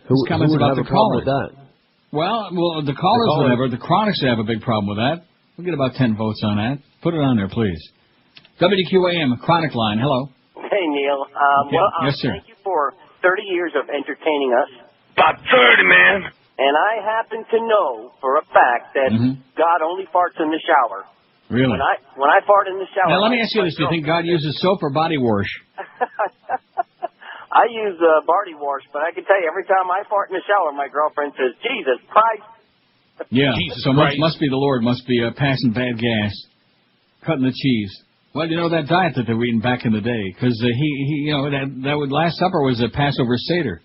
Who would have a problem with that? Well, the callers will never. The Chronics have a big problem with that. We'll get about 10 votes on that. Put it on there, please. WQAM, Chronic Line. Hello. Hey, Neil. Yes, sir. Thank you for 30 years of entertaining us. About 30, man. And I happen to know for a fact that God only farts in the shower. Really? When I fart in the shower... Now, let me ask you this. Do you think God uses soap or body wash? I use body wash, but I can tell you, every time I fart in the shower, my girlfriend says, Jesus Christ. Yeah, Jesus so Christ. must be the Lord, must be passing bad gas, cutting the cheese. Well, you know that diet that they were eating back in the day, because that last supper was a Passover Seder.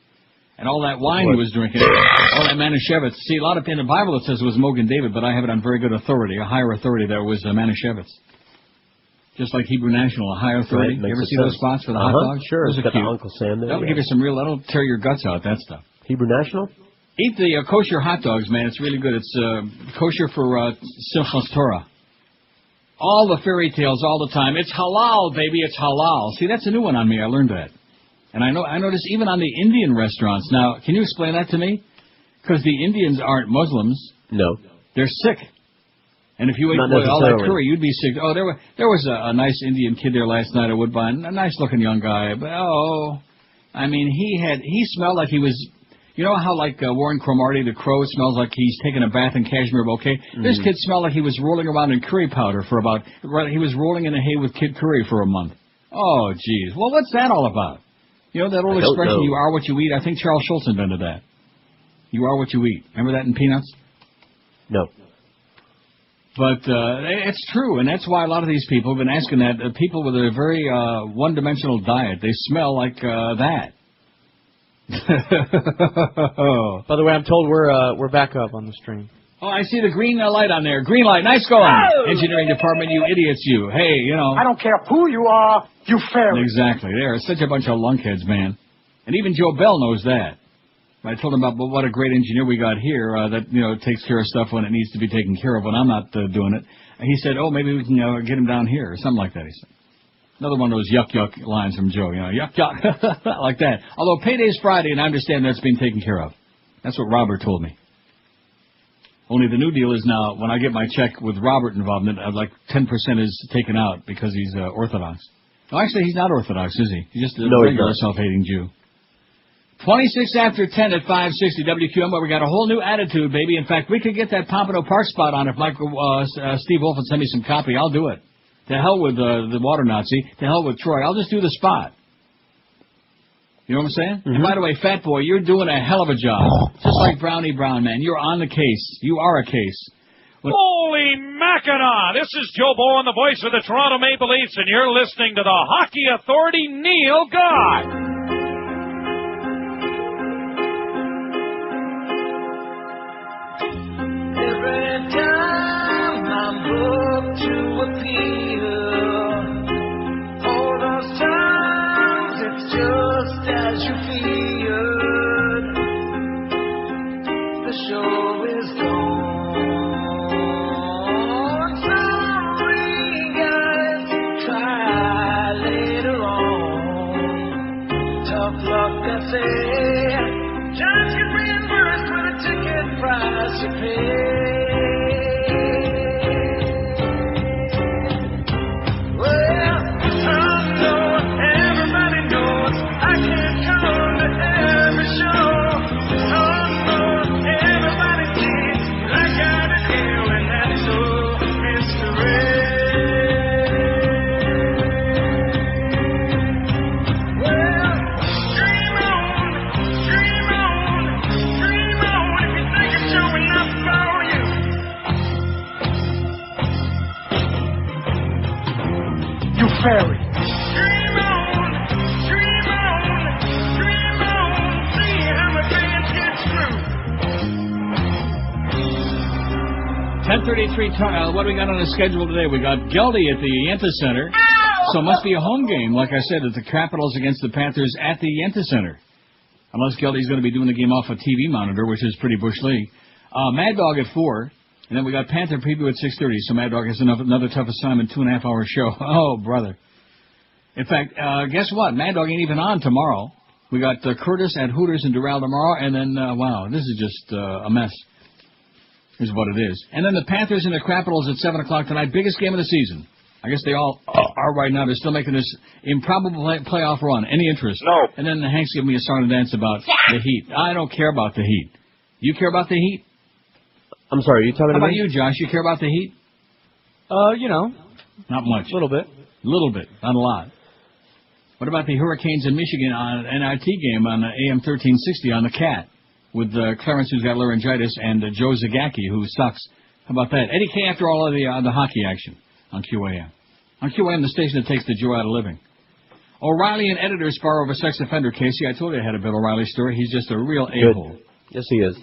And all that wine he was drinking, all that Manischewitz. See, a lot of in the Bible it says it was Mogen David, but I have it on very good authority, a higher authority. There was Manischewitz. Just like Hebrew National, a higher authority. Right, you ever see those spots for the hot dogs? Sure, those it's are got cute. the Uncle Sam there. That'll give you some real. That'll tear your guts out. That stuff. Hebrew National. Eat the kosher hot dogs, man. It's really good. It's kosher for Simchas Torah. All the fairy tales, all the time. It's halal, baby. It's halal. See, that's a new one on me. I learned that. And I noticed even on the Indian restaurants. Now, can you explain that to me? Because the Indians aren't Muslims. No. They're sick. And if you ate all that curry, you'd be sick. Oh, there was a nice Indian kid there last night at Woodbine. A nice-looking young guy. But, I mean, he smelled like he was... You know how, like, Warren Cromartie, the crow, smells like he's taking a bath in cashmere bouquet? This kid smelled like he was rolling around in curry powder for about... He was rolling in the hay with Kid Curry for a month. Oh, geez. Well, what's that all about? You know that old expression, you are what you eat? I think Charles Schultz invented that. You are what you eat. Remember that in Peanuts? No. But it's true, and that's why a lot of these people have been asking that. People with a very one-dimensional diet, they smell like that. By the way, I'm told we're back up on the stream. Oh, I see the green light on there. Green light. Nice going. Oh! Engineering department, you idiots, you. Hey, you know. I don't care who you are, you fairy. Exactly. They're such a bunch of lunkheads, man. And even Joe Bell knows that. I told him about what a great engineer we got here that, takes care of stuff when it needs to be taken care of when I'm not doing it. And he said, maybe we can get him down here or something like that, he said. Another one of those yuck lines from Joe, yuck, like that. Although payday's Friday, and I understand that's being taken care of. That's what Robert told me. Only the new deal is now, when I get my check with Robert involved in it, like 10% is taken out because he's Orthodox. No, actually, he's not Orthodox, is he? He's just a regular self-hating Jew. 26 after 10 at 560 WQM, where we got a whole new attitude, baby. In fact, we could get that Pompano Park spot on if Steve Wolf would send me some copy. I'll do it. To hell with the water Nazi. To hell with Troy. I'll just do the spot. You know what I'm saying? Mm-hmm. And by the way, Fat Boy, you're doing a hell of a job. Just like Brownie Brown, man. You're on the case. You are a case. Holy Mackinac! This is Joe Bowen, the voice of the Toronto Maple Leafs, and you're listening to the Hockey Authority, Neil God. Every time I'm booked to appear, all those times it's just as you feared. The show is gone. Sorry, guys, try later on. Tough luck, I say. Just get reimbursed for the ticket price you pay. Fairy. Dream on, see how my dance gets through. 10:33. What do we got on the schedule today? We got Geldy at the Yenta Center. So it must be a home game, like I said, at the Capitals against the Panthers at the Yenta Center. Unless Geldy's going to be doing the game off a TV monitor, which is pretty Bush League. Mad Dog at 4. And then we got Panther preview at 6:30, so Mad Dog has another tough assignment, 2.5-hour show. Oh, brother. In fact, guess what? Mad Dog ain't even on tomorrow. We got Curtis at Hooters and Doral tomorrow, and then, wow, this is just a mess. Here's what it is. And then the Panthers and the Capitals at 7 o'clock tonight, biggest game of the season. I guess they all are right now. They're still making this improbable playoff run. Any interest? No. And then Hank's giving me a song and dance about the Heat. I don't care about the Heat. You care about the Heat? I'm sorry, are you talking How about you, Josh? You care about the Heat? You know. Not much. A little bit. A little bit, not a lot. What about the Hurricanes in Michigan on an NIT game on AM 1360 on the Cat with Clarence, who's got laryngitis, and Joe Zagacki, who sucks? How about that? Eddie K after all of the hockey action on QAM. On QAM, the station that takes the joy out of living. O'Reilly and editor spar over sex offender case. See, I told you I had a Bill O'Reilly story. He's just a real a-hole. Yes, he is.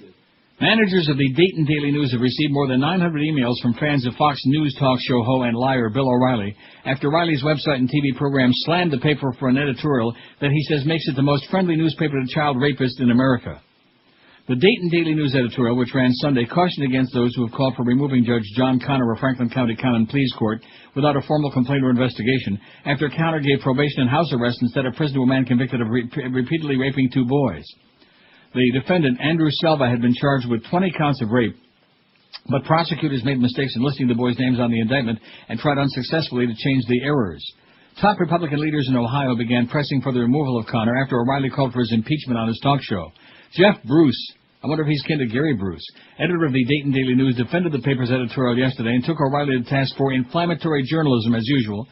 Managers of the Dayton Daily News have received more than 900 emails from fans of Fox News talk show ho and liar Bill O'Reilly after O'Reilly's website and TV program slammed the paper for an editorial that he says makes it the most friendly newspaper to child rapists in America. The Dayton Daily News editorial, which ran Sunday, cautioned against those who have called for removing Judge John Connor of Franklin County Common Pleas Court without a formal complaint or investigation after Connor gave probation and house arrest instead of prison to a man convicted of repeatedly raping 2 boys. The defendant, Andrew Selva, had been charged with 20 counts of rape, but prosecutors made mistakes in listing the boys' names on the indictment and tried unsuccessfully to change the errors. Top Republican leaders in Ohio began pressing for the removal of Connor after O'Reilly called for his impeachment on his talk show. Jeff Bruce, I wonder if he's kin to Gary Bruce, editor of the Dayton Daily News, defended the paper's editorial yesterday and took O'Reilly to task for inflammatory journalism as usual.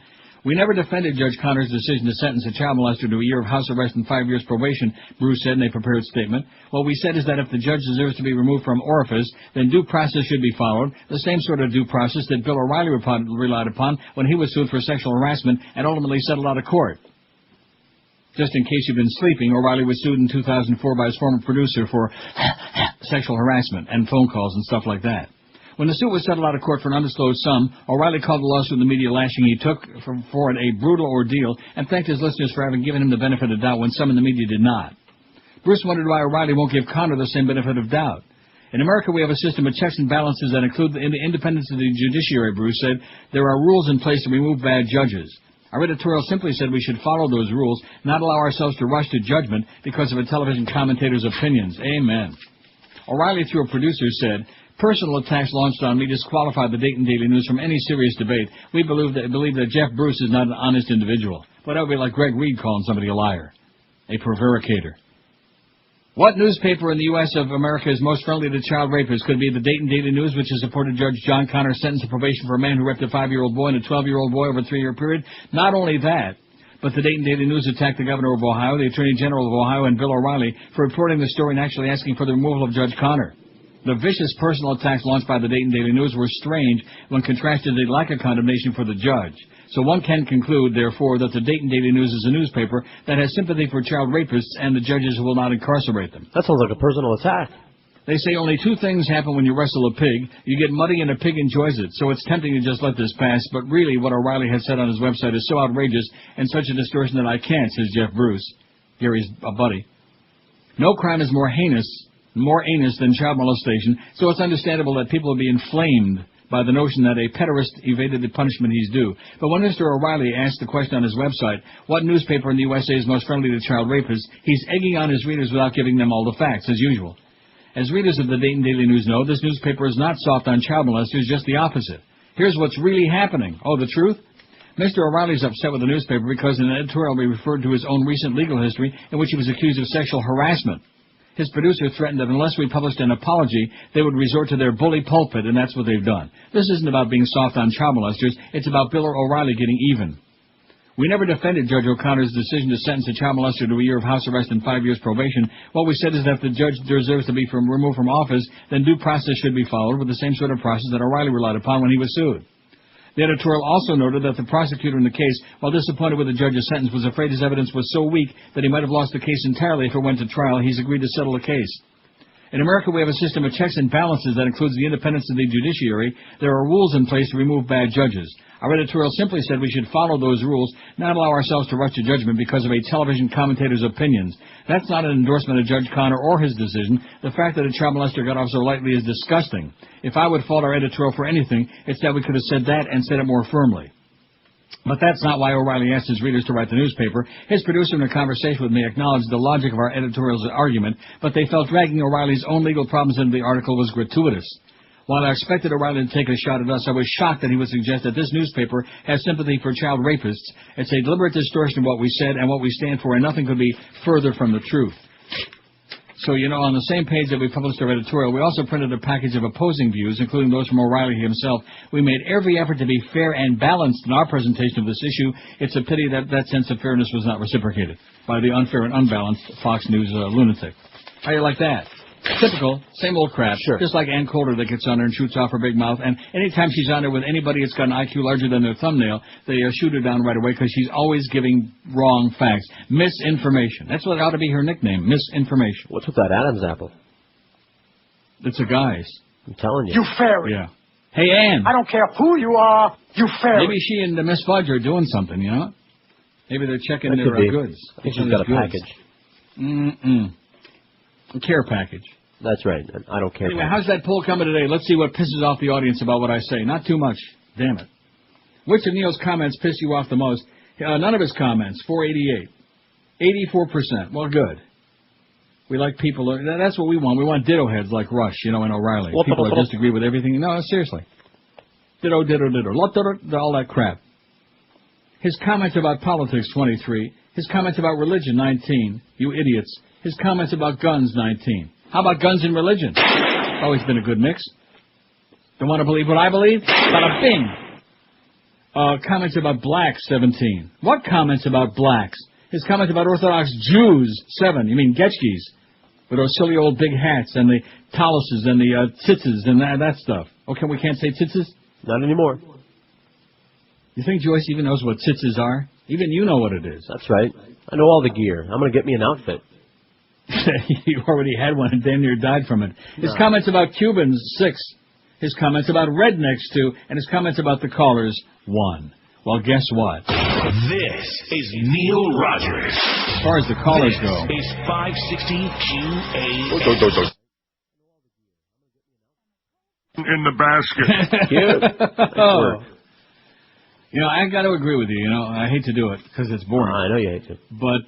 We never defended Judge Connor's decision to sentence a child molester to a year of house arrest and 5 years probation, Bruce said in a prepared statement. What we said is that if the judge deserves to be removed from office, then due process should be followed, the same sort of due process that Bill O'Reilly relied upon when he was sued for sexual harassment and ultimately settled out of court. Just in case you've been sleeping, O'Reilly was sued in 2004 by his former producer for sexual harassment and phone calls and stuff like that. When the suit was settled out of court for an undisclosed sum, O'Reilly called the lawsuit the media lashing he took for it a brutal ordeal and thanked his listeners for having given him the benefit of doubt when some in the media did not. Bruce wondered why O'Reilly won't give Connor the same benefit of doubt. In America, we have a system of checks and balances that include the independence of the judiciary, Bruce said. There are rules in place to remove bad judges. Our editorial simply said we should follow those rules, not allow ourselves to rush to judgment because of a television commentator's opinions. Amen. O'Reilly, through a producer, said, personal attacks launched on me disqualify the Dayton Daily News from any serious debate. We believe that Jeff Bruce is not an honest individual. But that would be like Greg Reed calling somebody a liar, a prevaricator. What newspaper in the U.S. of America is most friendly to child rapists? Could be the Dayton Daily News, which has supported Judge John Connor's sentence of probation for a man who raped a 5-year-old boy and a 12-year-old boy over a 3-year period. Not only that, but the Dayton Daily News attacked the governor of Ohio, the Attorney General of Ohio, and Bill O'Reilly for reporting the story and actually asking for the removal of Judge Connor. The vicious personal attacks launched by the Dayton Daily News were strange when contrasted to the lack of condemnation for the judge. So one can conclude, therefore, that the Dayton Daily News is a newspaper that has sympathy for child rapists and the judges who will not incarcerate them. That sounds like a personal attack. They say only 2 things happen when you wrestle a pig. You get muddy and a pig enjoys it. So it's tempting to just let this pass. But really, what O'Reilly has said on his website is so outrageous and such a distortion that I can't, says Jeff Bruce. Gary's a buddy. No crime is more heinous than child molestation, so it's understandable that people will be inflamed by the notion that a pederast evaded the punishment he's due. But when Mr. O'Reilly asked the question on his website, what newspaper in the USA is most friendly to child rapists, he's egging on his readers without giving them all the facts, as usual. As readers of the Dayton Daily News know, this newspaper is not soft on child molesters, just the opposite. Here's what's really happening. Oh, the truth? Mr. O'Reilly's upset with the newspaper because in an editorial he referred to his own recent legal history in which he was accused of sexual harassment. His producer threatened that unless we published an apology, they would resort to their bully pulpit, and that's what they've done. This isn't about being soft on child molesters. It's about Bill O'Reilly getting even. We never defended Judge O'Connor's decision to sentence a child molester to a year of house arrest and 5 years probation. What we said is that if the judge deserves to be removed from office, then due process should be followed with the same sort of process that O'Reilly relied upon when he was sued. The editorial also noted that the prosecutor in the case, while disappointed with the judge's sentence, was afraid his evidence was so weak that he might have lost the case entirely if it went to trial. He's agreed to settle the case. In America, we have a system of checks and balances that includes the independence of the judiciary. There are rules in place to remove bad judges. Our editorial simply said we should follow those rules, not allow ourselves to rush to judgment because of a television commentator's opinions. That's not an endorsement of Judge Connor or his decision. The fact that a child molester got off so lightly is disgusting. If I would fault our editorial for anything, it's that we could have said that and said it more firmly. But that's not why O'Reilly asked his readers to write the newspaper. His producer in a conversation with me acknowledged the logic of our editorial's argument, but they felt dragging O'Reilly's own legal problems into the article was gratuitous. While I expected O'Reilly to take a shot at us, I was shocked that he would suggest that this newspaper has sympathy for child rapists. It's a deliberate distortion of what we said and what we stand for, and nothing could be further from the truth. So, you know, on the same page that we published our editorial, we also printed a package of opposing views, including those from O'Reilly himself. We made every effort to be fair and balanced in our presentation of this issue. It's a pity that that sense of fairness was not reciprocated by the unfair and unbalanced Fox News lunatic. How do you like that? Typical, same old crap. Sure. Just like Ann Coulter that gets on her and shoots off her big mouth. And anytime she's on there with anybody that's got an IQ larger than their thumbnail, they shoot her down right away because she's always giving wrong facts. Misinformation. That's what ought to be her nickname, misinformation. What's with that Adam's apple? It's a guy's. I'm telling you. You fairy. Yeah. Hey, Ann. I don't care who you are, you fairy. Maybe she and Miss Fudge are doing something, you know? Maybe they're checking That their could be. goods. I think she's got a package. A care package. That's right. I don't care. Anyway, how's that poll coming today? Let's see what pisses off the audience about what I say. Not too much. Damn it. Which of Neil's comments piss you off the most? None of his comments. 488. 84%. Well, good. We like people. That's what we want. We want ditto heads like Rush, you know, and O'Reilly. People that disagree with everything. No, seriously. Ditto, ditto, ditto. All that crap. His comments about politics, 23. His comments about religion, 19. You idiots. His comments about guns, 19. How about guns and religion? Always been a good mix. Don't want to believe what I believe? Bada bing. Comments about blacks, 17. What comments about blacks? His comments about Orthodox Jews, 7. You mean Getchkis? With those silly old big hats and the taluses and the tzitzes and that stuff. Okay, we can't say tzitzes? Not anymore. You think Joyce even knows what tzitzes are? Even you know what it is. That's right. I know all the gear. I'm going to get me an outfit. You already had one and damn near died from it. His comments about Cubans, 6. His comments about rednecks, 2. And his comments about the callers, 1. Well, guess what? This is Neil Rogers. As far as the callers go. This is 560 QA. In the basket. Cute. Oh. You know, I got to agree with you. You know, I hate to do it because it's boring. I know you hate to. But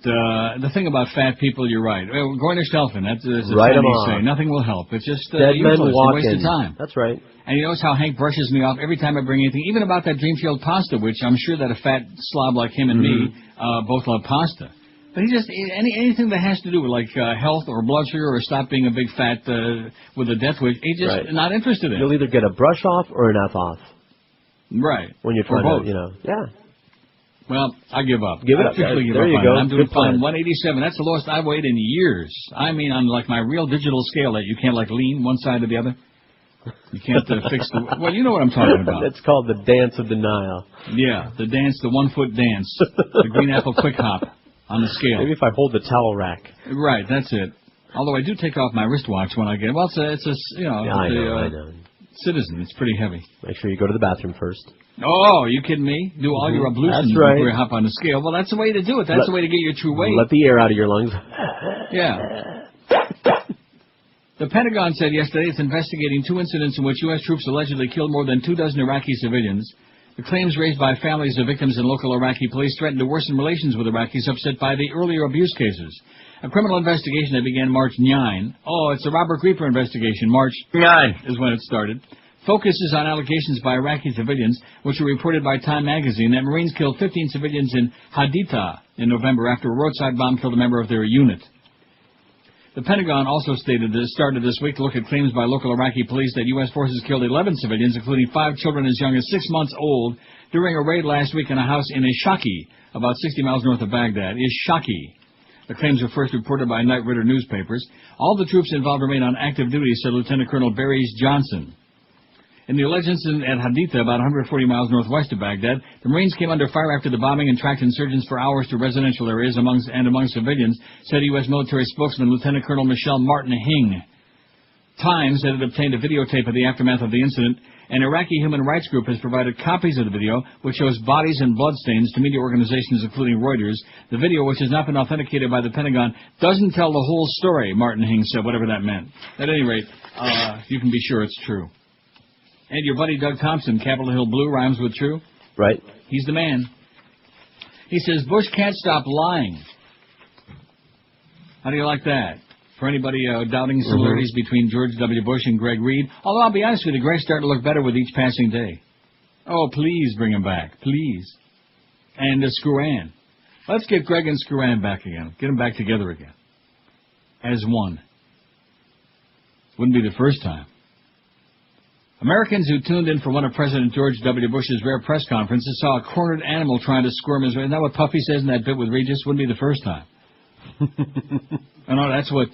the thing about fat people, you're right. Goiner Stelfen, that's right what you say. Nothing will help. It's just dead men useless. walking. A waste of time. That's right. And you notice how Hank brushes me off every time I bring anything, even about that Dreamfield pasta, which I'm sure that a fat slob like him and me both love pasta. But he just anything that has to do with like health or blood sugar or stop being a big fat with a death wish, he's just not interested in. You'll either get a brush off or an F off. Right. When you're trying to, you know, Well, I give up. Give it up. Give There up you on go. it. I'm doing Good fine. plan. 187. That's the lowest I've weighed in years. I mean, on like my real digital scale that you can't like lean one side to the other. You can't fix the. Well, you know what I'm talking about. It's called the dance of denial. Yeah, the dance, the 1 foot dance, the green apple quick hop on the scale. Maybe if I hold the towel rack. Right, that's it. Although I do take off my wristwatch when I get. Well, it's a you know. Yeah, I know. Citizen. It's pretty heavy. Make sure you go to the bathroom first. Oh, are you kidding me? Do all your ablutions right. before you hop on the scale. Well, that's the way to do it. That's the way to get your true weight. Let the air out of your lungs. Yeah. The Pentagon said yesterday it's investigating 2 incidents in which U.S. troops allegedly killed more than 24 Iraqi civilians. The claims raised by families of victims and local Iraqi police threatened to worsen relations with Iraqis upset by the earlier abuse cases. A criminal investigation that began March 9. Oh, it's a Robert Grieper investigation. March 9 is when it started. Focuses on allegations by Iraqi civilians, which were reported by Time magazine, that Marines killed 15 civilians in Haditha in November after a roadside bomb killed a member of their unit. The Pentagon also started this week to look at claims by local Iraqi police that U.S. forces killed 11 civilians, including 5 children as young as 6 months old, during a raid last week in a house in Ishaki, about 60 miles north of Baghdad. Ishaki. The claims were first reported by Knight Ridder newspapers. All the troops involved remain on active duty, said Lieutenant Colonel Barry Johnson. In the alleged incident at Haditha, about 140 miles northwest of Baghdad, the Marines came under fire after the bombing and tracked insurgents for hours to residential areas among civilians, said U.S. military spokesman Lieutenant Colonel Michelle Martin-Hing. Time said it obtained a videotape of the aftermath of the incident. An Iraqi human rights group has provided copies of the video, which shows bodies and bloodstains to media organizations including Reuters. The video, which has not been authenticated by the Pentagon, doesn't tell the whole story, Martin-Hing said, whatever that meant. At any rate, you can be sure it's true. And your buddy Doug Thompson, Capitol Hill Blue, rhymes with true. Right. He's the man. He says Bush can't stop lying. How do you like that? For anybody doubting similarities between George W. Bush and Greg Reed. Although I'll be honest with you, Greg's starting to look better with each passing day. Oh, please bring him back. Please. And Screwan. Let's get Greg and Screwan back again. Get them back together again. As one. Wouldn't be the first time. Americans who tuned in for one of President George W. Bush's rare press conferences saw a cornered animal trying to squirm his way. Isn't that what Puffy says in that bit with Regis? Wouldn't be the first time. Oh, no, that's what,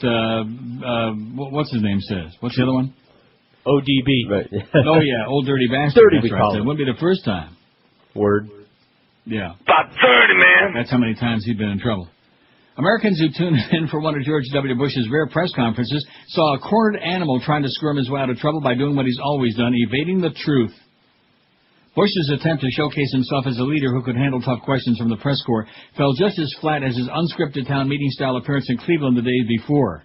what's his name says. What's the other one? ODB. Right. Oh, yeah, old dirty bastard. Dirty, that's we right. call It him. wouldn't be the first time. Word. Yeah. About 30, man. That's how many times he'd been in trouble. Americans who tuned in for one of George W. Bush's rare press conferences saw a cornered animal trying to squirm his way out of trouble by doing what he's always done, evading the truth. Bush's attempt to showcase himself as a leader who could handle tough questions from the press corps fell just as flat as his unscripted town meeting-style appearance in Cleveland the day before.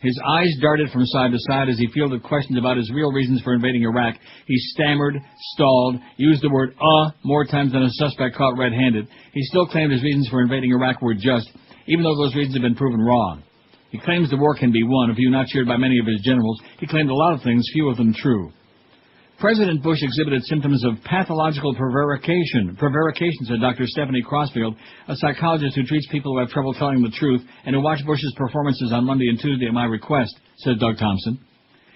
His eyes darted from side to side as he fielded questions about his real reasons for invading Iraq. He stammered, stalled, used the word more times than a suspect caught red-handed. He still claimed his reasons for invading Iraq were just, even though those reasons have been proven wrong. He claims the war can be won, a view not shared by many of his generals. He claimed a lot of things, few of them true. President Bush exhibited symptoms of pathological prevarication, said Dr. Stephanie Crossfield, a psychologist who treats people who have trouble telling the truth and who watched Bush's performances on Monday and Tuesday at my request, said Doug Thompson.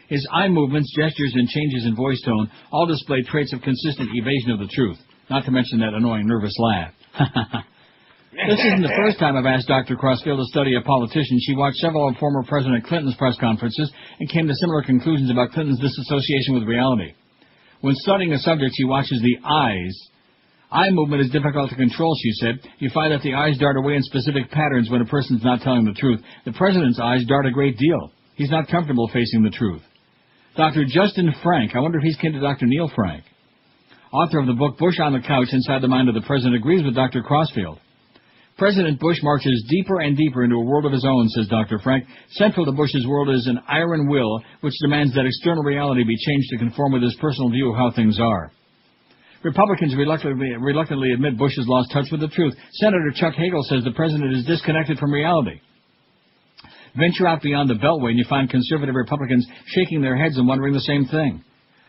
His eye movements, gestures, and changes in voice tone all display traits of consistent evasion of the truth, not to mention that annoying nervous laugh. This isn't the first time I've asked Dr. Crossfield to study a politician. She watched several of former President Clinton's press conferences and came to similar conclusions about Clinton's disassociation with reality. When studying a subject, she watches the eyes. Eye movement is difficult to control, she said. You find that the eyes dart away in specific patterns when a person's not telling the truth. The president's eyes dart a great deal. He's not comfortable facing the truth. Dr. Justin Frank, I wonder if he's kin to Dr. Neil Frank, author of the book Bush on the Couch, Inside the Mind of the President, agrees with Dr. Crossfield. President Bush marches deeper and deeper into a world of his own, says Dr. Frank. Central to Bush's world is an iron will which demands that external reality be changed to conform with his personal view of how things are. Republicans reluctantly admit Bush has lost touch with the truth. Senator Chuck Hagel says the president is disconnected from reality. Venture out beyond the Beltway and you find conservative Republicans shaking their heads and wondering the same thing.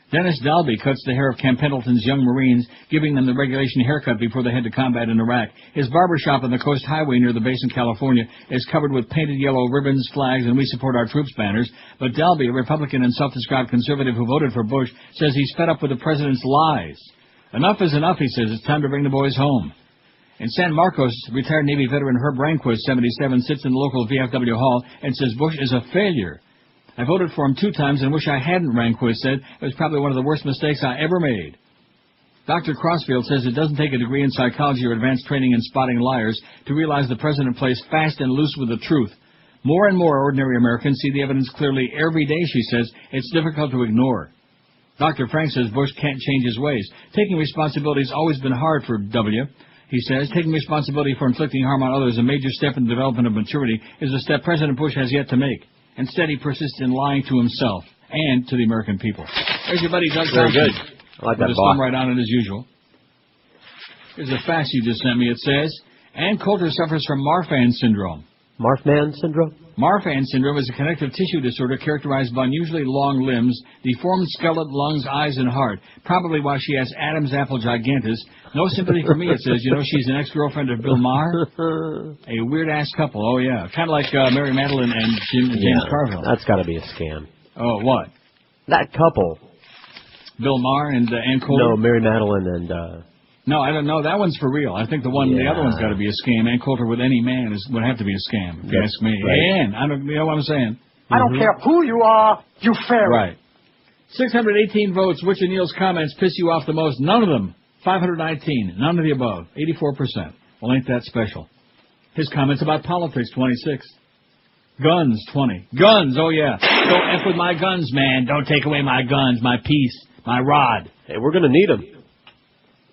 Dennis Dalby cuts the hair of Camp Pendleton's young Marines, giving them the regulation haircut before they head to combat in Iraq. His barber shop on the Coast Highway near the base in California is covered with painted yellow ribbons, flags, and We Support Our Troops banners. But Dalby, a Republican and self-described conservative who voted for Bush, says he's fed up with the president's lies. Enough is enough, he says. It's time to bring the boys home. In San Marcos, retired Navy veteran Herb Rehnquist, 77, sits in the local VFW hall and says Bush is a failure. I voted for him 2 times and wish I hadn't, Rehnquist said. It was probably one of the worst mistakes I ever made. Dr. Crossfield says it doesn't take a degree in psychology or advanced training in spotting liars to realize the president plays fast and loose with the truth. More and more ordinary Americans see the evidence clearly every day, she says. It's difficult to ignore. Dr. Frank says Bush can't change his ways. Taking responsibility has always been hard for W. He says taking responsibility for inflicting harm on others, a major step in the development of maturity, is a step President Bush has yet to make. Instead, he persists in lying to himself and to the American people. There's your buddy Doug Thompson. Very good. I like that thumb right on it as usual. Here's a fax you just sent me. It says, Ann Coulter suffers from Marfan syndrome. Marfan syndrome? Marfan syndrome is a connective tissue disorder characterized by unusually long limbs, deformed skeleton, lungs, eyes, and heart. Probably why she has Adam's apple gigantus. No sympathy for me, it says. You know, she's an ex-girlfriend of Bill Maher. A weird-ass couple. Oh, yeah. Kind of like Mary Madeline and James Carville. That's got to be a scam. Oh, what? That couple. Bill Maher and Ann Coulter? No, Mary Madeline and... No, I don't know. That one's for real. I think the other one's got to be a scam. Ann Coulter with any man would have to be a scam, if you ask me. Right. Ann, you know what I'm saying? I don't care who you are, you fail. Right. 618 votes. Which of Neil's comments piss you off the most? None of them. 519. None of the above. 84%. Well, ain't that special. His comments about politics, 26. Guns, 20. Guns, oh yeah. Don't F with my guns, man. Don't take away my guns, my peace, my rod. Hey, we're going to need them.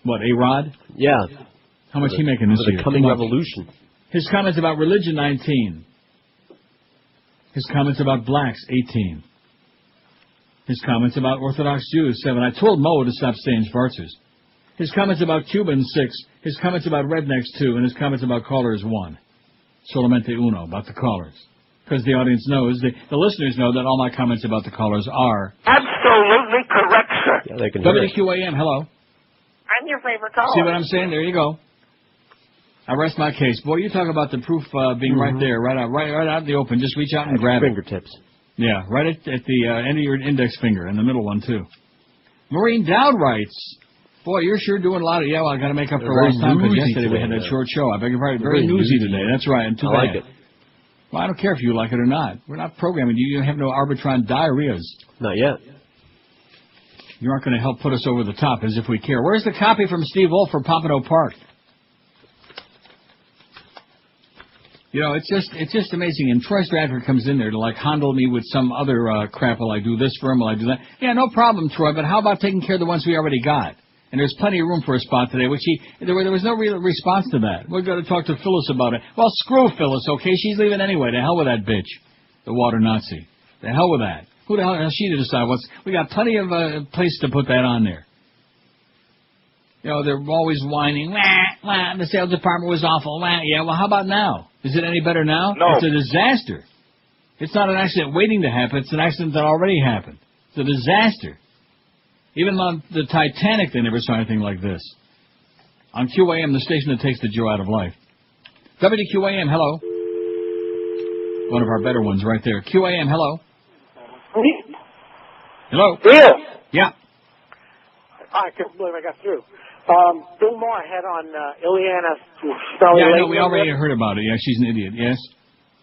What, a rod? Yeah. How much he making this year? The coming revolution. His comments about religion, 19. His comments about blacks, 18. His comments about Orthodox Jews, 7. I told Mo to stop saying Schwarzers. His comments about Cubans, 6. His comments about rednecks, 2. And his comments about callers, 1. Solamente uno, about the callers. Because the audience knows, the listeners know that all my comments about the callers are... Absolutely correct, sir. Yeah, they can hear it. WQAM, hello. I'm your favorite caller. See what I'm saying? There you go. I rest my case. Boy, you talk about the proof being right there, right out in the open. Just reach out and grab it. Fingertips. Yeah, right at the end of your index finger, and the middle one, too. Maureen Dowd writes, boy, you're sure doing a lot of... Yeah, well, I got to make up for lost time, because yesterday we had that short show. I beg your pardon. Very newsy today. That's right, and too bad. I like it. Well, I don't care if you like it or not. We're not programming you. You have no Arbitron diarrheas. Not yet. You aren't going to help put us over the top as if we care. Where's the copy from Steve Wolf for Pompano Park? You know, it's just amazing. And Troy Stratford comes in there to, like, handle me with some other crap. Will I do this for him? Will I do that? Yeah, no problem, Troy, but how about taking care of the ones we already got? And there's plenty of room for a spot today, which there was no real response to that. We've got to talk to Phyllis about it. Well, screw Phyllis, okay? She's leaving anyway. To hell with that bitch. The water Nazi. The hell with that. Who the hell is she to decide what's... We got plenty of place to put that on there. You know, they're always whining. Wah, wah, the sales department was awful. Wah. Yeah, well, how about now? Is it any better now? No. It's a disaster. It's not an accident waiting to happen. It's an accident that already happened. It's a disaster. Even on the Titanic, they never saw anything like this. On QAM, the station that takes the joy out of life. WQAM, hello. One of our better ones right there. QAM, hello. Hello. Bill. Yeah. I can't believe I got through. Bill Maher had on Ileana Smelly. Yeah, I know. We already heard about it. Yeah, she's an idiot. Yes.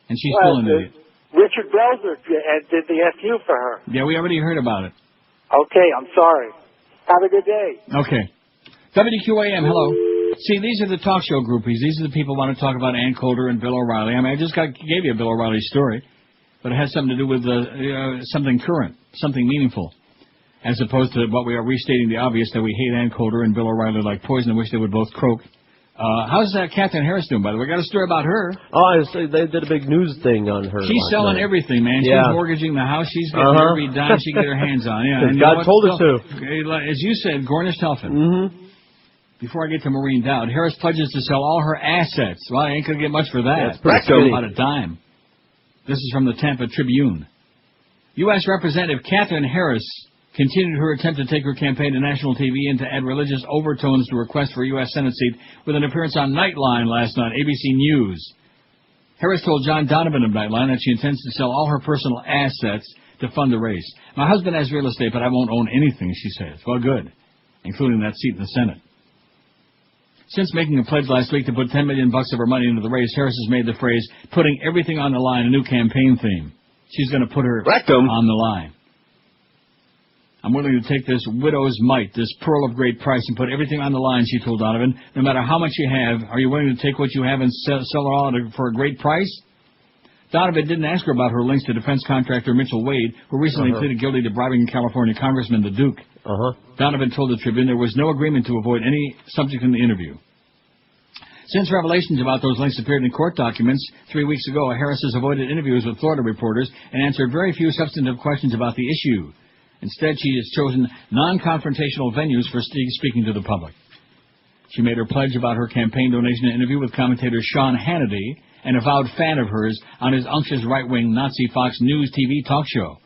And she's still an idiot. Richard Belzer did the FU for her. Yeah, we already heard about it. Okay, I'm sorry. Have a good day. Okay. WQAM, hello. See, these are the talk show groupies. These are the people who want to talk about Ann Coulter and Bill O'Reilly. I mean, I just gave you a Bill O'Reilly story, but it has something to do with something current, something meaningful, as opposed to what we are restating the obvious that we hate Ann Coulter and Bill O'Reilly like poison and wish they would both croak. How's Catherine Harris doing, by the way? Got a story about her. Oh, I say they did a big news thing on her. She's selling everything, man. Yeah. She's mortgaging the house. She's getting every dime she can get her hands on. Yeah, and God told her to. As you said, Gornish Telfin. Mm-hmm. Before I get to Maureen Dowd, Harris pledges to sell all her assets. Well, I ain't going to get much for that. That's pretty silly. About a dime. This is from the Tampa Tribune. U.S. Representative Catherine Harris continued her attempt to take her campaign to national TV and to add religious overtones to request for a U.S. Senate seat with an appearance on Nightline last night, ABC News. Harris told John Donovan of Nightline that she intends to sell all her personal assets to fund the race. My husband has real estate, but I won't own anything, she says. Well, good, including that seat in the Senate. Since making a pledge last week to put $10 million of her money into the race, Harris has made the phrase, putting everything on the line, a new campaign theme. She's going to put her on the line. I'm willing to take this widow's mite, this pearl of great price, and put everything on the line, she told Donovan. No matter how much you have, are you willing to take what you have and sell it all for a great price? Donovan didn't ask her about her links to defense contractor Mitchell Wade, who recently pleaded guilty to bribing California Congressman the Duke. Donovan told the Tribune there was no agreement to avoid any subject in the interview. Since revelations about those links appeared in court documents 3 weeks ago, Harris has avoided interviews with Florida reporters and answered very few substantive questions about the issue. Instead, she has chosen non-confrontational venues for speaking to the public. She made her pledge about her campaign donation interview with commentator Sean Hannity, an avowed fan of hers, on his unctuous right-wing Nazi Fox News TV talk show.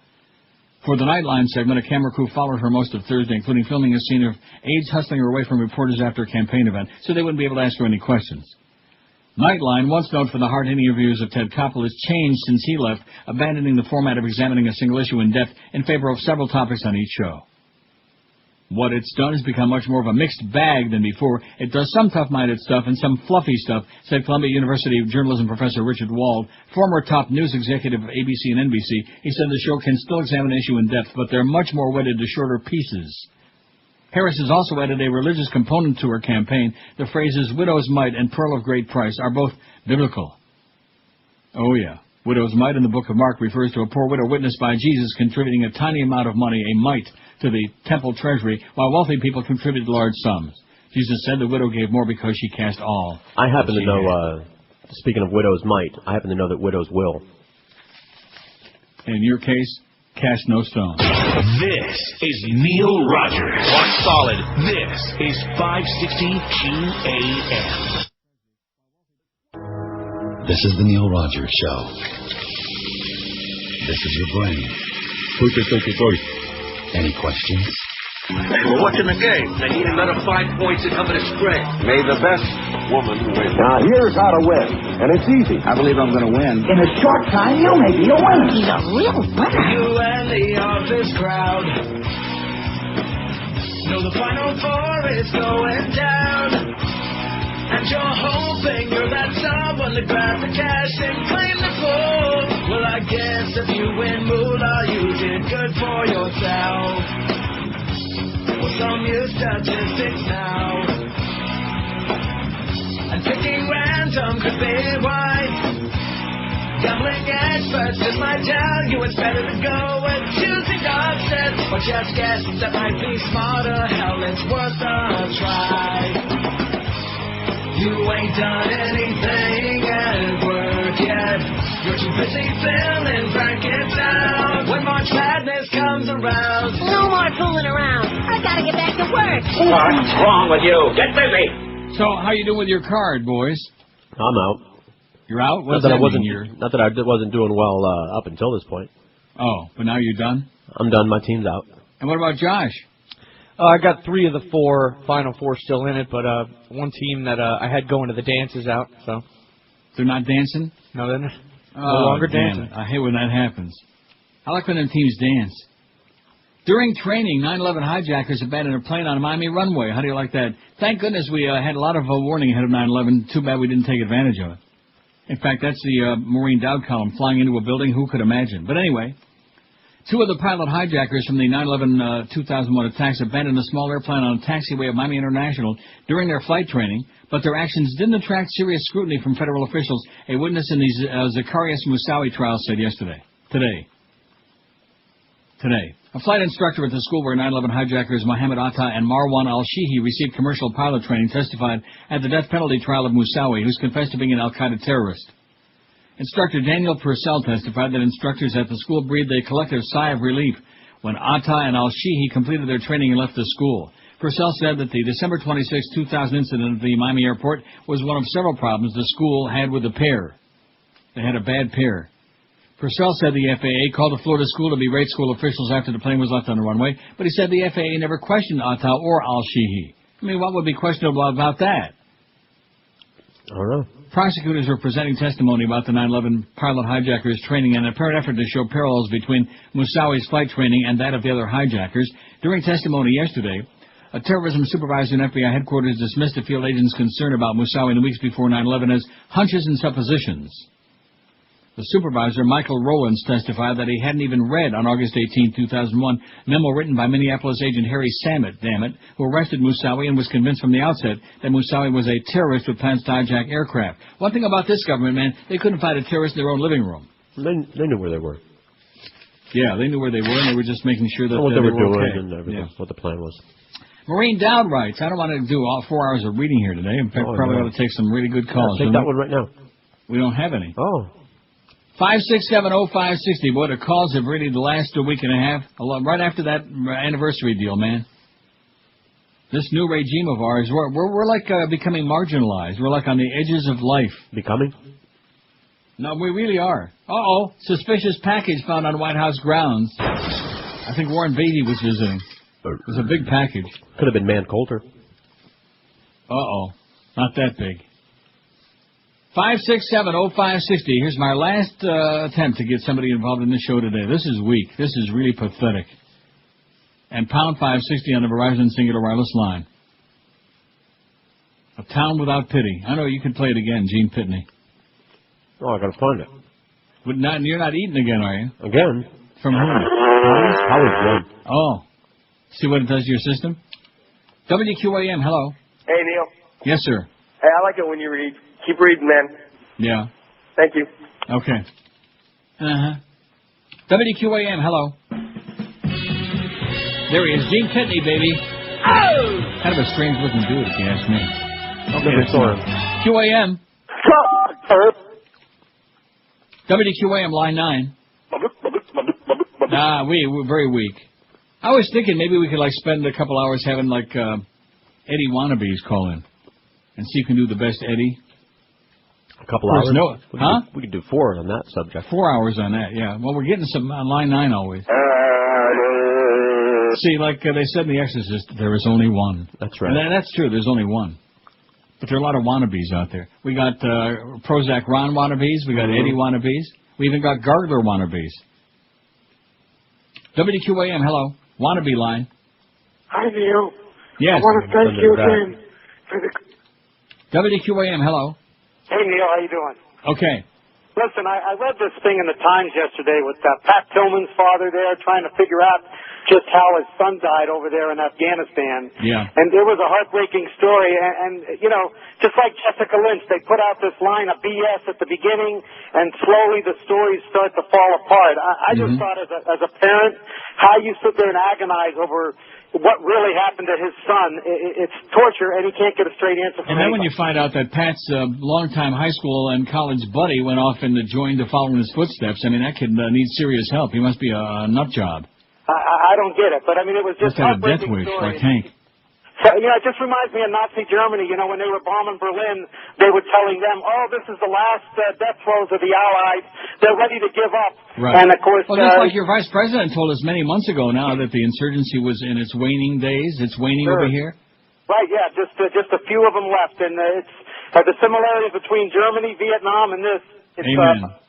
For the Nightline segment, a camera crew followed her most of Thursday, including filming a scene of aides hustling her away from reporters after a campaign event, so they wouldn't be able to ask her any questions. Nightline, once known for the hard-hitting interviews of Ted Koppel, has changed since he left, abandoning the format of examining a single issue in depth in favor of several topics on each show. What it's done has become much more of a mixed bag than before. It does some tough-minded stuff and some fluffy stuff, said Columbia University journalism professor Richard Wald, former top news executive of ABC and NBC. He said the show can still examine an issue in depth, but they're much more wedded to shorter pieces. Harris has also added a religious component to her campaign. The phrases widow's mite and pearl of great price are both biblical. Oh, yeah. Widow's mite in the book of Mark refers to a poor widow witnessed by Jesus contributing a tiny amount of money, a mite, to the temple treasury, while wealthy people contributed large sums. Jesus said the widow gave more because she cast all. I happen to know, speaking of widow's mite, I happen to know that widows will. In your case? Cash no stone. This is Neil Rogers. Rock solid. This is 560 QAM. This is the Neil Rogers Show. This is your brain. Any questions? We're watching the game. They need another 5 points to cover the spread. May the best woman win. Now, here's how to win. And it's easy. I believe I'm going to win. In a short time, you may be a winner. He's a real winner. You and the office crowd know the Final Four is going down. And you're hoping you're that someone to grab the cash and claim the pool. Well, I guess if you win moolah, you did good for yourself. Well, some use statistics now. And picking random could be why. Gambling experts just might tell you it's better to go with choosing upsets. Or just guess that might be smarter. Hell, it's worth a try. You ain't done anything at work yet. You're too busy filling brackets out. When March Madness comes around, no more fooling around. I gotta get back to work. What's wrong with you? Get busy. So, how you doing with your card, boys? I'm out. You're out? Not that I wasn't doing well up until this point. Oh, but now you're done? I'm done. My team's out. And what about Josh? I got 3 of the 4 Final Four still in it, but one team that I had going to the dance is out. So they're not dancing? No, they're not. No longer dancing. I hate when that happens. I like when them teams dance. During training, 9/11 hijackers abandoned a plane on a Miami runway. How do you like that? Thank goodness we had a lot of warning ahead of 9/11. Too bad we didn't take advantage of it. In fact, that's the Maureen Dowd column, flying into a building. Who could imagine? But anyway, 2 of the pilot hijackers from the 9/11 2001 attacks abandoned a small airplane on a taxiway of Miami International during their flight training, but their actions didn't attract serious scrutiny from federal officials, a witness in the Zacarias Moussaoui trial said today. A flight instructor at the school where 9/11 hijackers Mohammed Atta and Marwan al-Shihi received commercial pilot training testified at the death penalty trial of Moussaoui, who's confessed to being an al-Qaeda terrorist. Instructor Daniel Purcell testified that instructors at the school breathed a collective sigh of relief when Atta and al-Shihi completed their training and left the school. Purcell said that the December 26, 2000 incident at the Miami airport was one of several problems the school had with the pair. They had a bad pair. Purcell said the FAA called the Florida school to berate school officials after the plane was left on the runway, but he said the FAA never questioned Atta or al-Shihi. I mean, what would be questionable about that? I don't know. Prosecutors were presenting testimony about the 9/11 pilot hijackers' training and an apparent effort to show parallels between Moussaoui's flight training and that of the other hijackers. During testimony yesterday, a terrorism supervisor in FBI headquarters dismissed a field agent's concern about Moussaoui in the weeks before 9/11 as hunches and suppositions. The supervisor, Michael Rowlands, testified that he hadn't even read on August 18, 2001, a memo written by Minneapolis agent Harry Samet, who arrested Moussaoui and was convinced from the outset that Moussaoui was a terrorist with plans to hijack aircraft. One thing about this government, man, they couldn't find a terrorist in their own living room. They knew where they were. Yeah, they knew where they were, and they were just making sure that what they were doing okay. and everything, what the plan was. Maureen Dowd writes, I don't want to do all 4 hours of reading here today. In fact, probably ought to take some really good calls. Take that one right now. We don't have any. Oh. 5670560. Boy, the calls have really lasted a week and a half. Right after that anniversary deal, man. This new regime of ours, we're like becoming marginalized. We're like on the edges of life. Becoming? No, we really are. Uh-oh. Suspicious package found on White House grounds. I think Warren Beatty was visiting. It was a big package. Could have been Man Coulter. Uh-oh. Not that big. 5670560. Here's my last attempt to get somebody involved in this show today. This is weak. This is really pathetic. And pound 560 on the Verizon Singular Wireless line. A Town Without Pity. I know you can play it again, Gene Pitney. Oh, I gotta find it. But you're not eating again, are you? Again? From whom? Howard's one. Oh. See what it does to your system? WQAM, hello. Hey, Neil. Yes, sir. Hey, I like it when you read. Keep reading, man. Yeah. Thank you. Okay. Uh-huh. WQAM, hello. There he is, Gene Pitney, baby. Oh! Kind of a strange-looking dude, if you ask me. Okay, that's all right. QAM. WQAM, line 9. We're very weak. I was thinking maybe we could like spend a couple hours having like Eddie wannabes call in and see if we can do the best Eddie. A couple hours? No, We could do 4 on that subject. 4 hours on that, yeah. Well, we're getting some on line 9 always. See, like they said in The Exorcist, there is only one. That's right. And that's true, there's only one. But there are a lot of wannabes out there. We got Prozac Ron wannabes, we got Eddie wannabes, we even got Gargler wannabes. WQAM, hello. Wannabe line. Hi, Neil. Yes. I want to thank you again for the... WQAM, hello. Hey, Neil, how you doing? Okay. Listen, I read this thing in the Times yesterday with Pat Tillman's father there trying to figure out just how his son died over there in Afghanistan. Yeah. And it was a heartbreaking story. And you know, just like Jessica Lynch, they put out this line of BS at the beginning, and slowly the stories start to fall apart. I just thought as a parent, how you sit there and agonize over what really happened to his son, it's torture, and he can't get a straight answer from And then when anybody. you find out that Pat's longtime high school and college buddy went off and joined to follow in his footsteps, I mean, that kid needs serious help. He must be a nut job. I don't get it, but I mean, it was just Must have a death heartbreaking wish, story. like Hank. So, you know, it just reminds me of Nazi Germany. You know, when they were bombing Berlin, they were telling them, oh, this is the last death throes of the Allies. They're ready to give up. Right. And, of course... Well, just like your vice president told us many months ago now that the insurgency was in its waning days. It's waning over here. Right, yeah, just a few of them left. And it's the similarities between Germany, Vietnam, and this. It's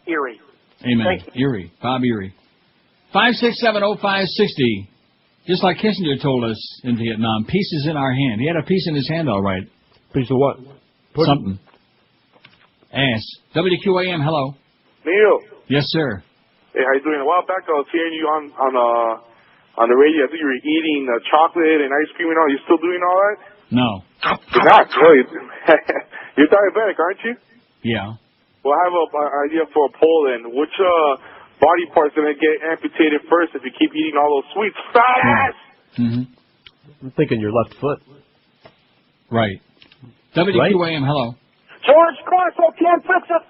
eerie. Amen. Eerie. Bob Eerie. 5670560. Just like Kissinger told us in Vietnam, peace is in our hand. He had a piece in his hand, all right. Piece of what? Something. Ass. WQAM, hello. Neil. Yes, sir. Hey, how you doing? A while back, I was hearing you on the radio. I think you were eating chocolate and ice cream and all. You still doing all that? No. You're not good. You're diabetic, aren't you? Yeah. Well, I have an idea for a poll then. Which body part's going to get amputated first if you keep eating all those sweets? Fat ass! I'm thinking your left foot. Right. WQAM, hello. George Carson can't fix it.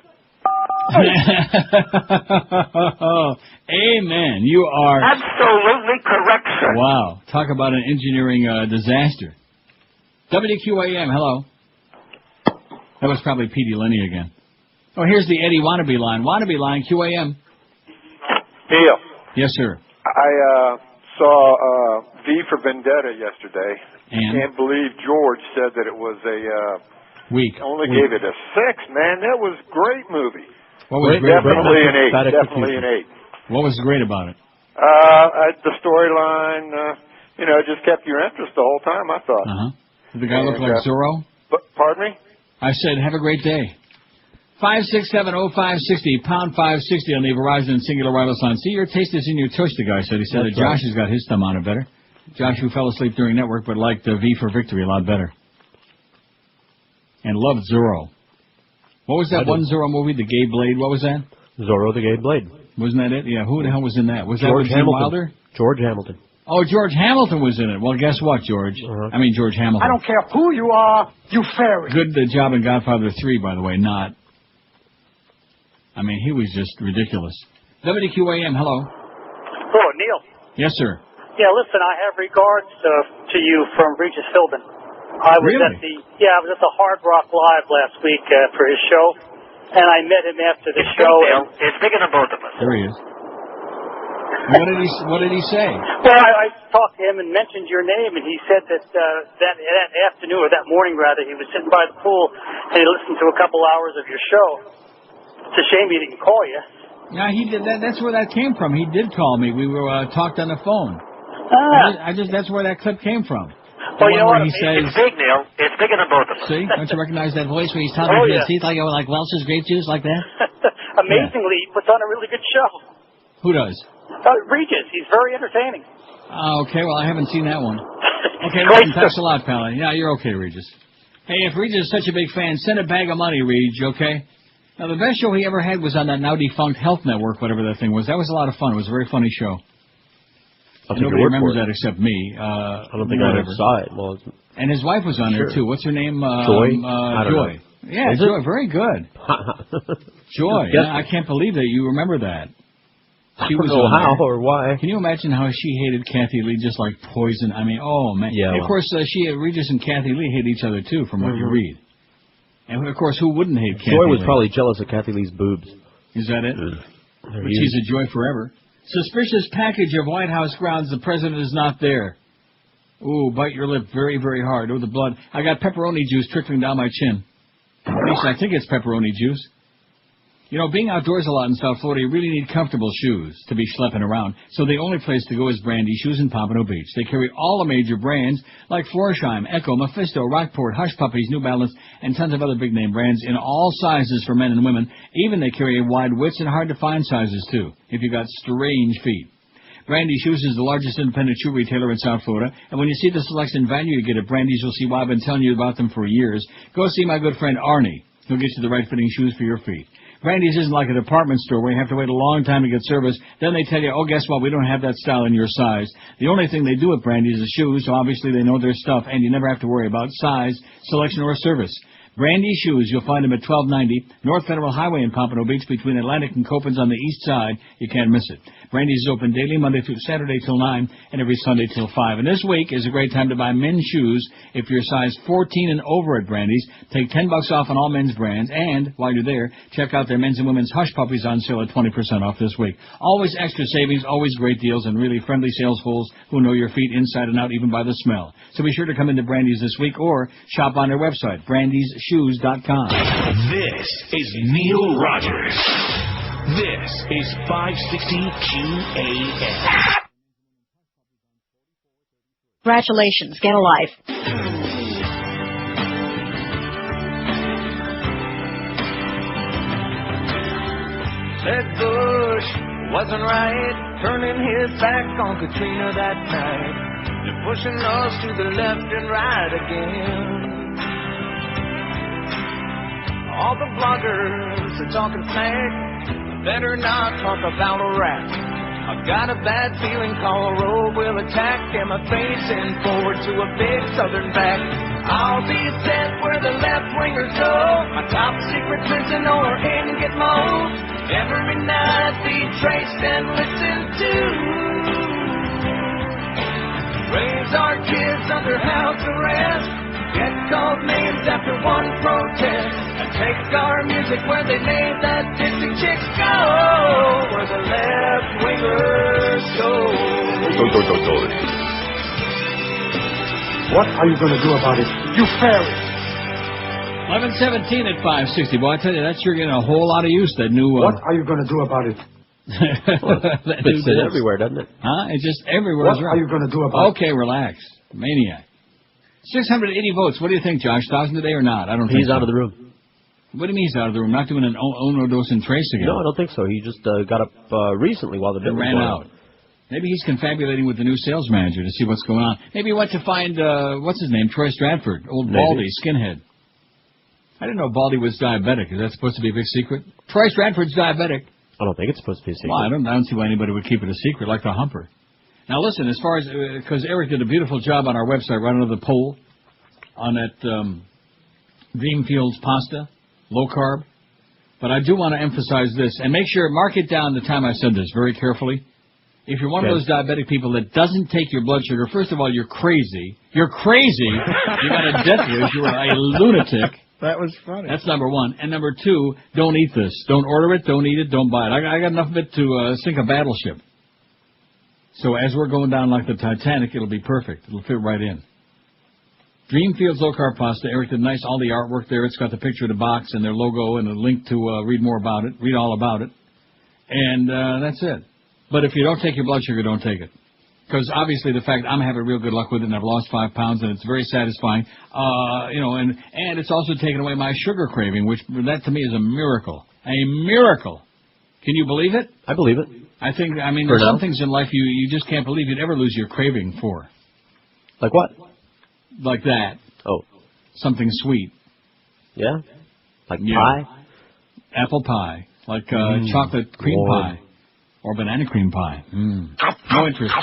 Amen. You are... Absolutely correct, sir. Wow. Talk about an engineering disaster. WQAM, hello. That was probably Petey Lenny again. Oh, here's the Eddie Wannabe line. Wannabe line, QAM. Neil. Yes, sir. I saw V for Vendetta yesterday. And? Can't believe George said that it was a... Weak. Only gave it a 6, man. That was a great movie. What was Definitely great? an 8. Definitely an 8. What was great about it? The storyline, just kept your interest the whole time, I thought. Did the guy look like Zorro? Pardon me? I said, have a great day. 5670560, pound 560 on the Verizon Singular Wireless line. See, your taste is in your tush, the guy said. He said that Josh has got his thumb on it better. Josh, who fell asleep during network but liked V for Victory a lot better. And loved Zorro. What was that one Zorro movie, The Gay Blade? What was that? Zorro the Gay Blade. Wasn't that it? Yeah, who the hell was in that? Was that George with Gene Hamilton. Wilder? George Hamilton. Oh, George Hamilton was in it. Well, guess what, George? I mean, George Hamilton. I don't care who you are, you fairy. Good job in Godfather 3, by the way, not. I mean, he was just ridiculous. WQAM, hello. Oh, Neil. Yes, sir. Yeah, listen, I have regards to you from Regis Philbin. I was at the Hard Rock Live last week for his show, and I met him after the show. It's bigger than both of us. There he is. What did he say? Well, I talked to him and mentioned your name, and he said that that afternoon, or that morning rather, he was sitting by the pool and he listened to a couple hours of your show. It's a shame he didn't call you. Yeah, he did. That's where that came from. He did call me. We were talked on the phone. That's where that clip came from. Well, you know what? He says, it's big, Neil. It's bigger than both of us. See? Don't you recognize that voice where he's talking to his teeth like Welch's grape juice, like that? Amazingly, he puts on a really good show. Who does? Regis. He's very entertaining. Okay, well, I haven't seen that one. Okay, listen, thanks a lot, pal. Yeah, you're okay, Regis. Hey, if Regis is such a big fan, send a bag of money, Reg, okay? Now, the best show he ever had was on that now-defunct Health Network, whatever that thing was. That was a lot of fun. It was a very funny show. Nobody remembers that except me. I don't think I ever saw it. Well, and his wife was on there, too. What's her name? Joy? Joy. Yeah, Joy. Very good. Joy. Yeah, I can't believe that you remember that. I don't know how or why. Can you imagine how she hated Kathy Lee just like poison? I mean, oh, man. Yeah, and of course, Regis and Kathy Lee hate each other, too, from what you read. And, of course, who wouldn't hate Kathy Lee? Joy was probably jealous of Kathy Lee's boobs. Is that it? But she's a joy forever. Suspicious package of White House grounds. The president is not there. Ooh, bite your lip very, very hard. Oh, the blood. I got pepperoni juice trickling down my chin. At least I think it's pepperoni juice. You know, being outdoors a lot in South Florida, you really need comfortable shoes to be schlepping around. So the only place to go is Brandy Shoes in Pompano Beach. They carry all the major brands like Florsheim, Echo, Mephisto, Rockport, Hush Puppies, New Balance, and tons of other big-name brands in all sizes for men and women. Even they carry wide widths and hard-to-find sizes, too, if you've got strange feet. Brandy Shoes is the largest independent shoe retailer in South Florida, and when you see the selection value you get at Brandy's, you'll see why I've been telling you about them for years. Go see my good friend Arnie. He'll get you the right-fitting shoes for your feet. Brandy's isn't like a department store where you have to wait a long time to get service. Then they tell you, oh, guess what, we don't have that style in your size. The only thing they do at Brandy's is shoes, so obviously they know their stuff, and you never have to worry about size, selection, or service. Brandy Shoes, you'll find them at 1290 North Federal Highway in Pompano Beach between Atlantic and Copans on the east side. You can't miss it. Brandy's is open daily, Monday through Saturday till 9, and every Sunday till 5. And this week is a great time to buy men's shoes if you're size 14 and over at Brandy's. Take $10 off on all men's brands, and while you're there, check out their men's and women's Hush Puppies on sale at 20% off this week. Always extra savings, always great deals, and really friendly sales fools who know your feet inside and out even by the smell. So be sure to come into Brandy's this week or shop on their website, brandysshoes.com. This is Neil Rogers. This is 560 QAM. Congratulations, get a life. Said Bush wasn't right, turning his back on Katrina that night. They're pushing us to the left and right again. All the bloggers are talking smack. Better not talk about Iraq. I've got a bad feeling Karl Rove will attack. Am I facing forward to a big southern back? I'll be set where the left-wingers go. My top secret prison or in Gitmo. Every night be traced and listened to. Raise our kids under house arrest. Get called names after one protest. And take our music where they made that Dixie Chicks go. Where the left-wingers go. What are you going to do about it, you fairy? 11:17 at 560. Boy, I tell you, that's sure getting a whole lot of use, that new... What are you going to do about it? It's everywhere, doesn't it? Huh? It's just everywhere. What are you going to do about it? Okay, relax. Maniac. 680 votes. What do you think, Josh? 1,000 today or not? I don't think he's out of the room. What do you mean he's out of the room? Not doing an Ono-Dose and Trace again? No, I don't think so. He just got up recently while the bill ran out. Maybe he's confabulating with the new sales manager to see what's going on. Maybe he went to find, what's his name, Troy Stratford, old Baldy, skinhead. I didn't know Baldy was diabetic. Is that supposed to be a big secret? Troy Stratford's diabetic. I don't think it's supposed to be a secret. Well, I don't see why anybody would keep it a secret, like the Humper. Now listen, as far as, because Eric did a beautiful job on our website right under the poll on that Dreamfields pasta, low carb. But I do want to emphasize this, and make sure, mark it down the time I said this very carefully. If you're one of those diabetic people that doesn't take your blood sugar, first of all, you're crazy. You're crazy. You got a death wish. You're a lunatic. That was funny. That's number one. And number two, don't eat this. Don't order it. Don't eat it. Don't buy it. I got enough of it to sink a battleship. So as we're going down like the Titanic, it'll be perfect. It'll fit right in. Dreamfields Low Carb Pasta. Eric did nice, all the artwork there. It's got the picture of the box and their logo and a link to read more about it. Read all about it. And that's it. But if you don't take your blood sugar, don't take it. Because obviously the fact I'm having real good luck with it and I've lost 5 pounds and it's very satisfying, and it's also taken away my sugar craving, which that to me is a miracle. A miracle. Can you believe it? I believe it. I mean, there's some things in life you just can't believe you'd ever lose your craving for. Like what? Like that. Oh. Something sweet. Yeah? Like pie? Apple pie. Like chocolate cream pie. Or banana cream pie. No interest.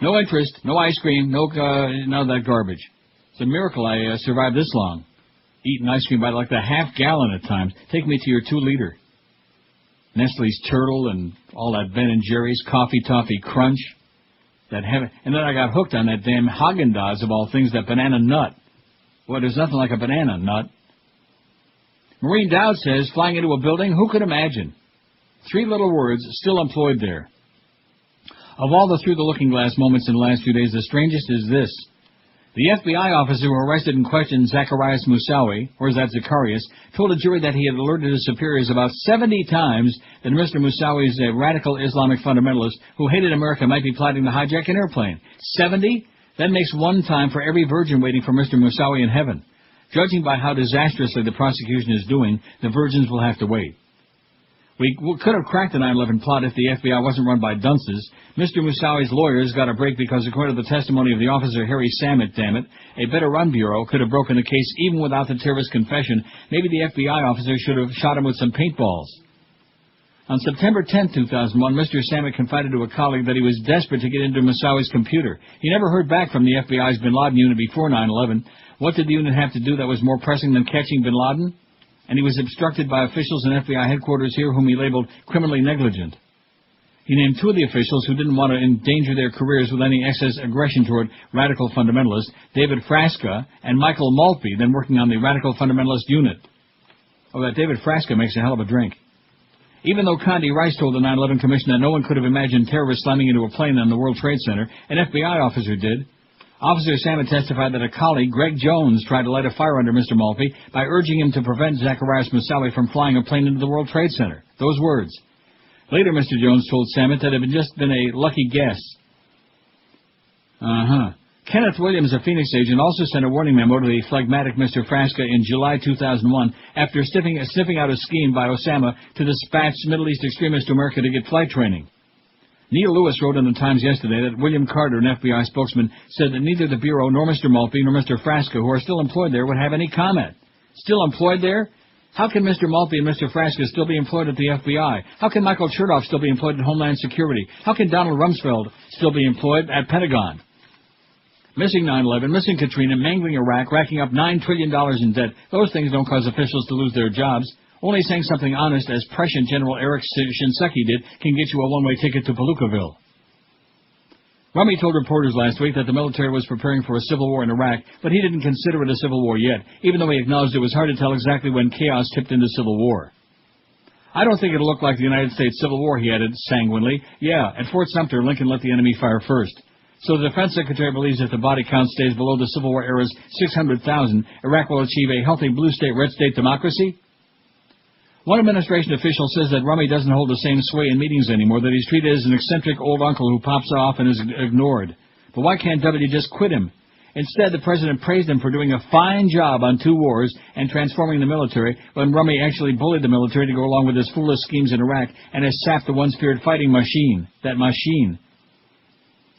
No interest. No ice cream. No none of that garbage. It's a miracle I survived this long. Eating ice cream by like the half gallon at times. Take me to your 2 liter. Nestle's Turtle and all that Ben & Jerry's, Coffee Toffee Crunch. And then I got hooked on that damn Haagen-Dazs of all things, that banana nut. Well, there's nothing like a banana nut. Maureen Dowd says, flying into a building, who could imagine? 3 little words, still employed there. Of all the through-the-looking-glass moments in the last few days, the strangest is this. The FBI officer who arrested and questioned Zacarias Moussaoui, or is that Zacarias, told a jury that he had alerted his superiors about 70 times that Mr. Moussaoui is a radical Islamic fundamentalist who hated America might be plotting to hijack an airplane. 70? That makes 1 time for every virgin waiting for Mr. Moussaoui in heaven. Judging by how disastrously the prosecution is doing, the virgins will have to wait. We could have cracked the 9/11 plot if the FBI wasn't run by dunces. Mr. Moussaoui's lawyers got a break because, according to the testimony of the officer Harry Samet, a better-run bureau could have broken the case even without the terrorist confession. Maybe the FBI officer should have shot him with some paintballs. On September 10, 2001, Mr. Samet confided to a colleague that he was desperate to get into Moussaoui's computer. He never heard back from the FBI's bin Laden unit before 9/11. What did the unit have to do that was more pressing than catching bin Laden? And he was obstructed by officials in FBI headquarters here whom he labeled criminally negligent. He named 2 of the officials who didn't want to endanger their careers with any excess aggression toward radical fundamentalists, David Frasca and Michael Maltby, then working on the radical fundamentalist unit. Oh, that David Frasca makes a hell of a drink. Even though Condi Rice told the 9/11 Commission that no one could have imagined terrorists slamming into a plane on the World Trade Center, an FBI officer did. Officer Samet testified that a colleague, Greg Jones, tried to light a fire under Mr. Maltby by urging him to prevent Zacarias Moussaoui from flying a plane into the World Trade Center. Those words. Later, Mr. Jones told Samet that it had just been a lucky guess. Kenneth Williams, a Phoenix agent, also sent a warning memo to the phlegmatic Mr. Frasca in July 2001 after sniffing out a scheme by Osama to dispatch Middle East extremists to America to get flight training. Neil Lewis wrote in the Times yesterday that William Carter, an FBI spokesman, said that neither the Bureau nor Mr. Maltby nor Mr. Frasca, who are still employed there, would have any comment. Still employed there? How can Mr. Maltby and Mr. Frasca still be employed at the FBI? How can Michael Chertoff still be employed at Homeland Security? How can Donald Rumsfeld still be employed at Pentagon? Missing 9/11, missing Katrina, mangling Iraq, racking up $9 trillion in debt. Those things don't cause officials to lose their jobs. Only saying something honest, as prescient General Eric Shinseki did, can get you a one-way ticket to Palookaville. Rummy told reporters last week that the military was preparing for a civil war in Iraq, but he didn't consider it a civil war yet, even though he acknowledged it was hard to tell exactly when chaos tipped into civil war. I don't think it'll look like the United States Civil War, he added sanguinely. Yeah, at Fort Sumter, Lincoln let the enemy fire first. So the defense secretary believes if the body count stays below the Civil War era's 600,000, Iraq will achieve a healthy blue state, red state democracy? One administration official says that Rummy doesn't hold the same sway in meetings anymore, that he's treated as an eccentric old uncle who pops off and is ignored. But why can't W just quit him? Instead, the president praised him for doing a fine job on 2 wars and transforming the military, when Rummy actually bullied the military to go along with his foolish schemes in Iraq and has sapped the one-spirit fighting machine. That machine.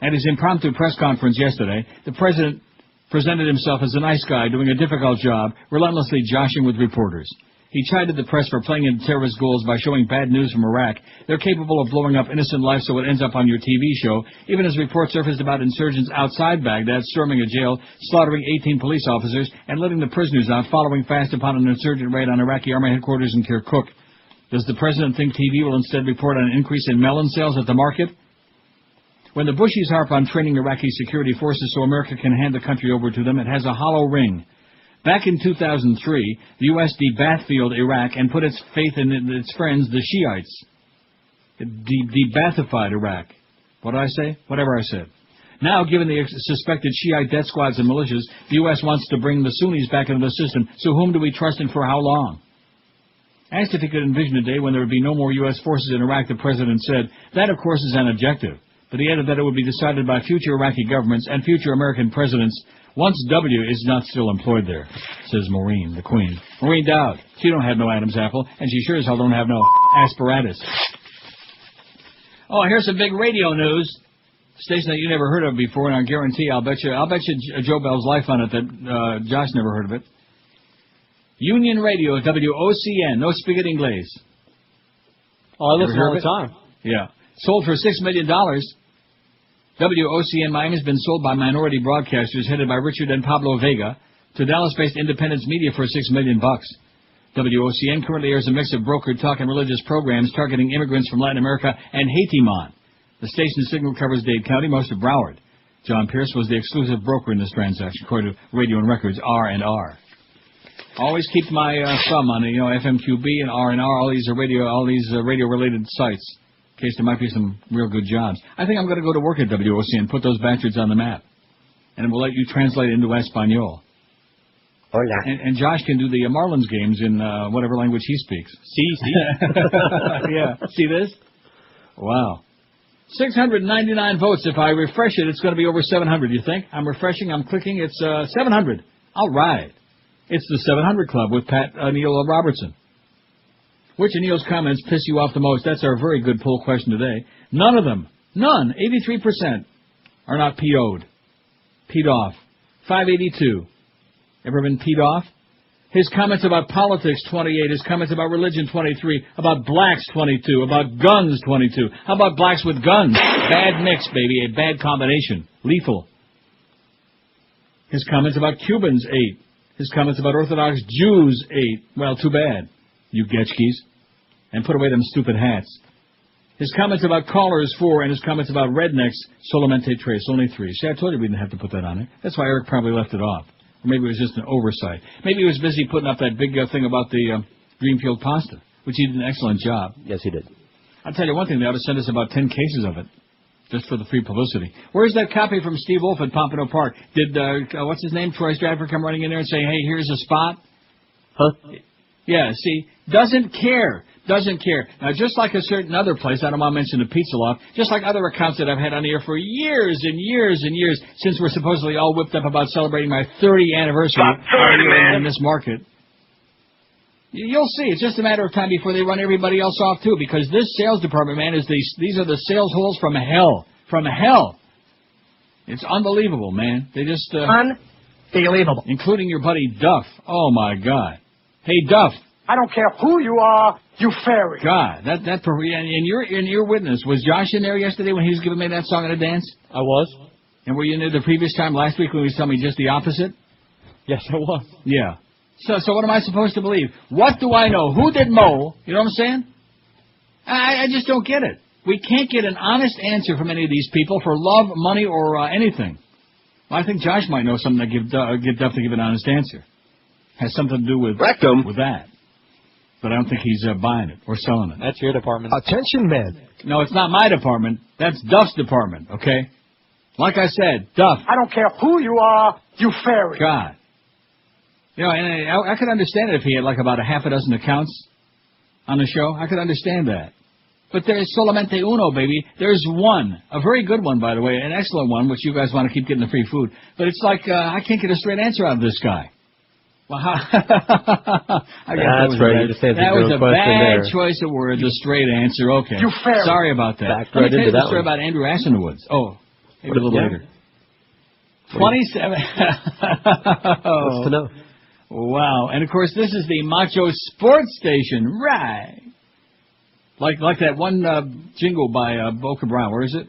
At his impromptu press conference yesterday, the president presented himself as a nice guy doing a difficult job, relentlessly joshing with reporters. He chided the press for playing into terrorist goals by showing bad news from Iraq. They're capable of blowing up innocent lives so it ends up on your TV show, even as reports surfaced about insurgents outside Baghdad storming a jail, slaughtering 18 police officers, and letting the prisoners out, following fast upon an insurgent raid on Iraqi army headquarters in Kirkuk. Does the president think TV will instead report on an increase in melon sales at the market? When the Bushies harp on training Iraqi security forces so America can hand the country over to them, it has a hollow ring. Back in 2003, the U.S. de-Bathfield Iraq and put its faith in its friends, the Shiites. De-Bathified Iraq. What did I say? Whatever I said. Now, given the suspected Shiite death squads and militias, the U.S. wants to bring the Sunnis back into the system. So whom do we trust and for how long? Asked if he could envision a day when there would be no more U.S. forces in Iraq, the president said, that, of course, is an objective. But he added that it would be decided by future Iraqi governments and future American presidents once W is not still employed there, says Maureen, the Queen. Maureen Dowd. She don't have no Adam's apple, and she sure as hell don't have no asparagus. Oh, here's some big radio news. Station that you never heard of before, and I guarantee, I'll bet you Joe Bell's life on it that Josh never heard of it. Union Radio, WOCN, no speak it Inglés. Oh, I listen all the time. Yeah. Sold for $6 million. WOCN Miami has been sold by minority broadcasters headed by Richard and Pablo Vega to Dallas-based Independence Media for $6 million. WOCN currently airs a mix of brokered talk and religious programs targeting immigrants from Latin America and Haiti-Mon. The station's signal covers Dade County, most of Broward. John Pierce was the exclusive broker in this transaction, according to Radio and Records R&R. Always keep my thumb on FMQB and R&R, all these radio-related sites, in case there might be some real good jobs. I think I'm going to go to work at WOCN and put those bastards on the map, and we'll let you translate it into Espanol. Hola. And Josh can do the Marlins games in whatever language he speaks. See. Yeah. See this? Wow. 699 votes. If I refresh it, it's going to be over 700, you think? I'm refreshing, I'm clicking, it's 700. All right. It's the 700 Club with Pat Neil Robertson. Which of Neil's comments piss you off the most? That's our very good poll question today. None of them. None. 83% are not PO'd. Peed off. 582. Ever been peed off? His comments about politics, 28. His comments about religion, 23. About blacks, 22. About guns, 22. How about blacks with guns? Bad mix, baby. A bad combination. Lethal. His comments about Cubans, 8. His comments about Orthodox Jews, 8. Well, too bad, you getchkis. And put away them stupid hats. His comments about callers, 4. And his comments about rednecks, solamente 3. Only 3. See, I told you we didn't have to put that on there. That's why Eric probably left it off. Or maybe it was just an oversight. Maybe he was busy putting up that big thing about the Greenfield pasta, which he did an excellent job. Yes, he did. I'll tell you one thing, they ought to send us about 10 cases of it, just for the free publicity. Where's that copy from Steve Wolf at Pompano Park? Did, what's his name, Troy Stratford, come running in there and say, hey, here's a spot? Huh? Yeah, see, doesn't care. Doesn't care. Now, just like a certain other place, I don't want to mention the Pizza Loft, just like other accounts that I've had on the air for years and years and years, since we're supposedly all whipped up about celebrating my 30th anniversary in this market. You'll see. It's just a matter of time before they run everybody else off, too, because this sales department, man, these are the sales holes from hell. From hell. It's unbelievable, man. They just... Unbelievable. Including your buddy Duff. Oh, my God. Hey, Duff. I don't care who you are, you fairy. God, and your witness, was Josh in there yesterday when he was giving me that song at a dance? I was. And were you in there the previous time last week when he was telling me just the opposite? Yes, I was. Yeah. So what am I supposed to believe? What do I know? Who did Mo? You know what I'm saying? I just don't get it. We can't get an honest answer from any of these people for love, money, or anything. Well, I think Josh might know something that get Duff to give an honest answer. Has something to do with that. But I don't think he's buying it or selling it. That's your department. Attention, men. No, it's not my department. That's Duff's department, okay? Like I said, Duff. I don't care who you are, you fairy. God. You know, and I could understand it if he had like about a half a dozen accounts on the show. I could understand that. But there's solamente uno, baby. There's one. A very good one, by the way. An excellent one, which you guys want to keep getting the free food. But it's like I can't get a straight answer out of this guy. Well, that was a bad choice of words, a straight answer. Okay. You fair. Sorry about that. Let me tell you the story about Andrew Ass in the Woods. Oh, maybe a little later. 27. What's to know? Wow. And, of course, this is the Macho Sports Station. Right. Like that one jingle by Boca Brown. Where is it?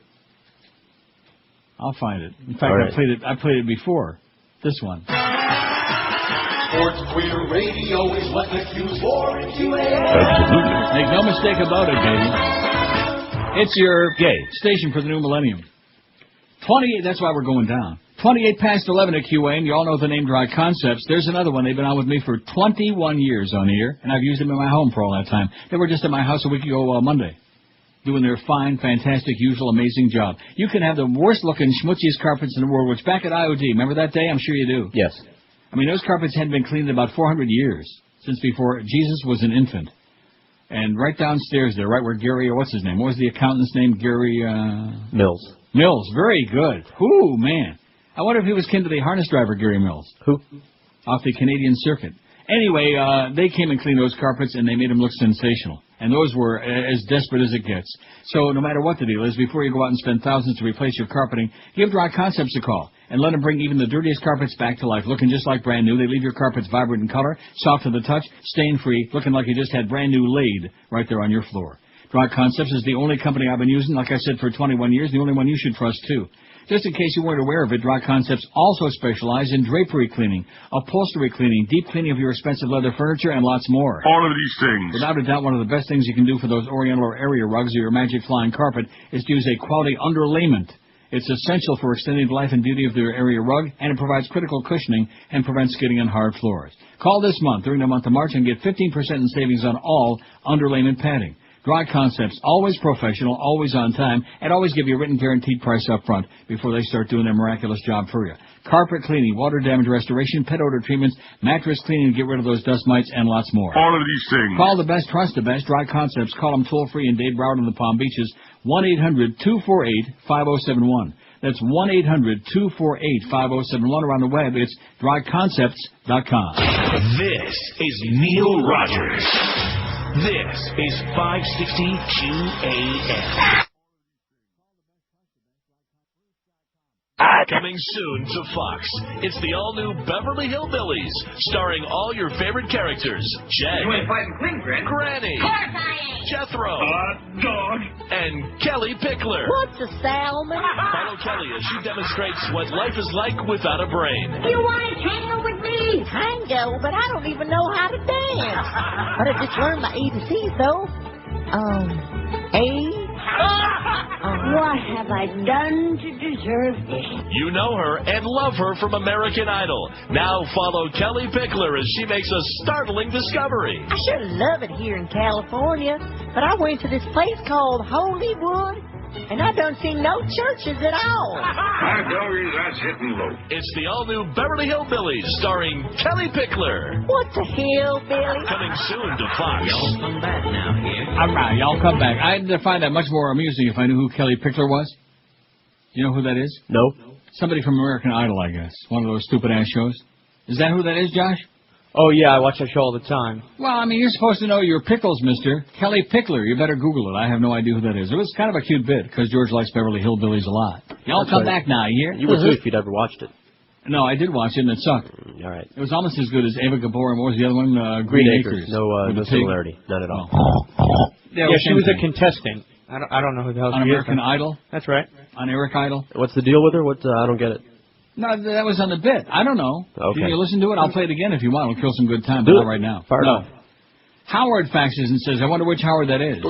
I'll find it. In fact, I played it before. This one. Sports Queer Radio is what the Q's for in Make no mistake about it, baby. It's your station for the new millennium. 28, that's why we're going down. 28 past 11 at QAM. You all know the name Dry Concepts. There's another one. They've been on with me for 21 years on the air, and I've used them in my home for all that time. They were just at my house a week ago Monday, doing their fine, fantastic, usual, amazing job. You can have the worst-looking, schmutziest carpets in the world, which back at IOD, remember that day? I'm sure you do. Yes. I mean, those carpets hadn't been cleaned in about 400 years, since before Jesus was an infant. And right downstairs there, right where Gary, or what's his name? What was the accountant's name? Gary... Mills. Mills, very good. Ooh, man. I wonder if he was kin to the harness driver, Gary Mills. Who? Off the Canadian circuit. Anyway, they came and cleaned those carpets, and they made them look sensational. And those were as desperate as it gets. So no matter what the deal is, before you go out and spend thousands to replace your carpeting, give Dry Concepts a call. And let them bring even the dirtiest carpets back to life, looking just like brand new. They leave your carpets vibrant in color, soft to the touch, stain-free, looking like you just had brand new laid right there on your floor. Dry Concepts is the only company I've been using, like I said, for 21 years, the only one you should trust, too. Just in case you weren't aware of it, Dry Concepts also specialize in drapery cleaning, upholstery cleaning, deep cleaning of your expensive leather furniture, and lots more. All of these things. Without a doubt, one of the best things you can do for those Oriental or area rugs or your magic flying carpet is to use a quality underlayment. It's essential for extending the life and beauty of your area rug, and it provides critical cushioning and prevents skidding on hard floors. Call this month, during the month of March, and get 15% in savings on all underlayment padding. Dry Concepts, always professional, always on time, and always give you a written guaranteed price up front before they start doing their miraculous job for you. Carpet cleaning, water damage restoration, pet odor treatments, mattress cleaning to get rid of those dust mites, and lots more. All of these things. Call the best, trust the best, Dry Concepts. Call them toll-free in Dade, Broward, and the Palm Beaches, 1-800-248-5071. That's 1-800-248-5071. Or on the web, it's dryconcepts.com. This is Neil Rogers. This is 560 QAM. Coming soon to Fox, it's the all-new Beverly Hillbillies, starring all your favorite characters. Jag. You ain't fighting clean, Granny. Granny. Of course I ain't. Jethro. Dog. And Kelly Pickler. What's a salmon? Follow Kelly as she demonstrates what life is like without a brain. You want to tango with me? Tango? But I don't even know how to dance. But I just learned my ABCs, though. What have I done to deserve this? You know her and love her from American Idol. Now follow Kelly Pickler as she makes a startling discovery. I sure love it here in California, but I went to this place called Holywood, and I don't see no churches at all. I tell you, that's hitting low. It's the all-new Beverly Hillbillies, starring Kelly Pickler. What the hell, Billy? Coming soon to Fox. Y'all come back now here. All right, y'all come back. I'd find that much more amusing if I knew who Kelly Pickler was. You know who that is? No. Somebody from American Idol, I guess. One of those stupid-ass shows. Is that who that is, Josh? Oh, yeah, I watch that show all the time. Well, I mean, you're supposed to know your pickles, mister. Kelly Pickler. You better Google it. I have no idea who that is. It was kind of a cute bit, because George likes Beverly Hillbillies a lot. Y'all come back now, you hear? You would too if you'd ever watched it. No, I did watch it, and it sucked. All right. It was almost as good as Ava Gabor, and what was the other one? Green Acres. No similarity. None at all. Yeah, she was a contestant. I don't know who the hell on she American is. Idol? That's right. On Eric Idol? What's the deal with her? I don't get it. No, that was on the bit. I don't know. Okay. Can you listen to it? I'll play it again if you want. It'll kill some good time, but not right now. Fire no. up. Howard faxes and says, I wonder which Howard that is. I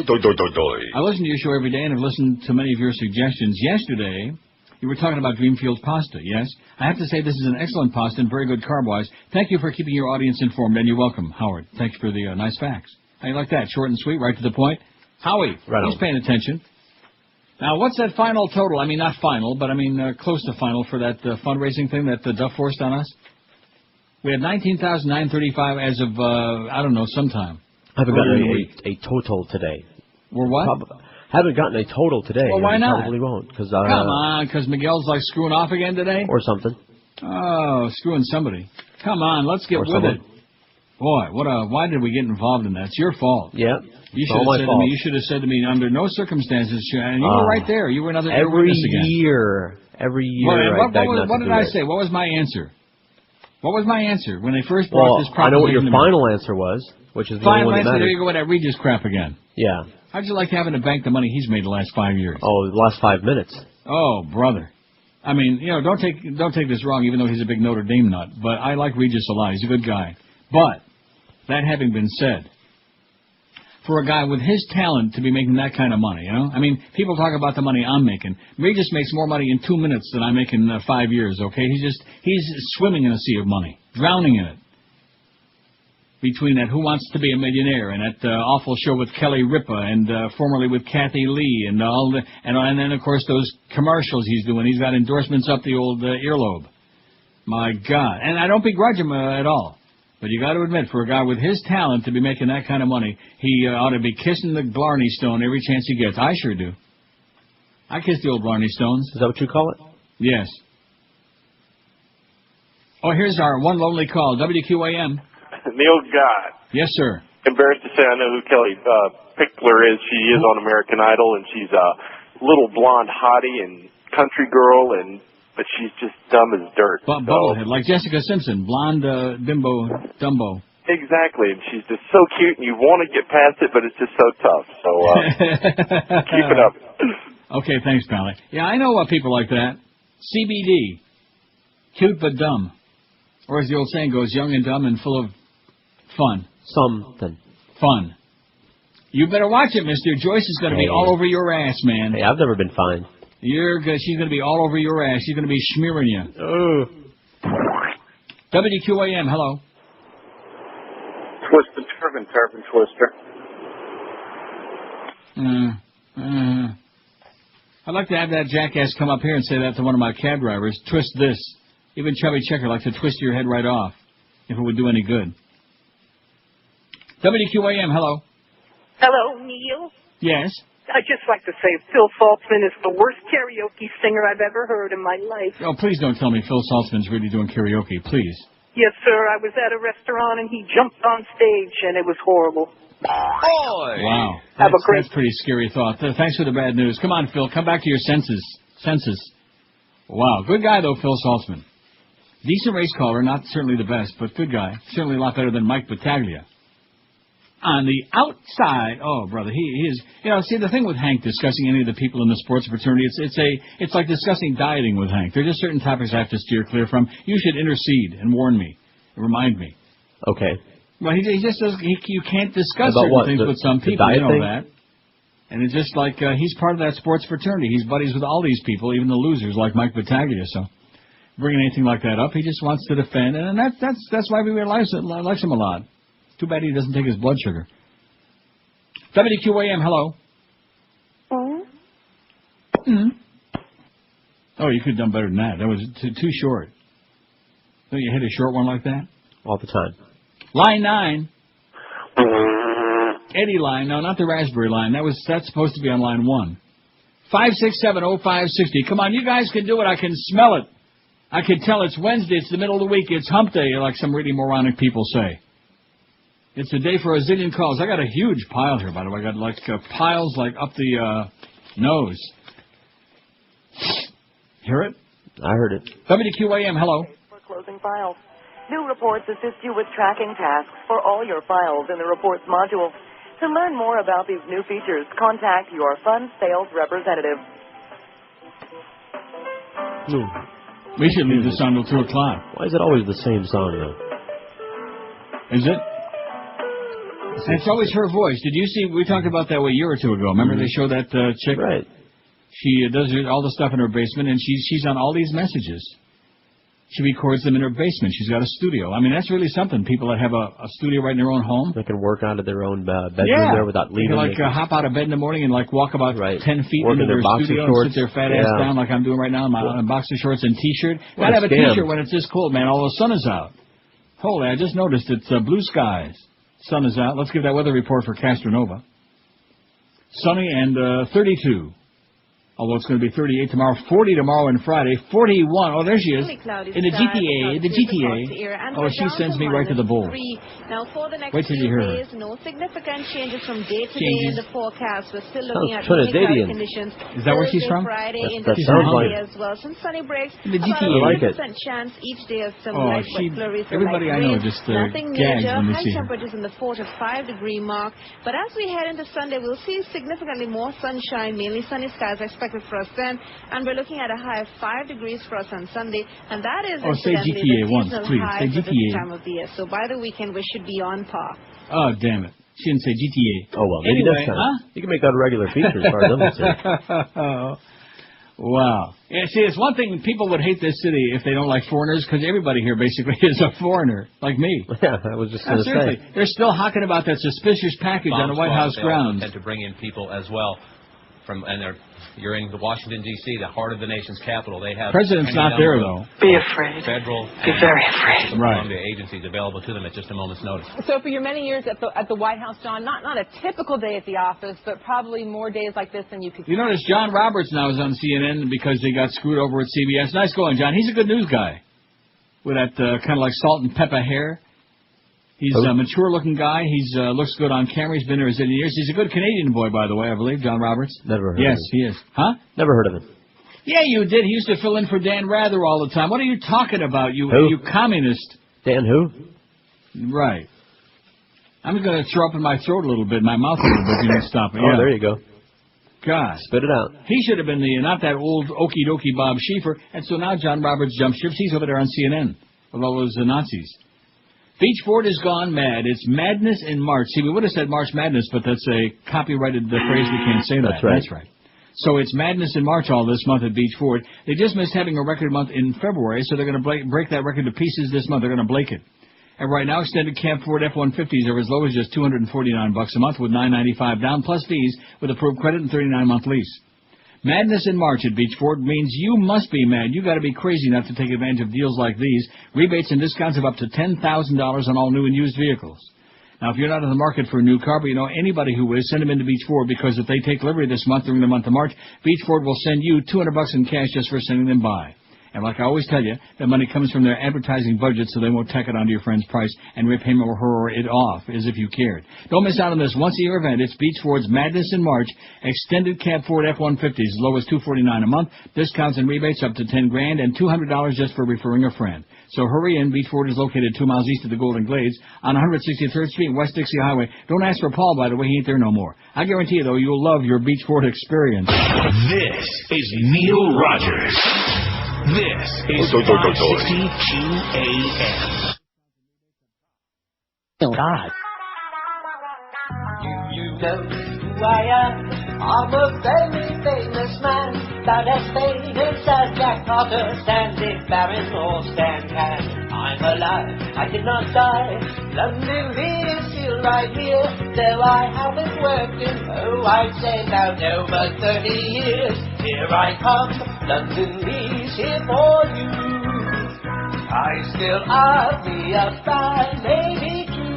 listen to your show every day and have listened to many of your suggestions. Yesterday, you were talking about Dreamfield pasta, yes? I have to say this is an excellent pasta and very good carb-wise. Thank you for keeping your audience informed, and you're welcome, Howard. Thanks for the nice facts. How you like that? Short and sweet, right to the point? Howie, he's paying attention. Now, what's that final total? I mean, not final, but I mean close to final for that fundraising thing that Duff forced on us? We had $19,935 as of, I don't know, sometime. I haven't gotten a total today. We're what? Haven't gotten a total today. Well, why not? Probably won't. Come on, because Miguel's like screwing off again today? Or something. Oh, screwing somebody. Come on, let's get with it. Boy, why did we get involved in that? It's your fault. Yeah. You should have said to me. You should have said to me, under no circumstances, and you were right there. You were another every again. year. What did I say? What was my answer? What was my answer when they first brought this proposition? I know what your final answer was, which is the final only one answer. that There matters. you go with that Regis crap again. Yeah. How'd you like having to bank the money he's made the last 5 years? Oh, the last 5 minutes. Oh, brother. I mean, don't take this wrong, even though he's a big Notre Dame nut. But I like Regis a lot. He's a good guy. But that having been said, for a guy with his talent to be making that kind of money, I mean, people talk about the money I'm making. Regis makes more money in 2 minutes than I make in 5 years. Okay, he's swimming in a sea of money, drowning in it. Between that Who Wants to Be a Millionaire and that awful show with Kelly Ripa and formerly with Kathy Lee and all the and then of course those commercials he's doing. He's got endorsements up the old earlobe. My God, and I don't begrudge him at all. But you got to admit, for a guy with his talent to be making that kind of money, he ought to be kissing the Blarney Stone every chance he gets. I sure do. I kiss the old Blarney Stones. Is that what you call it? Yes. Oh, here's our one lonely call. WQAM. Neil God. Yes, sir. Embarrassed to say I know who Kelly Pickler is. She is on American Idol, and she's a little blonde hottie and country girl, but she's just dumb as dirt. Bubblehead, like Jessica Simpson, blonde, bimbo, dumbo. Exactly, and she's just so cute, and you want to get past it, but it's just so tough. So keep it up. Okay, thanks, Pally. Yeah, I know people like that. CBD, cute but dumb, or as the old saying goes, young and dumb and full of fun. Something. Fun. You better watch it, mister. Joyce is going to be all over your ass, man. Hey, I've never been fined. She's going to be all over your ass. She's going to be smearing you. Oh. WQAM, hello. Twist the turban twister. I'd like to have that jackass come up here and say that to one of my cab drivers. Twist this. Even Chubby Checker likes to twist your head right off, if it would do any good. WQAM, hello. Hello, Neil. Yes? I'd just like to say Phil Saltzman is the worst karaoke singer I've ever heard in my life. Oh, please don't tell me Phil Saltzman's really doing karaoke, please. Yes, sir. I was at a restaurant and he jumped on stage and it was horrible. Boy! Wow. Have a great... That's a pretty scary thought. Thanks for the bad news. Come on, Phil. Come back to your senses. Wow. Good guy, though, Phil Saltzman. Decent race caller. Not certainly the best, but good guy. Certainly a lot better than Mike Battaglia. On the outside, oh brother, he is. You know, see the thing with Hank discussing any of the people in the sports fraternity, it's like discussing dieting with Hank. There are just certain topics I have to steer clear from. You should intercede and warn me, and remind me. Okay. Well, he just does. You can't discuss about certain things with some people. You know thing? that. And it's just like he's part of that sports fraternity. He's buddies with all these people, even the losers like Mike Battaglia. So bringing anything like that up, he just wants to defend, and that's why we likes him a lot. Too bad he doesn't take his blood sugar. WQAM, hello. Oh, you could have done better than that. That was too short. Don't you hit a short one like that? All the time. Line 9. Eddie line. No, not the raspberry line. That's supposed to be on line 1. 5670560. Come on, you guys can do it. I can smell it. I can tell it's Wednesday. It's the middle of the week. It's hump day, like some really moronic people say. It's a day for a zillion calls. I got a huge pile here, by the way. I got piles up the nose. Hear it? I heard it. WQAM, hello. For closing files. New reports assist you with tracking tasks for all your files in the reports module. To learn more about these new features, contact your fund sales representative. We should leave this on till 2 o'clock. Why is it always the same song, though? Is it? And it's always her voice. Did you see? We talked about that a year or two ago. Remember they showed that chick? Right. She does all the stuff in her basement, and she's on all these messages. She records them in her basement. She's got a studio. I mean, that's really something. People that have a studio right in their own home. They can work out of their own bedroom there without leaving. They can hop out of bed in the morning and walk about 10 feet into their studio and sit their fat ass down like I'm doing right now in boxer shorts and T-shirt. Gotta have a T-shirt when it's this cold, man. All the sun is out. Holy, I just noticed it's blue skies. Sun is out. Let's give that weather report for Castronova. Sunny and 32. Although it's going to be 38 tomorrow, 40 tomorrow and Friday, 41. Oh, there she is. In the GTA. Oh, she sends me right to the bull. Now, for the next Wait till you hear her. days, no significant changes from day to day in the forecast. We're still looking at Trinidadian. conditions. Is that where she's from? Friday that sounds like as well. Some sunny breaks. In the GTA. I like it. Chance each day of some light flurries. Everybody I know just nothing gags major. when they High see her. temperatures in the 4 to 5 degree mark. But as we head into Sunday, we'll see significantly more sunshine, mainly sunny skies expected for us then. And we're looking at a high of 5 degrees for us on Sunday, and that is say incidentally GTA the once, seasonal please. high Say for this GTA. time of the year. So by the weekend, we should be on par. Oh, damn it. She didn't say GTA. Oh, well, maybe anyway, next time. You can make that a regular feature as far as I'm concerned. Wow. Yeah, see, it's one thing, people would hate this city if they don't like foreigners, because everybody here basically is a foreigner, like me. Yeah, I was just going to say. They're still hawking about that suspicious package on the White House grounds. Tend to bring in people as well. You're in Washington, D.C., the heart of the nation's capital. They have President's not there, though. Be afraid. Federal Be very afraid. Columbia agencies available to them at just a moment's notice. So for your many years at the White House, John, not a typical day at the office, but probably more days like this than you could. You notice John Roberts now is on CNN because they got screwed over at CBS. Nice going, John. He's a good news guy with that kind of like salt and pepper hair. He's a mature-looking guy. He's looks good on camera. He's been there 7 years. He's a good Canadian boy, by the way, I believe, John Roberts. Never heard of him. Yes, he is. Huh? Never heard of him. Yeah, you did. He used to fill in for Dan Rather all the time. What are you talking about, you communist? Dan who? Right. I'm going to throw up in my throat a little bit, my mouth a little bit if you don't stop it. Oh, there you go. God. Spit it out. He should have been not that old okie dokie Bob Schieffer. And so now John Roberts jump ships. He's over there on CNN with all those Nazis. Beach Ford has gone mad. It's madness in March. See, we would have said March Madness, but that's a copyrighted phrase. We can't say that. That's right. So it's madness in March all this month at Beach Ford. They just missed having a record month in February, so they're going to break that record to pieces this month. They're going to blake it. And right now, extended cab Ford F-150s are as low as just $249 a month with $995 down plus fees with approved credit and 39-month lease. Madness in March at Beach Ford means you must be mad. You got to be crazy enough to take advantage of deals like these. Rebates and discounts of up to $10,000 on all new and used vehicles. Now, if you're not in the market for a new car, but you know anybody who is, send them into Beach Ford because if they take delivery this month during the month of March, Beach Ford will send you $200 in cash just for sending them by. And like I always tell you, that money comes from their advertising budget, so they won't tack it onto your friend's price and rip him or her it off as if you cared. Don't miss out on this once-a-year event. It's Beach Ford's Madness in March. Extended cab Ford F-150s as low as $249 a month. Discounts and rebates up to $10,000 and $200 just for referring a friend. So hurry in. Beach Ford is located 2 miles east of the Golden Glades on 163rd Street, West Dixie Highway. Don't ask for Paul, by the way. He ain't there no more. I guarantee you, though, you'll love your Beach Ford experience. This is Neil Rogers. This is 560 QAM. Oh, God. You know who I am. I'm a very famous man. About as famous as Jack Potter, Stanley Barron, or Stan Can. I'm alive, I did not die. London Lee is still right here. Though I haven't worked in, I'd say about over 30 years. Here I come, London Lee's here for you. I still have me a fan, maybe two.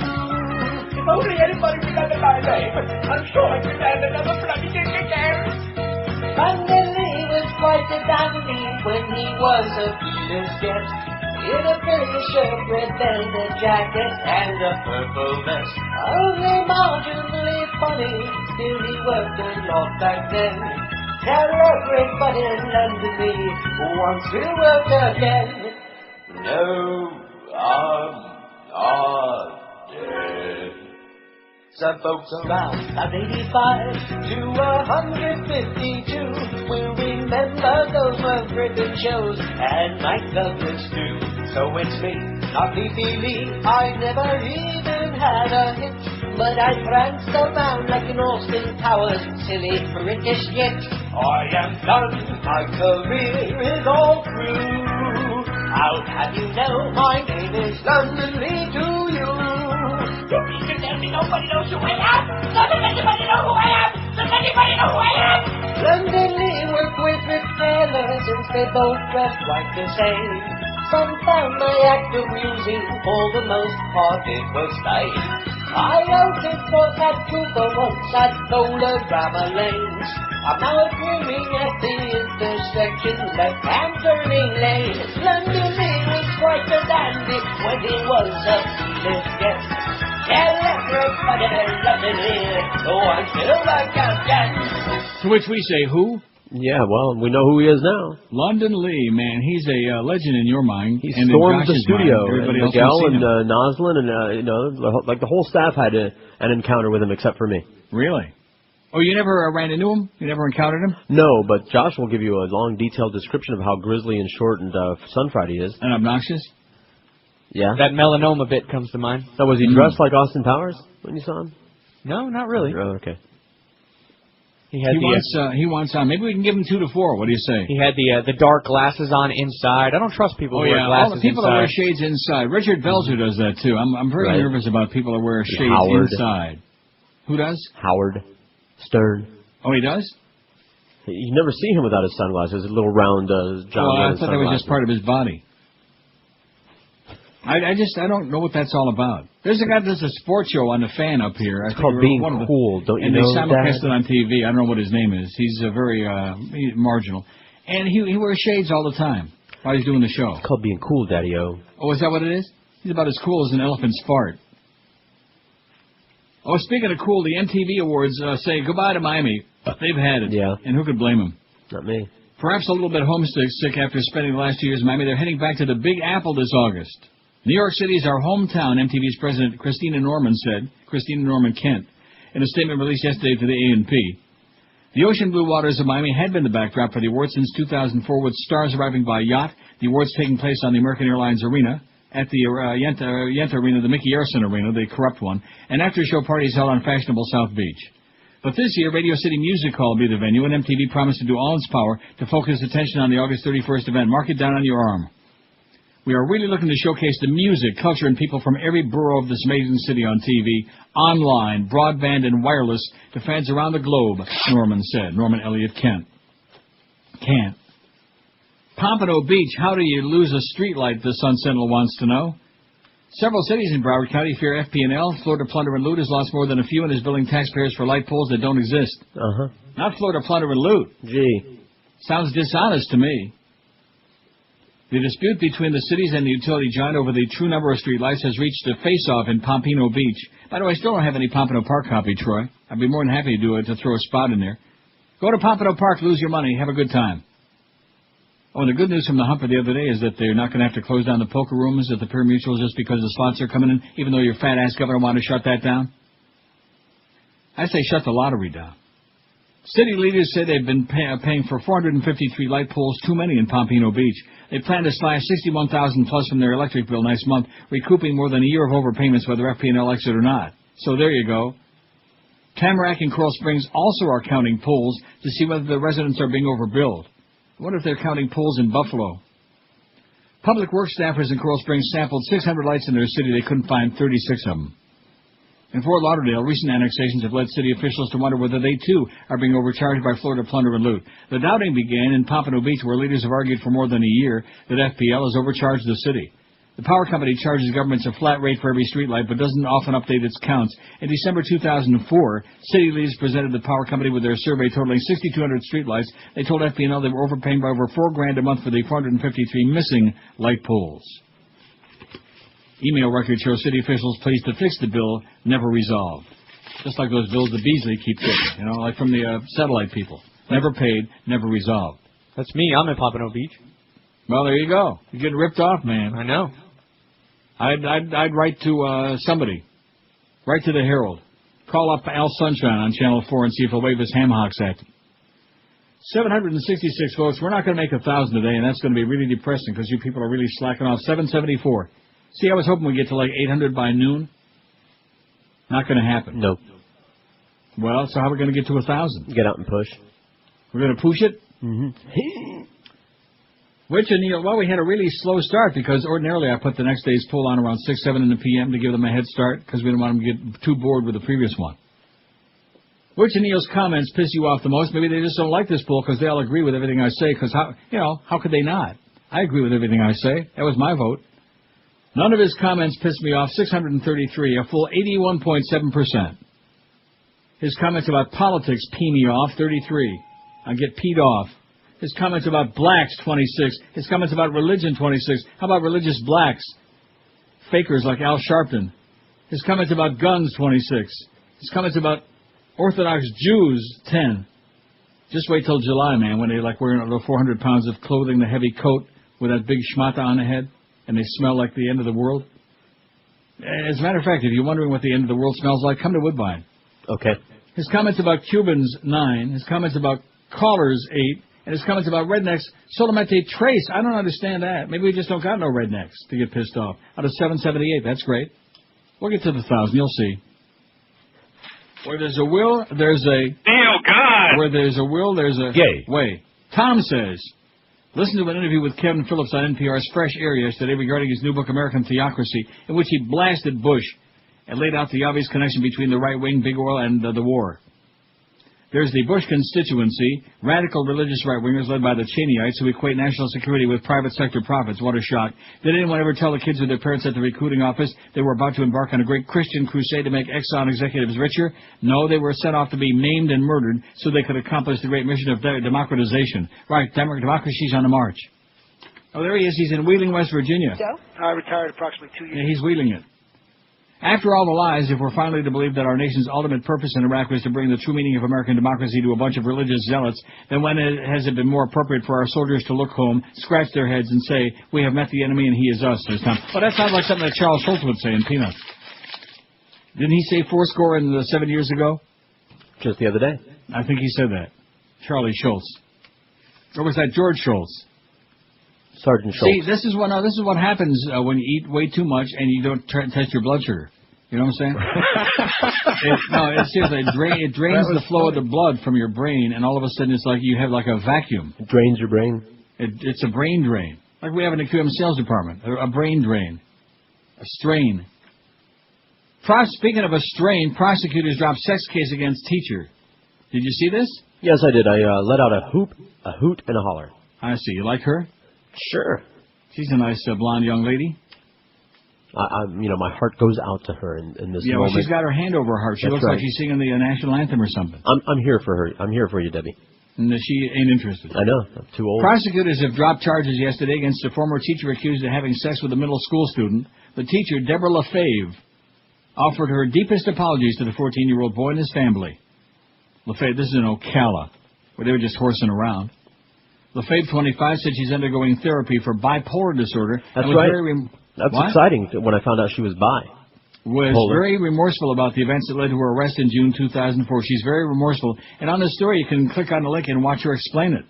If only anybody remembered my name, I'm sure I could add another bloody thing again. London Lee was quite a dandy when he was a Venus guest. In a British shirt, red velvet jacket, and a purple vest. Only marginally funny, still he worked a lot back then. Tell everybody in London Lee who wants to work again. No, I'm not dead. Some folks around at 85 to 152 will remember those were Britain shows and Mike Douglas too. So it's me, not Leafy Lee. I never even had a hit, but I pranced around like an Austin Powers silly British yet. I am done, my career is all through. I'll have you know my name is London Lee to you. Don't you tell me nobody knows who I am? Doesn't anybody know who I am? Does anybody know who I am? London Lee worked with Rick Taylor since they both dressed like the same. Some found my act amusing, for the most part it was nice. I wrote it for Pat Cooper once at Cola Grammar Lanes. I'm now dreaming at the intersection, left-hand turning lane. London Lee was quite a dandy when he was a Venus guest. Tell everybody London Lee, oh, I feel like I'm dead. To which we say, who? Yeah, well, we know who he is now. London Lee, man, he's a legend in your mind. He and stormed the Josh's studio. Mind. Everybody else Miguel has seen and him. Noslin and like the whole staff had an encounter with him except for me. Really? Oh, you never ran into him? You never encountered him? No, but Josh will give you a long, detailed description of how grizzly and short and Sun Friday is. And obnoxious? Yeah. That melanoma bit comes to mind. So was he dressed like Austin Powers when you saw him? No, not really. Oh, okay. He wants on. Maybe we can give him 2 to 4. What do you say? He had the dark glasses on inside. I don't trust people who wear glasses all the people that wear inside. shades inside. Richard Belzer does that too. I'm very nervous about people that wear shades Howard. inside. Who does? Howard Stern. Oh, he does? You never see him without his sunglasses, little round John Lennon I thought that was just part of his body. I don't know what that's all about. There's a guy that does a sports show on the Fan up here. It's called Being Cool, don't you know that? And they simulcast it on TV. I don't know what his name is. He's very marginal. And he wears shades all the time while he's doing the show. It's called Being Cool, Daddy-O. Oh, is that what it is? He's about as cool as an elephant's fart. Oh, speaking of cool, the MTV Awards say goodbye to Miami. They've had it. Yeah. And who could blame them? Not me. Perhaps a little bit homesick after spending the last 2 years in Miami. They're heading back to the Big Apple this August. New York City is our hometown, MTV's President Christina Norman Kent, in a statement released yesterday to the A&P. The ocean blue waters of Miami had been the backdrop for the awards since 2004, with stars arriving by yacht, the awards taking place on the American Airlines Arena, at the Yenta Arena, the Mickey Arison Arena, the corrupt one, and after-show parties held on fashionable South Beach. But this year, Radio City Music Hall will be the venue, and MTV promised to do all in its power to focus attention on the August 31st event. Mark it down on your arm. We are really looking to showcase the music, culture, and people from every borough of this amazing city on TV, online, broadband, and wireless to fans around the globe, Norman said. Norman Elliott Kent. Pompano Beach, how do you lose a streetlight, the Sun Sentinel wants to know. Several cities in Broward County fear FP&L. Florida Plunder and Loot has lost more than a few and is billing taxpayers for light poles that don't exist. Not Florida Plunder and Loot. Gee. Sounds dishonest to me. The dispute between the cities and the utility giant over the true number of streetlights has reached a face-off in Pompano Beach. By the way, I still don't have any Pompano Park copy, Troy. I'd be more than happy to do it, to throw a spot in there. Go to Pompano Park, lose your money, have a good time. Oh, and the good news from the Humper the other day is that they're not going to have to close down the poker rooms at the Pure Mutual just because the slots are coming in, even though your fat-ass governor wanted to shut that down. I say shut the lottery down. City leaders say they've been paying for 453 light poles too many in Pompano Beach. They plan to slash $61,000 plus from their electric bill next month, recouping more than a year of overpayments whether FP&L exit or not. So there you go. Tamarack and Coral Springs also are counting poles to see whether the residents are being overbilled. I wonder if they're counting poles in Buffalo. Public Works staffers in Coral Springs sampled 600 lights in their city. They couldn't find 36 of them. In Fort Lauderdale, recent annexations have led city officials to wonder whether they, too, are being overcharged by Florida Plunder and Loot. The doubting began in Pompano Beach, where leaders have argued for more than a year that FPL has overcharged the city. The power company charges governments a flat rate for every streetlight, but doesn't often update its counts. In December 2004, city leaders presented the power company with their survey totaling 6,200 streetlights. They told FPL they were overpaying by over $4,000 a month for the 453 missing light poles. Email records show city officials pleased to fix the bill, never resolved. Just like those bills that Beasley keeps getting, like from the satellite people. Never paid, never resolved. That's me. I'm in Pompano Beach. Well, there you go. You're getting ripped off, man. I know. I'd write to somebody. Write to the Herald. Call up Al Sunshine on Channel 4 and see if he'll wave his ham hocks at them. 766 votes. We're not going to make 1,000 today, and that's going to be really depressing because you people are really slacking off. 774. See, I was hoping we'd get to like 800 by noon. Not going to happen. Nope. Well, so how are we going to get to 1,000? Get out and push. We're going to push it? Mm-hmm. Which, well, we had a really slow start because ordinarily I put the next day's poll on around 6, 7 in the p.m. to give them a head start because we didn't want them to get too bored with the previous one. Which of Neil's comments piss you off the most? Maybe they just don't like this poll because they all agree with everything I say because, how could they not? I agree with everything I say. That was my vote. None of his comments pissed me off. 633, a full 81.7%. His comments about politics pee me off. 33. I get peed off. His comments about blacks, 26. His comments about religion, 26. How about religious blacks? Fakers like Al Sharpton. His comments about guns, 26. His comments about Orthodox Jews, 10. Just wait till July, man, when they like wearing over 400 pounds of clothing, the heavy coat with that big schmata on the head, and they smell like the end of the world. As a matter of fact, if you're wondering what the end of the world smells like, come to Woodbine. Okay. His comments about Cubans, 9. His comments about callers, 8. And his comments about rednecks, solamente trace. I don't understand that. Maybe we just don't got no rednecks to get pissed off. Out of 778, that's great. We'll get to the 1,000, you'll see. Where there's a will, there's a... Neil, God! Where there's a will, there's a... Gay. Way. Tom says, listen to an interview with Kevin Phillips on NPR's Fresh Air yesterday regarding his new book, American Theocracy, in which he blasted Bush and laid out the obvious connection between the right wing, big oil, and the war. There's the Bush constituency, radical religious right-wingers led by the Cheneyites who equate national security with private sector profits. What a shock. Did anyone ever tell the kids with their parents at the recruiting office they were about to embark on a great Christian crusade to make Exxon executives richer? No, they were sent off to be maimed and murdered so they could accomplish the great mission of democratization. Right, democracy's on the march. Oh, there he is. He's in Wheeling, West Virginia. Joe? I retired approximately 2 years ago. Yeah, he's wheeling it. After all the lies, if we're finally to believe that our nation's ultimate purpose in Iraq was to bring the true meaning of American democracy to a bunch of religious zealots, then when has it been more appropriate for our soldiers to look home, scratch their heads, and say, we have met the enemy and he is us this time? Well, that sounds like something that Charles Schultz would say in Peanuts. Didn't he say 7 years ago? Just the other day. I think he said that. Charlie Schultz. Or was that George Schultz? Sergeant Schultz. See, this is what happens when you eat way too much and you don't test your blood sugar. You know what I'm saying? Seriously, it drains the flow of the blood from your brain, and all of a sudden it's like you have like a vacuum. It drains your brain? It's a brain drain. Like we have in the QM sales department. A brain drain. A strain. Speaking of a strain, prosecutors dropped sex case against teacher. Did you see this? Yes, I did. I let out a hoot, and a holler. I see. You like her? Sure. She's a nice blonde young lady. My heart goes out to her in this moment. Yeah, well, she's got her hand over her heart. She looks like she's singing the national anthem or something. I'm here for her. I'm here for you, Debbie. And she ain't interested. I know. I'm too old. Prosecutors have dropped charges yesterday against a former teacher accused of having sex with a middle school student. The teacher, Deborah LaFave, offered her deepest apologies to the 14-year-old boy and his family. LaFave, this is in Ocala, where they were just horsing around. LaFave, 25, said she's undergoing therapy for bipolar disorder. That's right. That's exciting when I found out she was bi. Was very remorseful about the events that led to her arrest in June 2004. She's very remorseful. And on this story, you can click on the link and watch her explain it.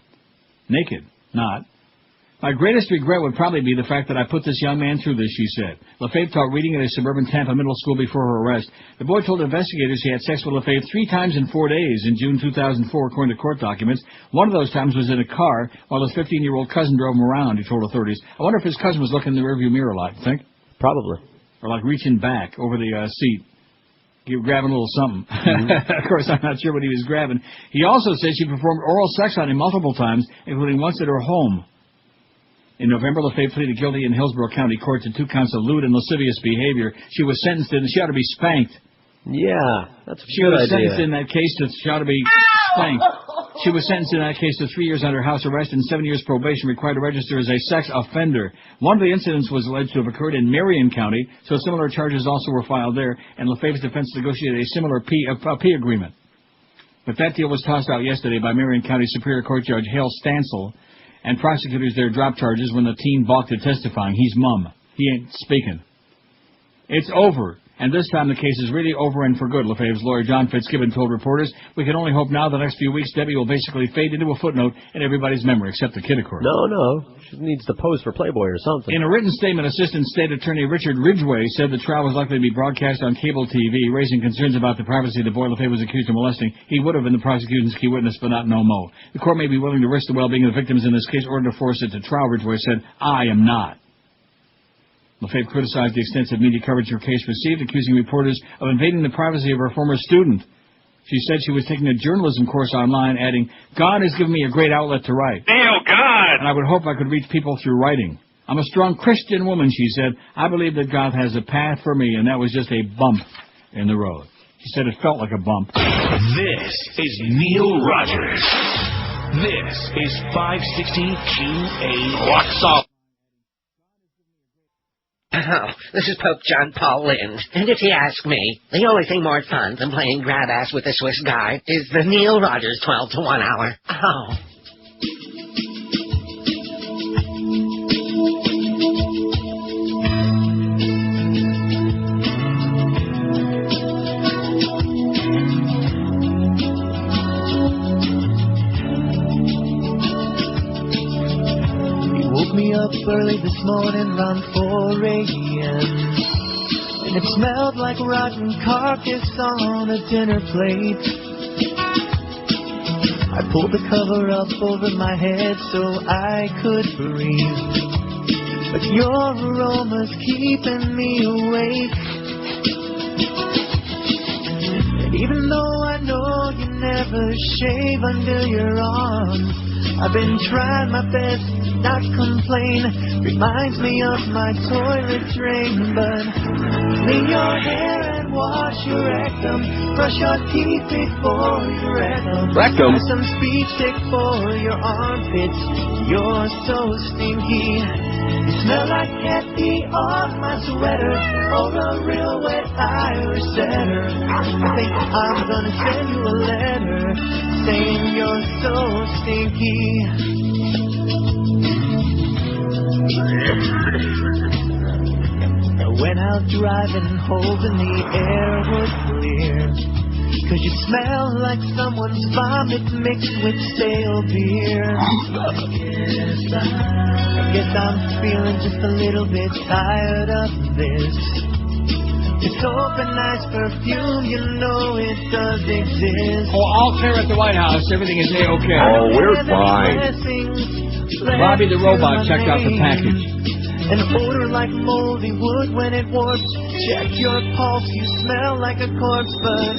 Naked. Not. My greatest regret would probably be the fact that I put this young man through this, she said. LaFave taught reading at a suburban Tampa middle school before her arrest. The boy told investigators he had sex with LaFave 3 times in 4 days in June 2004, according to court documents. One of those times was in a car while his 15-year-old cousin drove him around, he told authorities. I wonder if his cousin was looking in the rearview mirror a lot, you think? Probably. Or like reaching back over the seat. He was grabbing a little something. Of course, I'm not sure what he was grabbing. He also said she performed oral sex on him multiple times, including once at her home. In November, LaFave pleaded guilty in Hillsborough County Court to 2 counts of lewd and lascivious behavior. She was sentenced and she ought to be spanked. Yeah, that's a She good was idea. sentenced in that case to she ought to be spanked. She was sentenced in that case to 3 years under house arrest and 7 years probation, required to register as a sex offender. One of the incidents was alleged to have occurred in Marion County, so similar charges also were filed there, and LaFave's defense negotiated a similar plea agreement. But that deal was tossed out yesterday by Marion County Superior Court Judge Hale Stansel, and prosecutors there dropped charges when the teen balked at testifying. He's mum. He ain't speaking. It's over. And this time the case is really over and for good, LaFave's lawyer John Fitzgibbon told reporters. We can only hope now the next few weeks Debbie will basically fade into a footnote in everybody's memory, except the kid, of course. No. She needs to pose for Playboy or something. In a written statement, Assistant State Attorney Richard Ridgway said the trial was likely to be broadcast on cable TV, raising concerns about the privacy of the boy LaFave was accused of molesting. He would have been the prosecution's key witness, but not no mo. The court may be willing to risk the well-being of the victims in this case or to force it to trial, Ridgway said. I am not. LaFave criticized the extensive media coverage her case received, accusing reporters of invading the privacy of her former student. She said she was taking a journalism course online, adding, God has given me a great outlet to write. Oh, God! And I would hope I could reach people through writing. I'm a strong Christian woman, she said. I believe that God has a path for me, and that was just a bump in the road. She said it felt like a bump. This is Neil Rogers. This is 560 QAM. What's up? Oh, this is Pope John Paul Lynde, and if you ask me, the only thing more fun than playing grab-ass with the Swiss guy is the Neil Rogers 12 to 1 hour. Oh. Up early this morning around 4 a.m. and it smelled like rotten carcass on a dinner plate. I pulled the cover up over my head so I could breathe, but your aroma's keeping me awake. And even though I know you never shave under your arms, I've been trying my best not complain. Reminds me of my toilet drain, but clean your hair and wash your rectum. Brush your teeth before you rectum. Rectum. Some speech tick for your armpits. You're so stinky. You Smell like cat pee on my sweater, or a real wet Irish setter. I think I'm gonna send you a letter saying you're so stinky. I went out driving, hoping the air would clear, 'cause you smell like someone's vomit mixed with stale beer. I guess I'm feeling just a little bit tired of this. It's soap and nice perfume, you know it does exist. Oh, all clear at the White House. Everything is A-OK. Oh, we're fine. Bobby the Robot checked out the package. An odor like moldy wood when it warps. Check your pulse, you smell like a corpse, but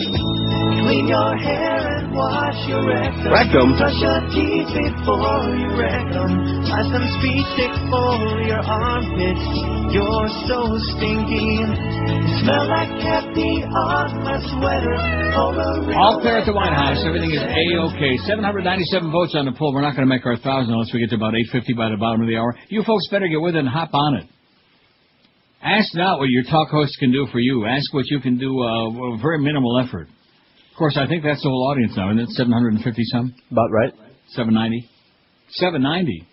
clean your hair and wash your rectum. Brush your teeth before you wreck them. Buy some speed stick for your armpits. You're so stinky. You smell like cat pee on my sweater. All clear at the White House. Everything is A-OK. 797 votes on the poll. We're not going to make our 1,000 unless we get to about 8:50 by the bottom of the hour. You folks better get with it and hop on it. Ask not what your talk host can do for you. Ask what you can do with very minimal effort. Of course, I think that's the whole audience now, isn't it? 750-some? About right. 790? 790.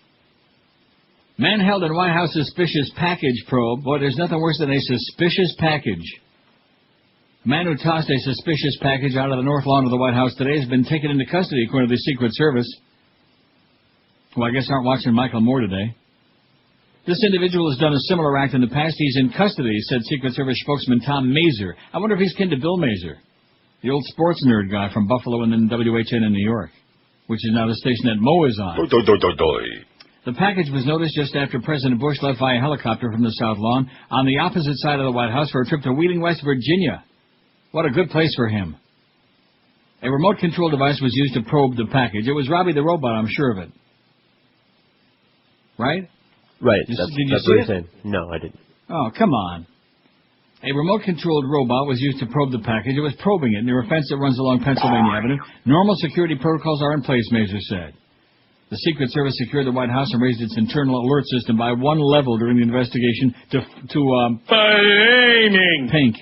Man held in White House suspicious package probe. Boy, there's nothing worse than a suspicious package. Man who tossed a suspicious package out of the north lawn of the White House today has been taken into custody, according to the Secret Service. Well, I guess aren't watching Michael Moore today. This individual has done a similar act in the past. He's in custody, said Secret Service spokesman Tom Mazur. I wonder if he's kin to Bill Mazur, the old sports nerd guy from Buffalo and then WHN in New York, which is now the station that Mo is on. The package was noticed just after President Bush left via helicopter from the South Lawn on the opposite side of the White House for a trip to Wheeling, West Virginia. What a good place for him. A remote control device was used to probe the package. It was Robbie the Robot, I'm sure of it. Right? Right. Did That's you what see you're it? saying. No, I didn't. Oh, come on. A remote-controlled robot was used to probe the package. It was probing it near a fence that runs along Pennsylvania Avenue. Normal security protocols are in place, Mazur said. The Secret Service secured the White House and raised its internal alert system by one level during the investigation to pink.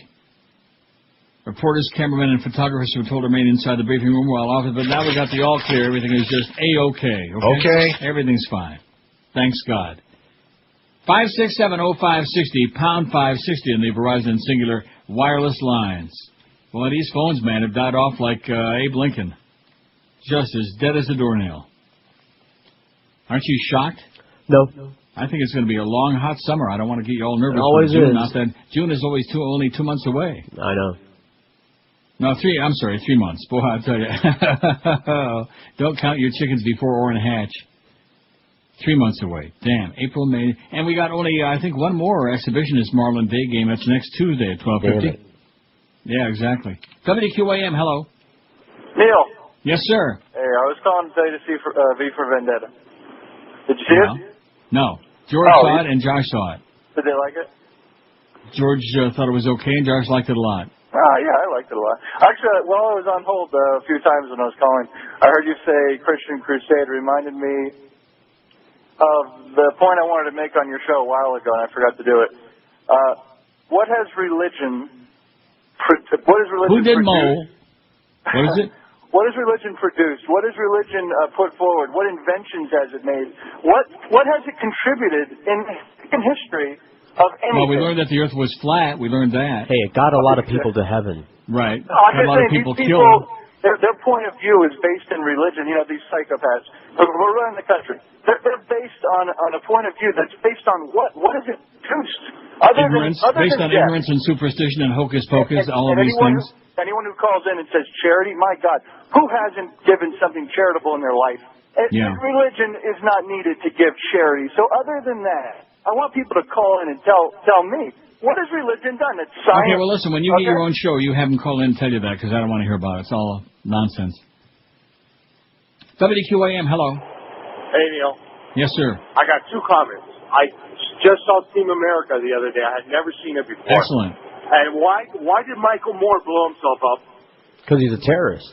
Reporters, cameramen, and photographers were told to remain inside the briefing room while offered, but now we got the all clear. Everything is just A-OK. Okay? Everything's fine. Thanks God. 5670560, pound 560 in the Verizon Singular wireless lines. Well, these phones, man, have died off like Abe Lincoln. Just as dead as a doornail. Aren't you shocked? No. I think it's going to be a long, hot summer. I don't want to get you all nervous. It always June, is. Not that June is always only 2 months away. I know. No, 3 months. Boy, I tell you. Don't count your chickens before Orrin hatch. 3 months away. Damn. April, May. And we got only, I think, one more exhibitionist Marlin Day game. That's next Tuesday at 12:50. Yeah, exactly. WQAM, hello. Neil. Yes, sir. Hey, I was calling today to see V for Vendetta. Did you see it? No. George saw it and Josh saw it. Did they like it? George thought it was okay and Josh liked it a lot. Yeah, I liked it a lot. Actually, while I was on hold a few times when I was calling, I heard you say Christian Crusade. Reminded me of the point I wanted to make on your show a while ago, and I forgot to do it. What has religion Who did produced? Mo? What is it? What has religion produced? What has religion put forward? What inventions has it made? What has it contributed in history of anything? Well, we learned that the Earth was flat. We learned that. Hey, it got a lot of people to heaven. Right. I'm Got a just lot of saying, people these killed. their point of view is based in religion. You know, these psychopaths. We're running the country. They're based on a point of view that's based on what? What has it produced? Based on ignorance and superstition and hocus pocus, all of these things. Anyone who calls in and says charity, my God, who hasn't given something charitable in their life? Yeah. Religion is not needed to give charity. So other than that, I want people to call in and tell me, what has religion done? It's science. Okay, well, listen, when you get your own show, you have them call in and tell you that, because I don't want to hear about it. It's all nonsense. WQAM, hello. Hey, Neil. Yes, sir. I got 2 comments. I just saw Team America the other day. I had never seen it before. Excellent. And why did Michael Moore blow himself up? Because he's a terrorist.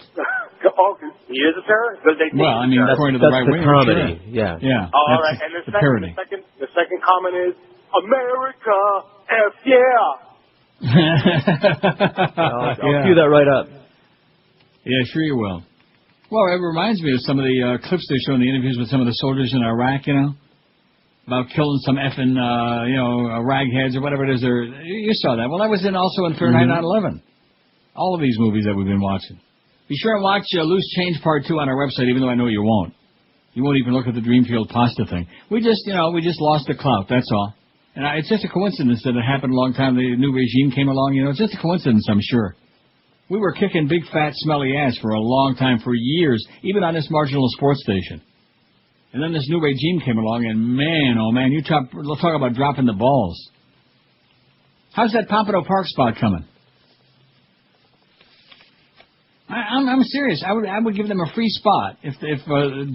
He is a terrorist? Well, I mean, according to the right wing, comedy. Sure. Yeah. Yeah. Oh, all right. And the second comment is America, F yeah. I'll cue that right up. Yeah, sure you will. Well, it reminds me of some of the clips they show in the interviews with some of the soldiers in Iraq, you know, about killing some effing, ragheads or whatever it is. You saw that. Well, that was also in Fahrenheit 9/11. All of these movies that we've been watching. Be sure and watch Loose Change Part 2 on our website, even though I know you won't. You won't even look at the Dreamfield pasta thing. We just lost the clout, that's all. And it's just a coincidence that it happened a long time. The new regime came along, it's just a coincidence, I'm sure. We were kicking big, fat, smelly ass for a long time, for years, even on this marginal sports station. And then this new regime came along, and man, oh man, let's talk about dropping the balls. How's that Pompano Park spot coming? I'm serious. I would give them a free spot if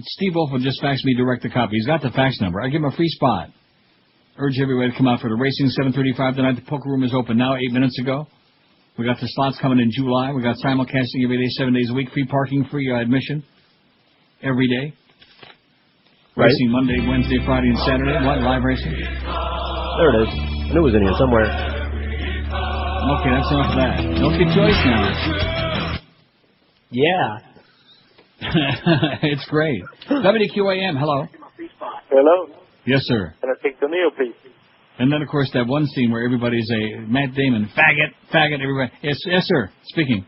Steve Wolf would just fax me direct a copy. He's got the fax number. I'd give him a free spot. Urge everybody to come out for the racing 7:35 tonight. The poker room is open now. 8 minutes ago. We got the slots coming in July. We got simulcasting every day, 7 days a week. Free parking, free admission every day. Right. Racing Monday, Wednesday, Friday, and Saturday. What? Live racing? There it is. I knew it was in here somewhere. Okay, that's enough of that. Don't get choice now. Yeah. It's great. WQAM, hello. Hello. Yes, sir. Can I take the Neil, please? And then, of course, that one scene where everybody's a Matt Damon, faggot, everybody. Yes, sir. Speaking.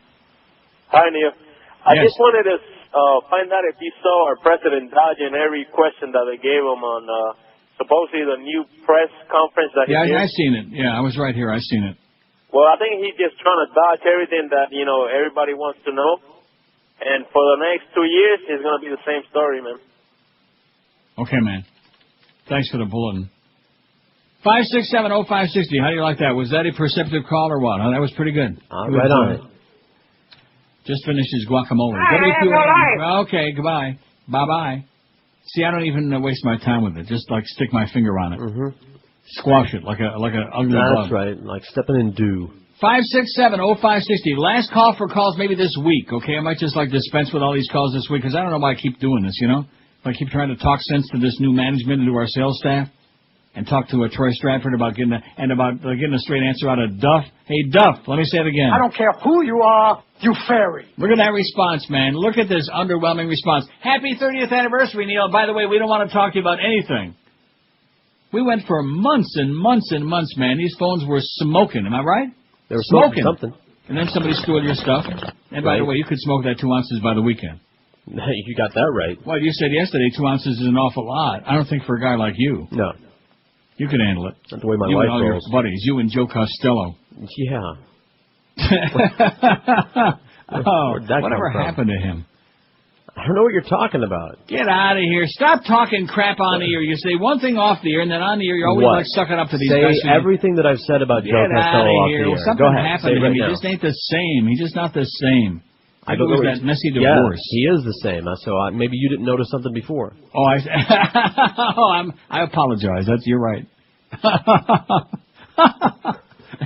Hi, Neil. I Yes. just wanted to find out if you saw our president dodging every question that they gave him on supposedly the new press conference that he did. Yeah, I seen it. Yeah, I was right here. I seen it. Well, I think he's just trying to dodge everything that, everybody wants to know. And for the next 2 years, it's going to be the same story, man. Okay, man. Thanks for the bulletin. 5670560. How do you like that? Was that a perceptive call or what? Oh, that was pretty good. Right on it. Just finished his guacamole. Okay, goodbye. Bye-bye. See, I don't even waste my time with it. Just stick my finger on it. Mm-hmm. Squash it like a ugly bug. That's right. Like stepping in dew. 5670560. Last call for calls maybe this week, okay? I might just dispense with all these calls this week because I don't know why I keep doing this, If I keep trying to talk sense to this new management and to our sales staff and talk to Troy Stratford about getting a straight answer out of Duff. Hey, Duff, let me say it again. I don't care who you are, you fairy. Look at that response, man. Look at this underwhelming response. Happy 30th anniversary, Neil. By the way, we don't want to talk to you about anything. We went for months and months and months, man. These phones were smoking. Am I right? They were smoking something. And then somebody stole your stuff. And by the way, you could smoke that 2 ounces by the weekend. You got that right. Well, you said yesterday 2 ounces is an awful lot. I don't think for a guy like you. No. You can handle it. That's the way my you wife and all rolls. your buddies. You and Joe Costello. Yeah. Whatever happened to him? I don't know what you're talking about. Get out of here. Stop talking crap on the air. You say one thing off the air, and then on the air you're always sucking up to these guys. Say everything that I've said about Joe Costello off the air. Well, something happened to him. He just ain't the same. He's just not the same. I don't know that messy divorce. Yeah, he is the same. So maybe you didn't notice something before. Oh, I apologize. You're right.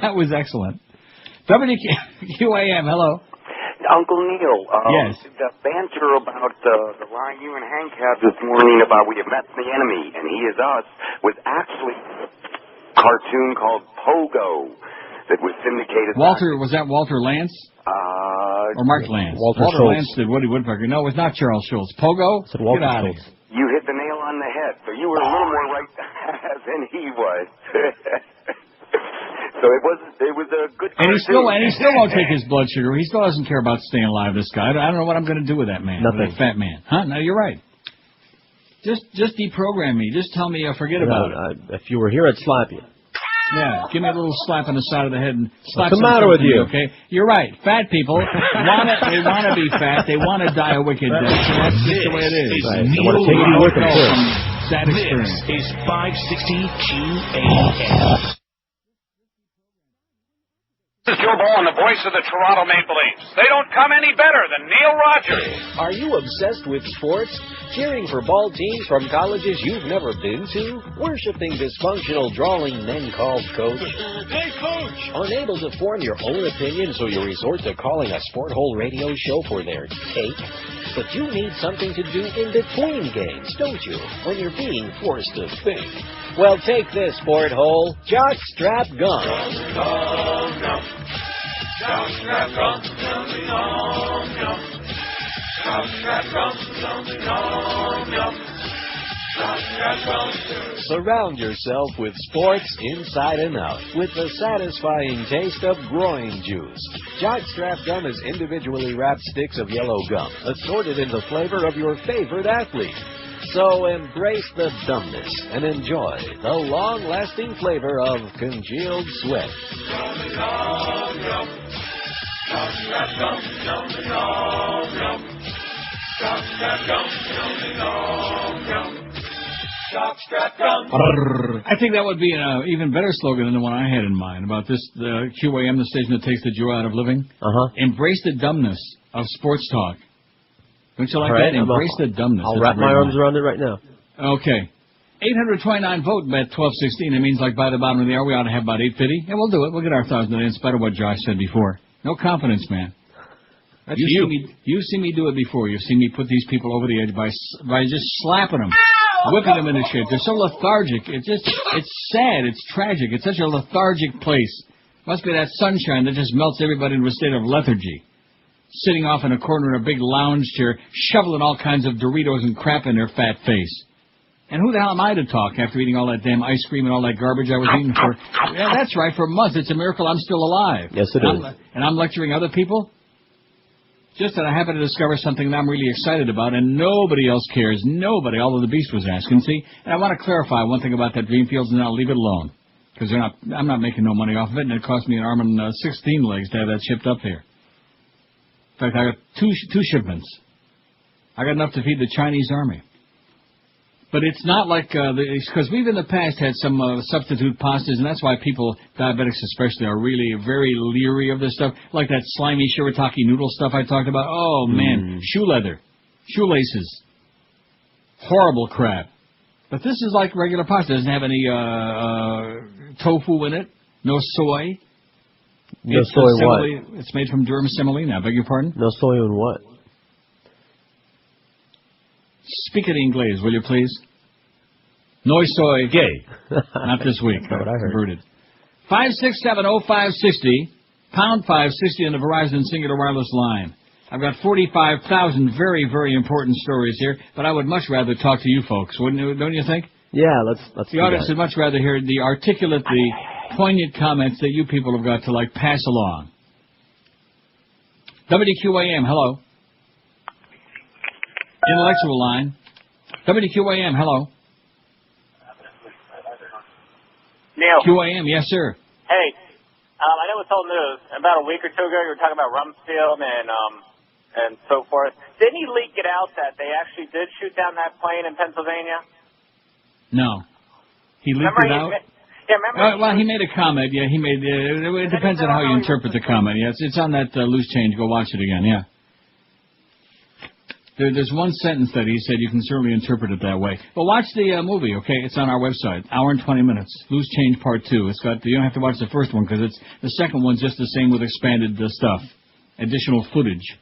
That was excellent. WQAM, hello. Uncle Neil, yes. The banter about the line you and Hank had this morning about we have met the enemy and he is us was actually a cartoon called Pogo that was syndicated. Was that Walter Lance? Or Mark Lance? Walter Lance did Woody Woodpecker. No, it was not Charles Schultz. Pogo? Get out of here. You hit the nail on the head, so you were a little more right than he was. So it was a good cartoon. And he still won't take his blood sugar. He still doesn't care about staying alive, this guy. I don't know what I'm going to do with that man. Nothing. With that fat man. Huh? No, you're right. Just deprogram me. Just tell me forget about it. If you were here, I'd slap you. Yeah, give me a little slap on the side of the head and slap. What's the matter with you? Okay, you're right. Fat people they want to be fat. They want to die a wicked death. So that's just the way it is. Right. They want to take you with them too. Sad experience. This is 560 QAM. This is Joe Bowen, the voice of the Toronto Maple Leafs. They don't come any better than Neil Rogers. Are you obsessed with sports? Cheering for ball teams from colleges you've never been to? Worshipping dysfunctional, drawling men called coach? Hey, Coach! Unable to form your own opinion, so you resort to calling a sport hole radio show for their take? But you need something to do in between games, don't you? When you're being forced to think. Well, take this, sport hole. Jockstrap Gum. Jockstrap Gum, Surround yourself with sports inside and out with the satisfying taste of groin juice. Jockstrap Gum is individually wrapped sticks of yellow gum, assorted in the flavor of your favorite athlete. So embrace the dumbness and enjoy the long-lasting flavor of congealed sweat. I think that would be an even better slogan than the one I had in mind about this, the QAM, the station that takes the joy out of living. Embrace the dumbness of sports talk. Don't you like that? Embrace the dumbness. I'll wrap my arms around it right now. Okay. 829 vote at 1216. It means like by the bottom of the hour we ought to have about 850. Yeah, we'll do it. We'll get our 1,000 in spite of what Josh said before. No confidence, man. You've seen me do it before. You've seen me put these people over the edge by just slapping them, whipping them into shape. They're so lethargic. It's sad. It's tragic. It's such a lethargic place. Must be that sunshine that just melts everybody into a state of lethargy. Sitting off in a corner in a big lounge chair, shoveling all kinds of Doritos and crap in their fat face. And who the hell am I to talk after eating all that damn ice cream and all that garbage I was eating for? Yeah, that's right, for months. It's a miracle I'm still alive. Yes, it is. And I'm lecturing other people? Just that I happen to discover something that I'm really excited about, and nobody else cares. Nobody, although the Beast was asking. See, and I want to clarify one thing about that Dreamfields, and I'll leave it alone. Because I'm not making no money off of it, and it cost me an arm and 16 legs to have that shipped up here. In fact, I got two shipments. I got enough to feed the Chinese army. But it's not like, because we've in the past had some substitute pastas, and that's why people, diabetics especially, are really very leery of this stuff. Like that slimy shirataki noodle stuff I talked about. Oh, man. Shoe leather. Shoelaces. Horrible crap. But this is like regular pasta. It doesn't have any tofu in it. No soy. No soy what? It's made from durum semolina. I beg your pardon? No soy in what? Speak it in English, will you please? No soy. Gay. Not this week. That's what I heard. Converted. 5670560, pound 560 on the Verizon Singular Wireless line. I've got 45,000 very, very important stories here, but I would much rather talk to you folks, don't you think? Yeah, let's The audience would much rather hear the articulate, the poignant comments that you people have got to, pass along. WQAM, hello. Intellectual line. WQAM, hello. Neil. QAM, yes, sir. Hey, I know it's old news. About a week or two ago, you were talking about Rumsfeld and so forth. Didn't he leak it out that they actually did shoot down that plane in Pennsylvania? No. He leaked it out? Well, he made a comment. Yeah, he made. It depends on how you interpret the comment. Yeah, it's on that loose change. Go watch it again. Yeah. There's one sentence that he said you can certainly interpret it that way. But watch the movie, okay? It's on our website. Hour and 20 minutes. Loose Change Part 2. You don't have to watch the first one because the second one's just the same with expanded stuff, additional footage.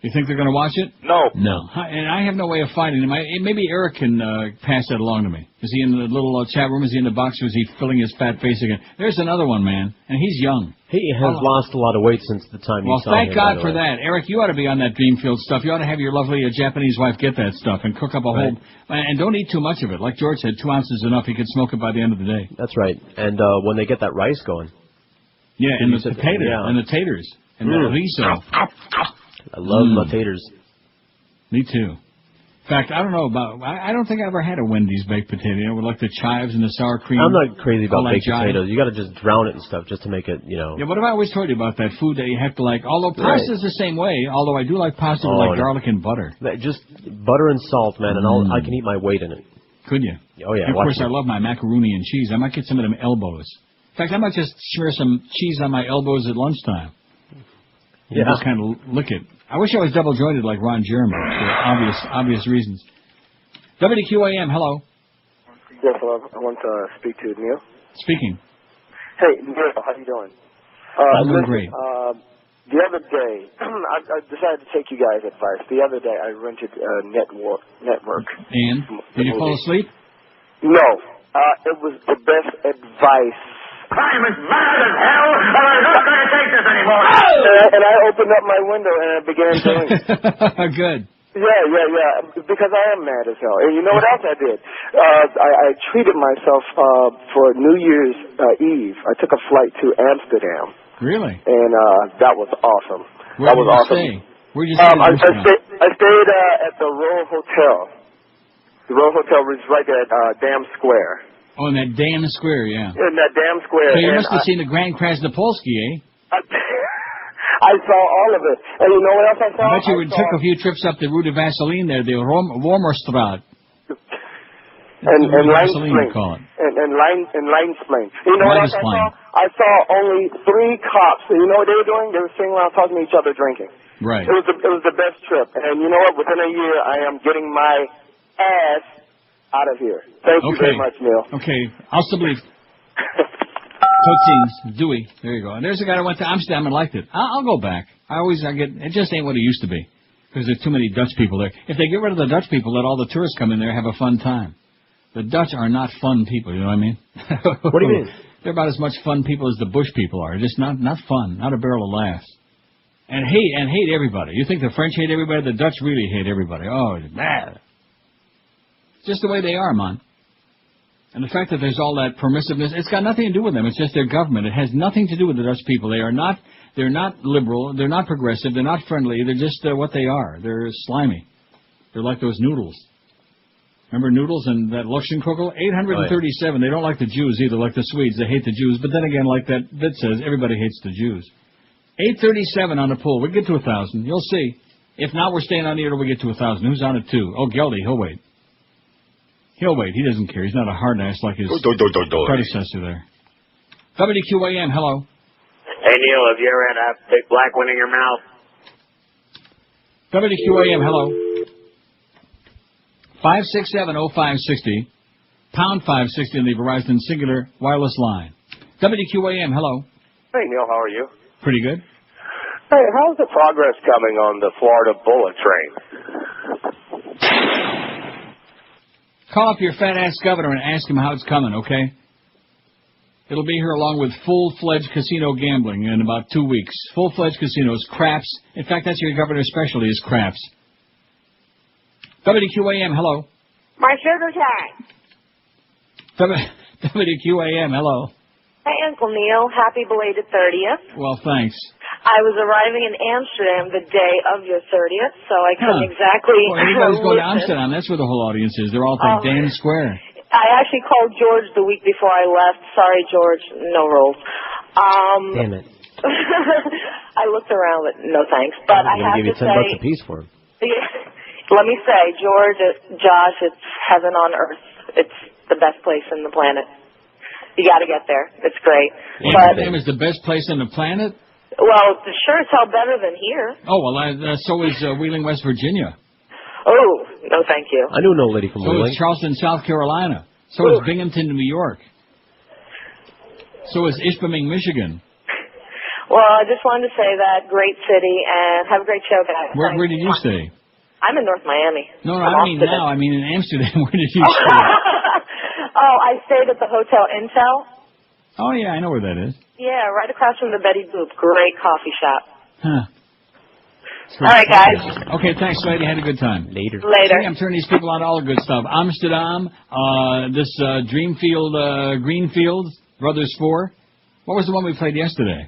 You think they're going to watch it? No. And I have no way of finding him. Maybe Eric can pass that along to me. Is he in the little chat room? Is he in the box, or is he filling his fat face again? There's another one, man, and he's young. He has lost a lot of weight since the time you saw him. Well, thank God for that. Eric, you ought to be on that Dreamfield stuff. You ought to have your lovely Japanese wife get that stuff and cook up a whole... And don't eat too much of it. Like George said, 2 ounces is enough. He could smoke it by the end of the day. That's right. And when they get that rice going. Yeah, and the potatoes. Yeah. And the taters. And the riso. I love my taters. Me too. In fact, I don't know about... I don't think I ever had a Wendy's baked potato with the chives and the sour cream. I'm not crazy about baked potatoes. You got to just drown it and stuff just to make it, Yeah, what have I always told you about that food that you have to although pasta's the same way, although I do like pasta with garlic and butter. Just butter and salt, man, and I can eat my weight in it. Could you? Oh, yeah. And of course, I love my macaroni and cheese. I might get some of them elbows. fact, I might just smear some cheese on my elbows at lunchtime. Yeah. Just kind of lick it. I wish I was double jointed like Ron Jeremy for obvious reasons. WQAM, hello. Yes, hello. I want to speak to Neil. Speaking. Hey, Neil, how you doing? I'm doing great. The other day, I decided to take you guys' advice. The other day, I rented a network. And? Did you fall asleep? No. It was the best advice. I'm as mad as hell, and I'm not going to take this anymore. And I opened up my window and I began doing it. Good. Yeah. Because I am mad as hell. And you know what else I did? I treated myself for New Year's Eve. I took a flight to Amsterdam. Really? And that was awesome. Where did you stay? Where did you stay? I stayed at the Royal Hotel. The Royal Hotel was right there at Dam Square. Oh, in that damn square, yeah. In that damn square. So you must have seen the Grand Krasnopolsky, eh? I saw all of it. And you know what else I saw? I bet you took a few trips up the Rue de Vaseline there, the Wormerstraat. And Vaseline, you call it. And Lijnsplein. You know what else I saw? I saw only 3 cops. And you know what they were doing? They were sitting around talking to each other drinking. Right. It was the best trip. And you know what? Within a year, I am getting my ass out of here. Thank you very much, Neil. Okay. I'll still believe. Tootsies, Dewey. There you go. And there's a guy that went to Amsterdam and liked it. I'll go back. It just ain't what it used to be. Because there's too many Dutch people there. If they get rid of the Dutch people, let all the tourists come in there and have a fun time. The Dutch are not fun people, you know what I mean? What do you mean? They're about as much fun people as the Bush people are. Just not fun. Not a barrel of laughs. And hate everybody. You think the French hate everybody? The Dutch really hate everybody. Oh, it's bad. Just the way they are, man. And the fact that there's all that permissiveness, it's got nothing to do with them. It's just their government. It has nothing to do with the Dutch people. They're not liberal. They're not progressive. They're not friendly. They're just what they are. They're slimy. They're like those noodles. Remember noodles and that Luxemkugel? 837. They don't like the Jews either, like the Swedes. They hate the Jews. But then again, like that says, everybody hates the Jews. 837 on the poll. We'll get to 1,000. You'll see. If not, we're staying on the air till we get to 1,000. Who's on it, too? Oh, Geldy. He'll wait. He doesn't care. He's not a hard ass like his predecessor there. WQAM, hello. Hey, Neil, have you ever had a big black one in your mouth? WQAM, hello. 567-0560, pound 560 on the Verizon Singular Wireless line. WQAM, hello. Hey, Neil, how are you? Pretty good. Hey, how's the progress coming on the Florida bullet train? Call up your fat-ass governor and ask him how it's coming, okay? It'll be here along with full-fledged casino gambling in about 2 weeks. Full-fledged casinos, craps. In fact, that's your governor's specialty is craps. WQAM, hello. My sugar's high. WQAM, hello. Hey, Uncle Neil. Happy belated 30th. Well, thanks. I was arriving in Amsterdam the day of your 30th, so I couldn't exactly Well, anybody's going to Amsterdam. That's where the whole audience is. They're all at Dan Square. I actually called George the week before I left. Sorry, George. No rules. Damn it. I looked around, but no thanks. But I have give you to $10 say, a piece for him. let me say, George, Josh, it's heaven on earth. It's the best place in the planet. You got to get there. It's great. Amsterdam is the best place on the planet? Well, sure as hell better than here. Oh, well, so is Wheeling, West Virginia. Oh, no thank you. I knew no lady from So Wheeling. is Charleston, South Carolina. So is Binghamton, New York. So is Ishpeming, Michigan. Well, I just wanted to say that. Great city, and have a great show, guys. Where did you stay? I'm in North Miami. No, I don't mean now. I mean in Amsterdam. Where did you stay? Oh, I stayed at the Hotel Intel. Oh, yeah, I know where that is. Yeah, right across from the Betty Boop. Great coffee shop. Huh. All right, guys. Okay, thanks, lady. Had a good time. Later. See, I'm turning these people on to all the good stuff. Amsterdam, this Dreamfield, Greenfield, Brothers 4. What was the one we played yesterday?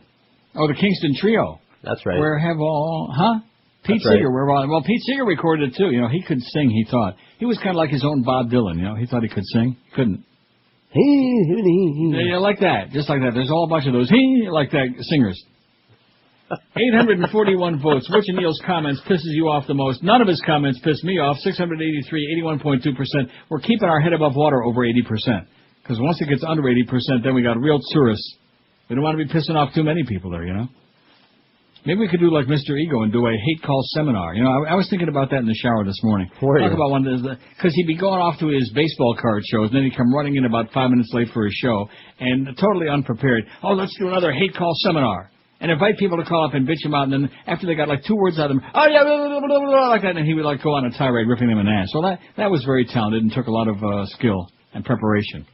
Oh, the Kingston Trio. That's right. Where have all... Huh? Pete Seeger. Right. Well, Pete Seeger recorded it, too. You know, he could sing, he thought. He was kind of like his own Bob Dylan, you know. He thought he could sing. Couldn't. Yeah, like that. Just like that. There's a whole bunch of those like that singers. 841 votes. Which of Neil's comments pisses you off the most? None of his comments piss me off. 683, 81.2%. We're keeping our head above water over 80%. Because once it gets under 80%, then we got real tourists. We don't want to be pissing off too many people there, you know. Maybe we could do like Mr. Ego and do a hate call seminar. You know, I was thinking about that in the shower this morning. Talk about one of those, because he'd be going off to his baseball card shows, and then he'd come running in about 5 minutes late for his show, and totally unprepared. Oh, let's do another hate call seminar. And invite people to call up and bitch him out, and then after they got like 2 words out of him, oh yeah, blah, blah, blah, blah, like that, and he would like go on a tirade ripping them an ass. Well, that was very talented and took a lot of skill and preparation.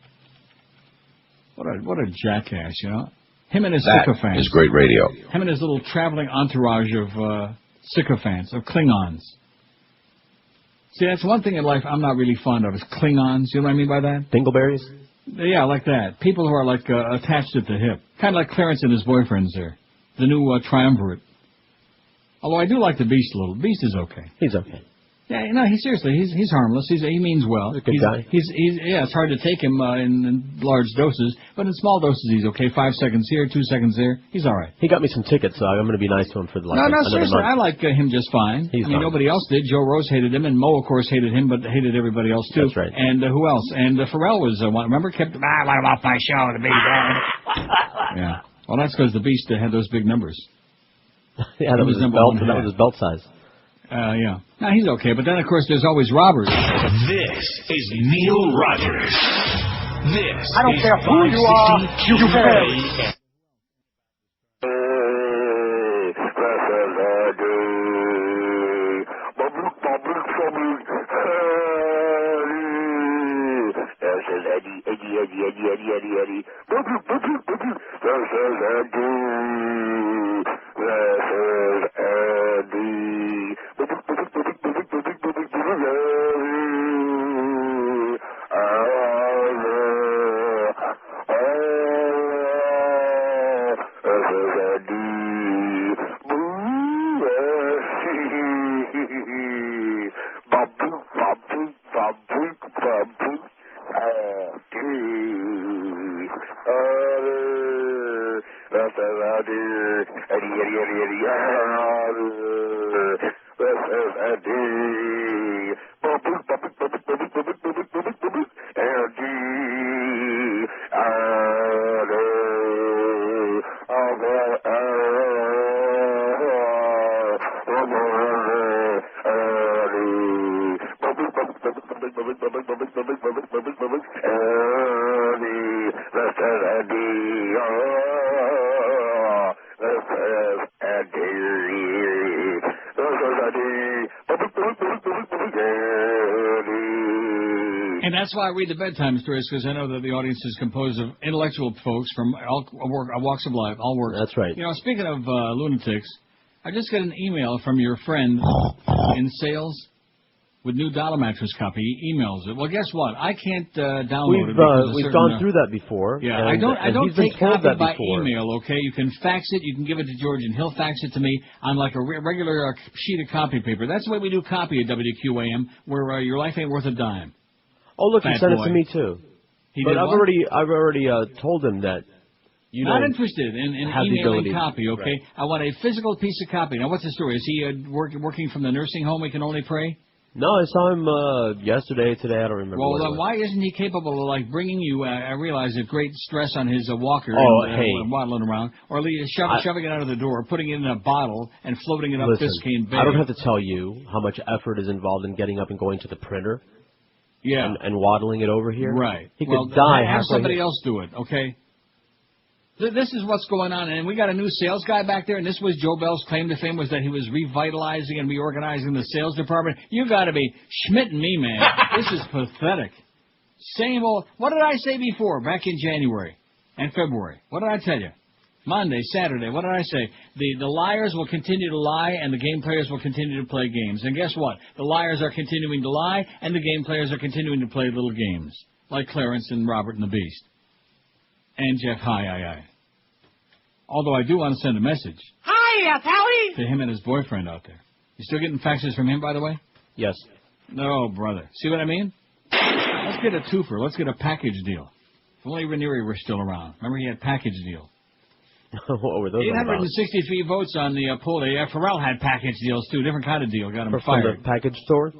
What a jackass, you know. Him and his sycophants. That is great radio. Him and his little traveling entourage of sycophants, of Klingons. See, that's one thing in life I'm not really fond of, is Klingons. You know what I mean by that? Dingleberries? Yeah, like that. People who are like attached at the hip. Kind of like Clarence and his boyfriends there. The new triumvirate. Although I do like the Beast a little. Beast is okay. He's okay. Yeah, no, he's harmless. He means well. He's a good guy. Yeah, it's hard to take him in large doses, but in small doses he's okay. 5 seconds here, 2 seconds there. He's all right. He got me some tickets, so I'm going to be nice to him for the No, seriously, I like him just fine. He's fine. Nobody else did. Joe Rose hated him, and Mo, of course, hated him, but hated everybody else too. That's right. And who else? And Pharrell was one. Remember, kept what about my show, the Big Bang? Yeah. Well, that's because the Beast had those big numbers. Yeah, that was his belt. That was his belt size. Yeah. Now, he's okay, but then, of course, there's always Robert. This is Neil Rogers. This I don't is care who you are, you fairy. And that's why I read the bedtime stories, because I know that the audience is composed of intellectual folks from all walks of life, all works. That's right. You know, speaking of lunatics, I just got an email from your friend in sales with new dollar mattress copy. He emails it. Well, guess what? I can't download it. We've gone through that before. Yeah, and, I don't take copy by before. email. Okay, you can fax it. You can give it to George, and he'll fax it to me on like a regular sheet of copy paper. That's the way we do copy at WQAM, where your life ain't worth a dime. Oh, look, he sent it boy. to me too. But I've already told him that you not don't interested in have the emailing ability. copy. Okay, Right. I want a physical piece of copy. Now, what's the story? Is he working from the nursing home? We can only pray. No, I saw him yesterday, today. I don't remember. Well, then why isn't he capable of like bringing you? I realize a great stress on his walker. Hey, waddling around, or at least shoving it out of the door, putting it in a bottle and floating it up Biscayne Bay. I don't have to tell you how much effort is involved in getting up and going to the printer. Yeah. And waddling it over here. Right. He could die. Have somebody else do it, okay? This is what's going on, and we got a new sales guy back there, and this was Joe Bell's claim to fame, was that he was revitalizing and reorganizing the sales department. You got to be schmitting me, man. This is pathetic. Same old. What did I say before, back in January and February? What did I tell you? Monday, Saturday, what did I say? The liars will continue to lie, and the game players will continue to play games. And guess what? The liars are continuing to lie, and the game players are continuing to play little games, like Clarence and Robert and the Beast. And Jeff, hi. Although I do want to send a message. Hi, Pally. To him and his boyfriend out there. You still getting faxes from him, by the way? Yes. No, brother. See what I mean? Let's get a twofer. Let's get a package deal. If only Ranieri were still around. Remember, he had package deal. What were those 863 votes on the poll. Pharrell had package deals, too. Different kind of deal. Got him fired. From the package store?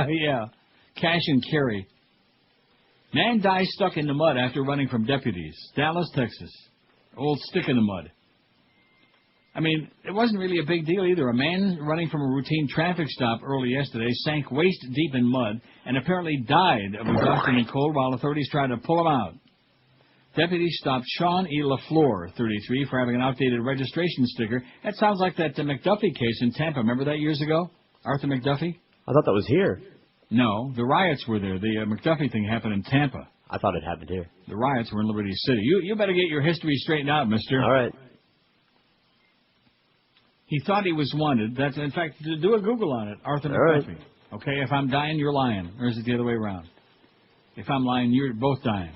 Yeah. Cash and carry. Man dies stuck in the mud after running from deputies. Dallas, Texas. Old stick in the mud. I mean, it wasn't really a big deal either. A man running from a routine traffic stop early yesterday sank waist deep in mud and apparently died of exhaustion and cold while authorities tried to pull him out. Deputies stopped Sean E. LaFleur, 33, for having an outdated registration sticker. That sounds like that McDuffie case in Tampa. Remember that years ago? Arthur McDuffie? I thought that was here. No, the riots were there. The McDuffie thing happened in Tampa. I thought it happened here. The riots were in Liberty City. You better get your history straightened out, mister. All right. He thought he was wanted. That's, in fact, do a Google on it. Arthur McDuffie. Right. Okay, if I'm dying, you're lying. Or is it the other way around? If I'm lying, you're both dying.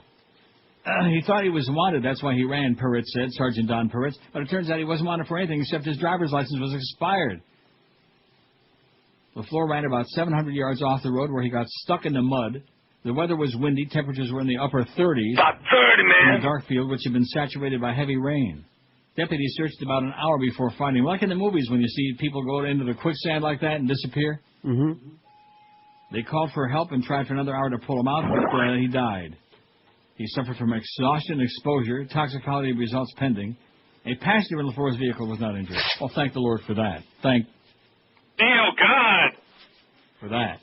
He thought he was wanted. That's why he ran, Perrott said, Sergeant Don Perrott. But it turns out he wasn't wanted for anything except his driver's license was expired. LaFleur ran about 700 yards off the road where he got stuck in the mud. The weather was windy. Temperatures were in the upper 30s. About 30, man. In a dark field which had been saturated by heavy rain. Deputies searched about an hour before finding him. Like in the movies when you see people go into the quicksand like that and disappear. Mm-hmm. They called for help and tried for another hour to pull him out, but he died. He suffered from exhaustion, exposure, toxicology results pending. A passenger in LaFleur's vehicle was not injured. Well, thank the Lord for that. Thank God for that.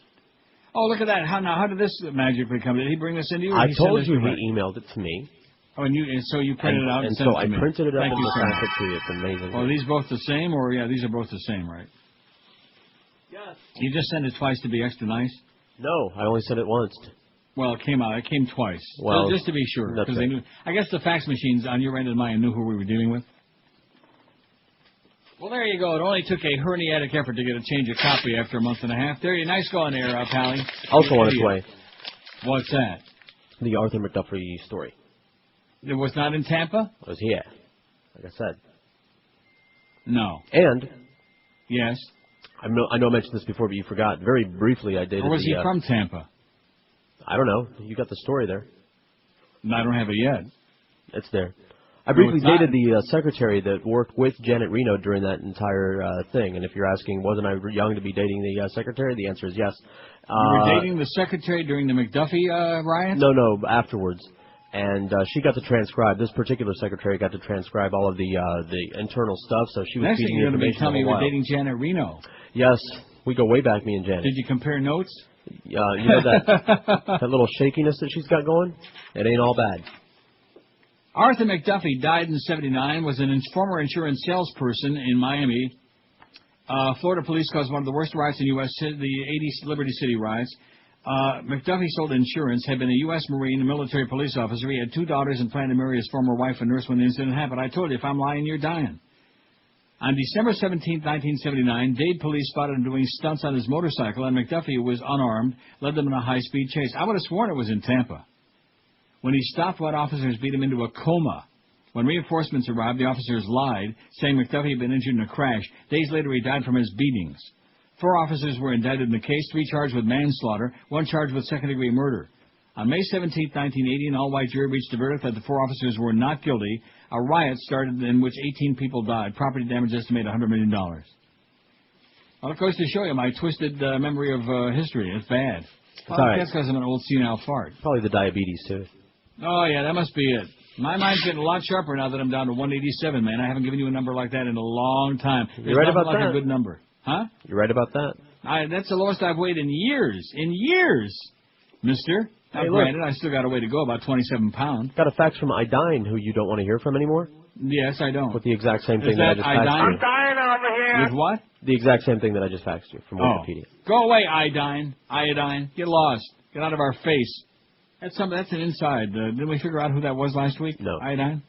Oh, look at that. How did this magically come? Did he bring this into you? I told you he emailed it to me. Oh, and so you printed it out and sent it to me. And so I printed it up and sent it to you. It's amazing. Oh, are these both the same? Or, yeah, these are both the same, right? Yes. You just sent it twice to be extra nice? No, I only sent it once. Well, it came out. It came twice. Well, just to be sure. That's They knew, I guess the fax machines on your end and mine knew who we were dealing with. Well, there you go. It only took a herniatic effort to get a change of copy after a month and a half. There you nice going there, Pally. Also on its way. What's that? The Arthur McDuffie story. It was not in Tampa? It was here, like I said. No. And? Yes? I know I mentioned this before, but you forgot. Very briefly, I dated Or was he from Tampa? I don't know. You got the story there. No, I don't have it yet. It's there. I briefly dated the secretary that worked with Janet Reno during that entire thing. And if you're asking, wasn't I young to be dating the secretary? The answer is yes. You were dating the secretary during the McDuffie riot? No, afterwards. And she got to transcribe. This particular secretary got to transcribe all of the internal stuff. So she was Next thing feeding you're going to be information telling me you were while. dating Janet Reno. Yes, we go way back, me and Janet. Did you compare notes? You know that little shakiness that she's got going? It ain't all bad. Arthur McDuffie died in '79, was a former insurance salesperson in Miami. Florida police caused one of the worst riots in the U.S., the 80s Liberty City riots. McDuffie sold insurance, had been a U.S. Marine, a military police officer. He had 2 daughters and planned to marry his former wife, a nurse, when the incident happened. I told you, if I'm lying, you're dying. On December 17, 1979, Dade police spotted him doing stunts on his motorcycle, and McDuffie, who was unarmed, led them in a high-speed chase. I would have sworn it was in Tampa. When he stopped, white officers beat him into a coma. When reinforcements arrived, the officers lied, saying McDuffie had been injured in a crash. Days later, he died from his beatings. 4 officers were indicted in the case, 3 charged with manslaughter, 1 charged with second-degree murder. On May 17, 1980, an all-white jury reached a verdict that the 4 officers were not guilty. A riot started in which 18 people died. Property damage estimated $100 million. Well, it goes to show you my twisted memory of history. It's bad. Well, right. That's because I'm an old senile fart. Probably the diabetes, too. Oh, yeah, that must be it. My mind's getting a lot sharper now that I'm down to 187, man. I haven't given you a number like that in a long time. You're right about like that. A good number. Huh? You're right about that. That's the lowest I've weighed in years. In years, mister. Now, Hey, granted, I still got a way to go, about 27 pounds. Got a fax from Idine, who you don't want to hear from anymore? Yes, I don't. With the exact same thing that I just faxed you. I'm dying over here. With what? The exact same thing that I just faxed you from Wikipedia. Go away, Iodine. Get lost. Get out of our face. That's an inside. Didn't we figure out who that was last week? No. Iodine?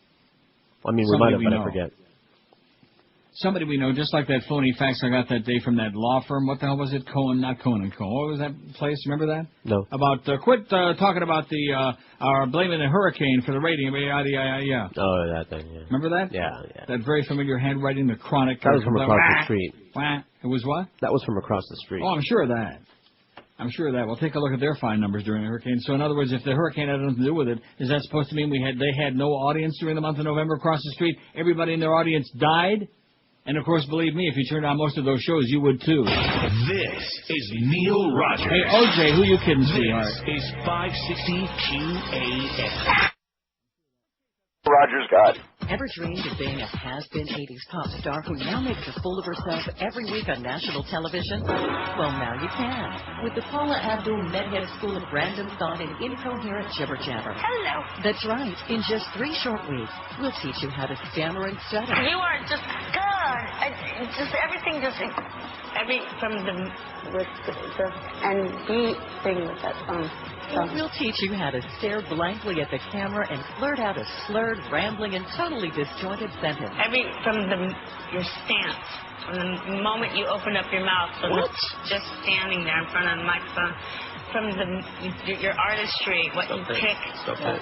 I mean, we might have, but I forget. Somebody we know, just like that phony fax I got that day from that law firm. What the hell was it? Not Cohen & Co. What was that place? Remember that? No. About, quit talking about blaming the hurricane for the rating. Yeah. Oh, that thing, yeah. Remember that? Yeah. That very familiar handwriting, the chronic. That was from across the street. It was what? That was from across the street. Oh, I'm sure of that. We'll take a look at their fine numbers during the hurricane. So, in other words, if the hurricane had nothing to do with it, is that supposed to mean they had no audience during the month of November across the street? Everybody in their audience died? And, of course, believe me, if you turned on most of those shows, you would, too. This is Neil Rogers. Hey, OJ, who you kidding, sweetheart? This is 560 QAM. Rogers got. Ever dreamed of being a has-been 80s pop star who now makes a fool of herself every week on national television? Well, now you can. With the Paula Abdul Medhead School of Random Thought and Incoherent Jibber-Jabber. Hello. That's right. In just 3 short weeks, we'll teach you how to stammer and stutter. You are just good. Just everything, from the and B thing with that song. We'll teach you how to stare blankly at the camera and flirt out a slurred, rambling, and totally disjointed sentence. From your stance, from the moment you open up your mouth, from just standing there in front of the microphone, from your artistry, what you pick. Stop it.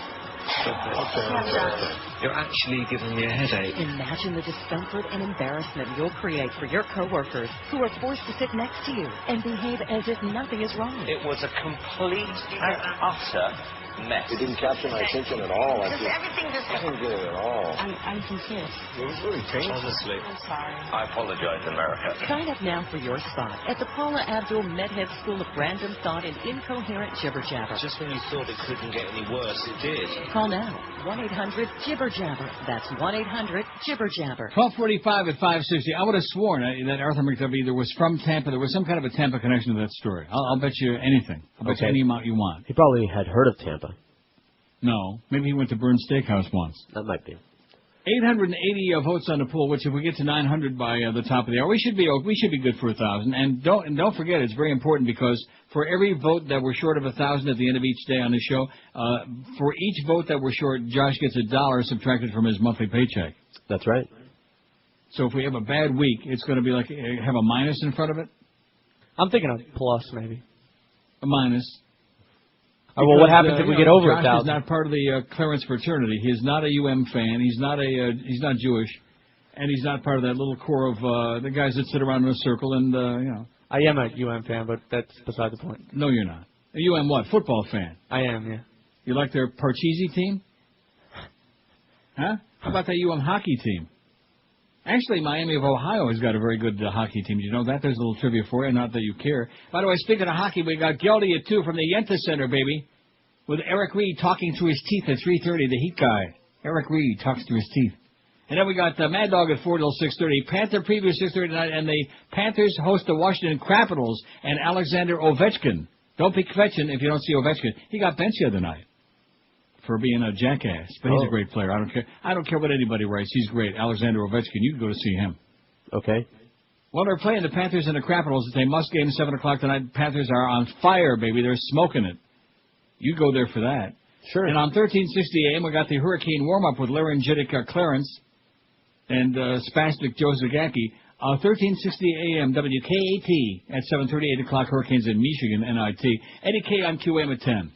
You're actually giving me a headache. Imagine the discomfort and embarrassment you'll create for your coworkers who are forced to sit next to you and behave as if nothing is wrong. It was a complete and utter mess. It didn't capture my attention at all. I didn't get it at all. I'm confused. It was really painful. Honestly. I'm sorry. I apologize, America. Sign up now for your spot at the Paula Abdul Medhead School of Random Thought and Incoherent Jibber-Jabber. Just when you thought it couldn't get any worse, it did. Call now. 1-800-JIBBER-JABBER. That's 1-800-JIBBER-JABBER. 12:45 at 560. I would have sworn that Arthur McDuffie either was from Tampa. There was some kind of a Tampa connection to that story. I'll bet you anything. I'll bet you any amount you want. He probably had heard of Tampa. No. Maybe he went to Burn's Steakhouse once. That might be. 880 votes on the poll, which if we get to 900 by the top of the hour, we should be good for 1,000. And don't forget, it's very important because for every vote that we're short of 1,000 at the end of each day on the show, for each vote that we're short, Josh gets $1 subtracted from his monthly paycheck. That's right. So if we have a bad week, it's going to be like have a minus in front of it. I'm thinking a plus maybe. A minus. Well, what happens if we get over 1,000? Josh is not part of the Clarence fraternity. He's not a fan. He's not Jewish, and he's not part of that little core of the guys that sit around in a circle and I am a fan, but that's beside the point. No, you're not. A what? Football fan? I am, yeah. You like their Parcheesi team? Huh? How about that hockey team? Actually, Miami of Ohio has got a very good hockey team. You know that? There's a little trivia for you, not that you care. By the way, speaking of hockey, we got Geldy at 2 from the Yenta Center, baby, with Eric Reed talking through his teeth at 3:30, the Heat guy. Eric Reed talks through his teeth. And then we got Mad Dog at 4 till 6:30. Panther preview 6:30 tonight, and the Panthers host the Washington Capitals and Alexander Ovechkin. Don't be kvetching if you don't see Ovechkin. He got benched the other night for being a jackass, but he's a great player. I don't care. I don't care what anybody writes. He's great. Alexander Ovechkin. You can go to see him. Okay. Well, they're playing the Panthers and the Capitals. It's a must game, 7 o'clock tonight. Panthers are on fire, baby. They're smoking it. You go there for that. Sure. And on 1360 AM, we got the Hurricane warm-up with laryngitic Clarence and spastic Joe Zagacki. 1360 AM, WKAT at 7:30, 8 o'clock, Hurricanes in Michigan, NIT. Eddie K on QM at 10.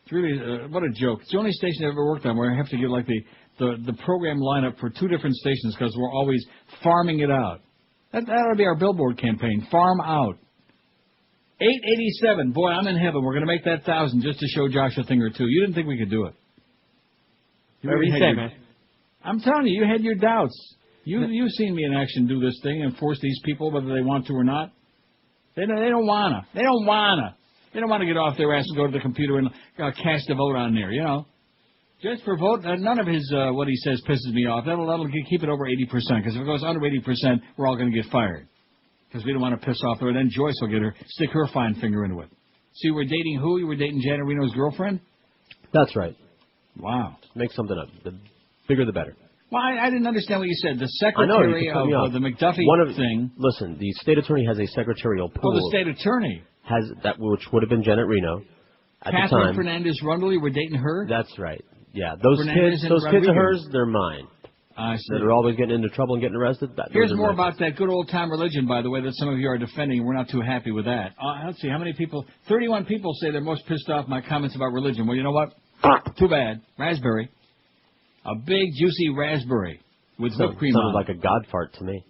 It's really, what a joke. It's the only station I've ever worked on where I have to give like the program lineup for 2 different stations because we're always farming it out. That ought to be our billboard campaign, farm out. 887, boy, I'm in heaven. We're going to make that 1,000 just to show Josh a thing or two. You didn't think we could do it. Whatever you say, man. I'm telling you, you had your doubts. You've seen me in action do this thing and force these people, whether they want to or not. They don't wanna. They don't wanna get off their ass and go to the computer and cast a vote on there, you know. Just for vote, none of his, what he says pisses me off. That'll keep it over 80%, because if it goes under 80%, we're all going to get fired. Because we don't want to piss off her. Then Joyce will stick her fine finger into it. So you were dating who? You were dating Janet Reno's girlfriend? That's right. Wow. Make something up. The bigger the better. Well, I didn't understand what you said. The secretary of the McDuffie thing. Listen, the state attorney has a secretarial pool. Oh, the state attorney has that, which would have been Janet Reno at Catherine the time. Fernandez Rundle, you were dating her? That's right. Yeah, those kids of hers, they're mine. I see. They're always getting into trouble and getting arrested. Here's more about that good old time religion, by the way, that some of you are defending. We're not too happy with that. Let's see, how many people? 31 people say they're most pissed off my comments about religion. Well, you know what? Too bad. Raspberry. A big, juicy raspberry with whipped cream on it. Sounded like a god fart to me.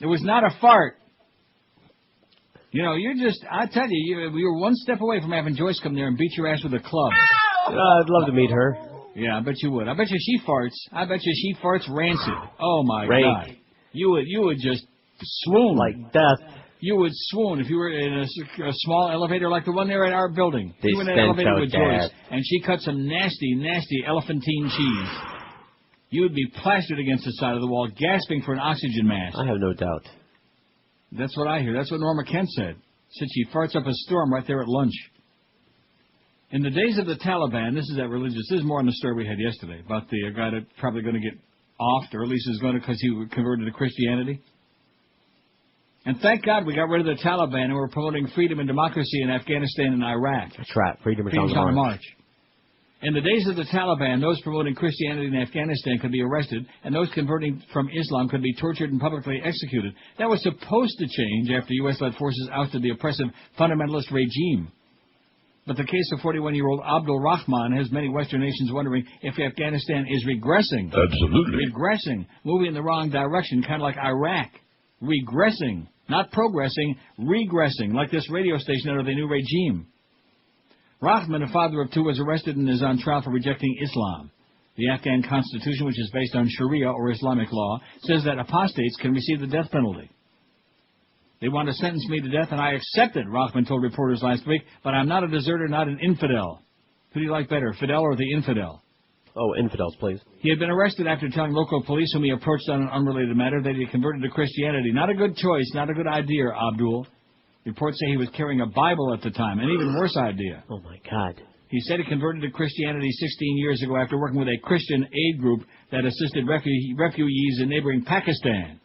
It was not a fart. You know, you're just, I tell you, you were one step away from having Joyce come there and beat your ass with a club. I'd love to meet her. Yeah, I bet you would. I bet you she farts. I bet you she farts rancid. Oh, my God. You would just swoon. Like death. You would swoon if you were in a small elevator like the one there at our building. They you were in an elevator out with Joyce, and she cut some nasty, nasty elephantine cheese. You would be plastered against the side of the wall, gasping for an oxygen mask. I have no doubt. That's what I hear. That's what Norma Kent said. Said she farts up a storm right there at lunch. In the days of the Taliban, this is that religious. This is more on the story we had yesterday about the guy that's probably going to get offed, or at least is going to because he converted to Christianity. And thank God we got rid of the Taliban and we're promoting freedom and democracy in Afghanistan and Iraq. That's right. Freedom is on the the march. In the days of the Taliban, those promoting Christianity in Afghanistan could be arrested, and those converting from Islam could be tortured and publicly executed. That was supposed to change after U.S.-led forces ousted the oppressive fundamentalist regime. But the case of 41-year-old Abdul Rahman has many Western nations wondering if Afghanistan is regressing. Absolutely. Regressing. Moving in the wrong direction, kind of like Iraq. Regressing. Not progressing, regressing, like this radio station under the new regime. Rahman, a father of two, was arrested and is on trial for rejecting Islam. The Afghan constitution, which is based on Sharia or Islamic law, says that apostates can receive the death penalty. They want to sentence me to death, and I accept it, Rahman told reporters last week, but I'm not a deserter, not an infidel. Who do you like better, Fidel or the infidel? Oh, infidels, please. He had been arrested after telling local police, whom he approached on an unrelated matter, that he had converted to Christianity. Not a good choice, not a good idea, Abdul. Reports say he was carrying a Bible at the time, an even worse idea. Oh, my God. He said he converted to Christianity 16 years ago after working with a Christian aid group that assisted refugees in neighboring Pakistan.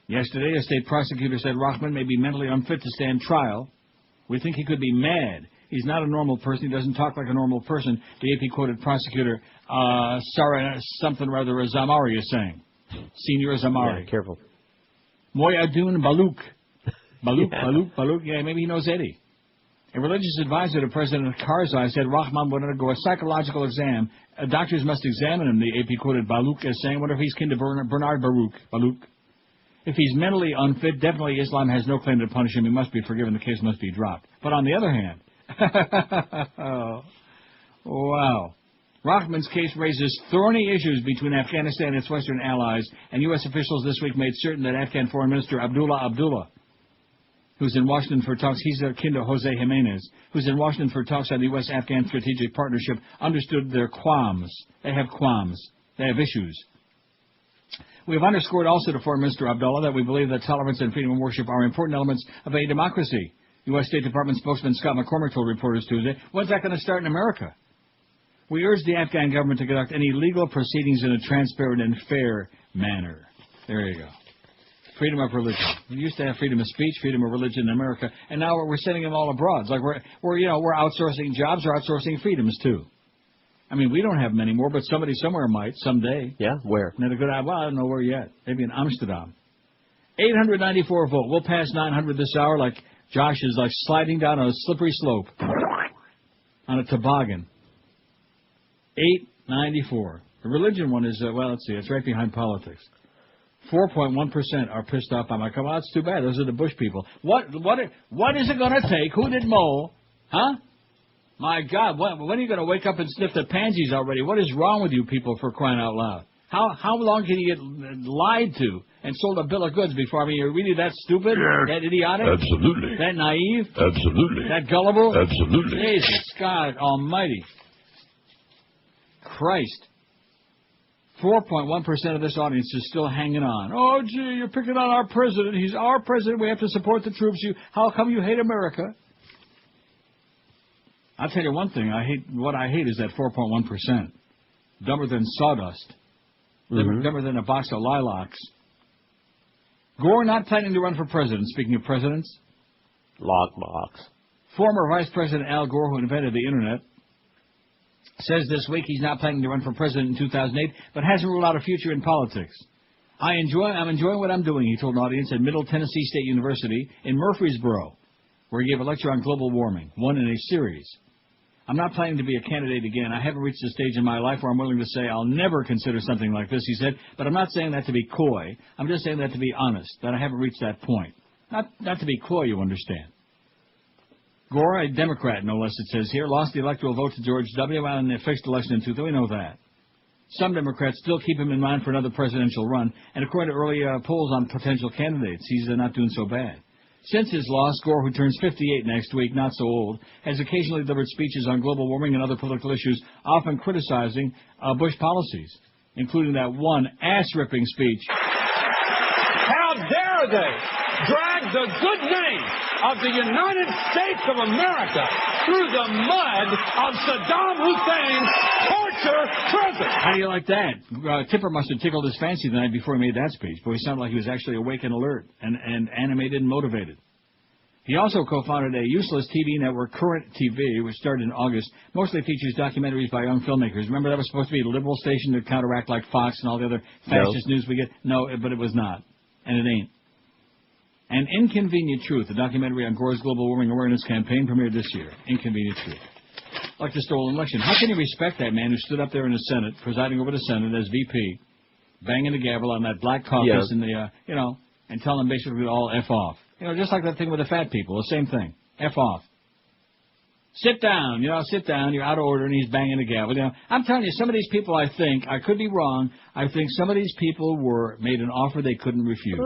Yesterday, a state prosecutor said Rahman may be mentally unfit to stand trial. We think he could be mad. He's not a normal person. He doesn't talk like a normal person. The AP quoted prosecutor Sarah something or other Zamari is saying. Senior Zamari. Yeah, careful. Moyadun Baluk. Baluk, Yeah. Baluk. Yeah, maybe he knows Eddie. A religious advisor to President Karzai said Rahman would undergo a psychological exam. Doctors must examine him, the AP quoted Baluk as saying. Wonder if he's kin to Bernard Baluk. If he's mentally unfit, definitely Islam has no claim to punish him. He must be forgiven. The case must be dropped. But on the other hand, oh, wow. Rahman's case raises thorny issues between Afghanistan and its Western allies, and U.S. officials this week made certain that Afghan Foreign Minister Abdullah, who's in Washington for talks, he's akin to Jose Jimenez, who's in Washington for talks on the U.S.-Afghan strategic partnership, understood their qualms. They have qualms. They have issues. We have underscored also to Foreign Minister Abdullah that we believe that tolerance and freedom of worship are important elements of a democracy. U.S. State Department spokesman Scott McCormick told reporters Tuesday, when's that going to start in America? We urge the Afghan government to conduct any legal proceedings in a transparent and fair manner. There you go. Freedom of religion. We used to have freedom of speech, freedom of religion in America, and now we're sending them all abroad. It's like we're outsourcing jobs, we're outsourcing freedoms too. I mean, we don't have them anymore, but somebody somewhere might someday. Yeah, where? Not a good idea. Well, I don't know where yet. Maybe in Amsterdam. 894 vote. We'll pass 900 this hour like Josh is like sliding down a slippery slope on a toboggan. 894. The religion one is, well, let's see, it's right behind politics. 4.1% are pissed off by my come. Well, that's too bad. Those are the Bush people. What is it going to take? Who did Mo? Huh? My God, when are you going to wake up and sniff the pansies already? What is wrong with you people, for crying out loud? How long can you get lied to and sold a bill of goods before? I mean, you're really that stupid? Yes. That idiotic? Absolutely. That naive? Absolutely. That gullible? Absolutely. Jesus, God almighty. Christ. 4.1% of this audience is still hanging on. Oh, gee, you're picking on our president. He's our president. We have to support the troops. How come you hate America? I'll tell you one thing. What I hate is that 4.1%. Dumber than sawdust. Dumber than a box of lilacs. Gore not planning to run for president. Speaking of presidents. Lockbox. Former Vice President Al Gore, who invented the Internet, says this week he's not planning to run for president in 2008, but hasn't ruled out a future in politics. I'm enjoying what I'm doing, he told an audience at Middle Tennessee State University in Murfreesboro, where he gave a lecture on global warming, one in a series. I'm not planning to be a candidate again. I haven't reached a stage in my life where I'm willing to say I'll never consider something like this, he said, but I'm not saying that to be coy. I'm just saying that to be honest, that I haven't reached that point. Not to be coy, you understand. Gore, a Democrat, no less, it says here, lost the electoral vote to George W. in the fixed election in 2000. We know that. Some Democrats still keep him in mind for another presidential run, and according to early polls on potential candidates, he's not doing so bad. Since his loss, Gore, who turns 58 next week, not so old, has occasionally delivered speeches on global warming and other political issues, often criticizing Bush policies, including that one ass-ripping speech. How dare they drag the good name of the United States of America through the mud of Saddam Hussein's torture prison? How do you like that? Tipper must have tickled his fancy the night before he made that speech. Boy, he sounded like he was actually awake and alert and animated and motivated. He also co-founded a useless TV network, Current TV, which started in August, mostly features documentaries by young filmmakers. Remember that was supposed to be a liberal station to counteract like Fox and all the other fascist news we get? No, but it was not. And it ain't. An Inconvenient Truth, a documentary on Gore's global warming awareness campaign, premiered this year. Inconvenient Truth. Like the stolen election. How can you respect that man who stood up there in the Senate, presiding over the Senate as VP, banging the gavel on that black caucus in the, and telling them basically to all F off? Just like that thing with the fat people, the same thing. F off. Sit down, sit down, you're out of order, and he's banging the gavel. I'm telling you, some of these people, I could be wrong, I think some of these people were made an offer they couldn't refuse.